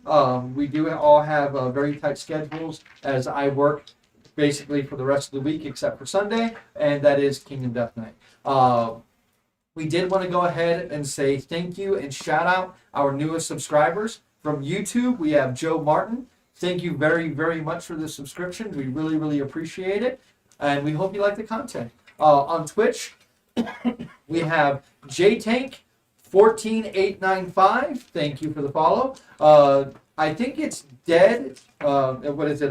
We do all have very tight schedules as I work basically for the rest of the week except for Sunday, and that is Kingdom Death Night. We did want to go ahead and say thank you and shout out our newest subscribers. From YouTube, we have Joe Martin. Thank you very, very much for the subscription. We really, really appreciate it. And we hope you like the content. On Twitch, we have JTank14895. Thank you for the follow. I think it's Dead. What is it?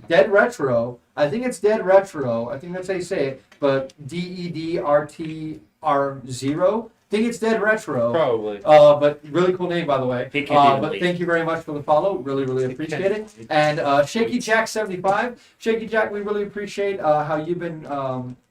Dead Retro. I think it's Dead Retro. I think that's how you say it. But DEDRTR0. I think it's Dead Retro. Probably. But really cool name, by the way. He can't even But leave. thank you very much for the follow. Really, really appreciate it. And Shaky Jack 75. Shaky Jack, we really appreciate how you've been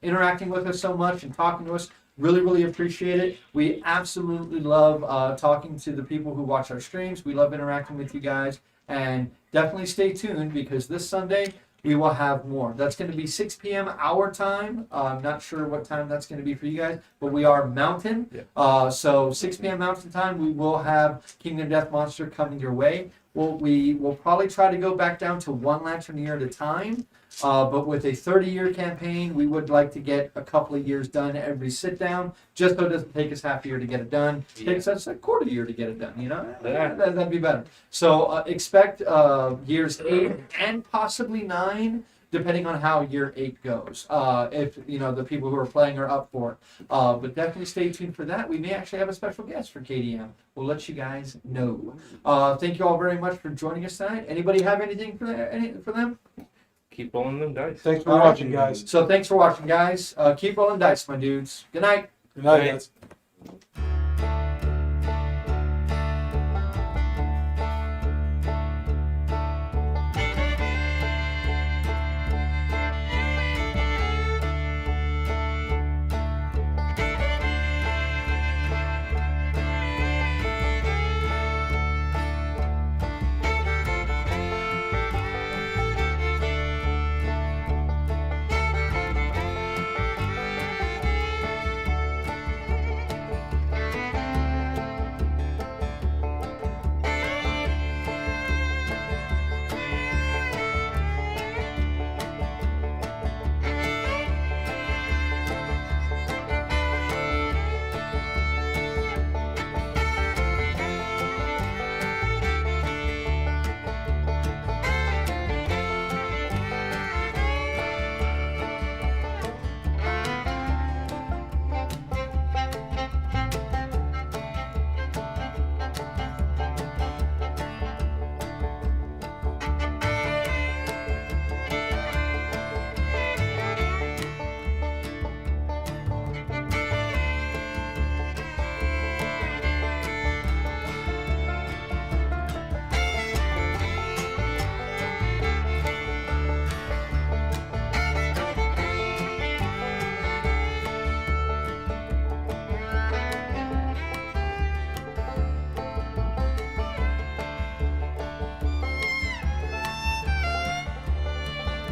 interacting with us so much and talking to us. Really, really appreciate it. We absolutely love talking to the people who watch our streams. We love interacting with you guys. And definitely stay tuned because this Sunday we will have more. That's going to be 6 p.m. our time. I'm not sure what time that's going to be for you guys, but we are Mountain. So 6 p.m. Mountain time, we will have Kingdom Death Monster coming your way. We will probably try to go back down to one lantern a year at a time. But with a 30-year campaign, we would like to get a couple of years done every sit down, just so it doesn't take us half a year to get it done. It takes us a quarter year to get it done, you know? Yeah. That'd be better. So expect years 8 and possibly 9, depending on how year 8 goes. If, you know, the people who are playing are up for it. But definitely stay tuned for that. We may actually have a special guest for KDM. We'll let you guys know. Thank you all very much for joining us tonight. Anybody have anything for them? Keep rolling them dice. Thanks for All right. watching, guys. So thanks for watching, guys. Keep rolling dice, my dudes. Good night. Good night, Night. guys.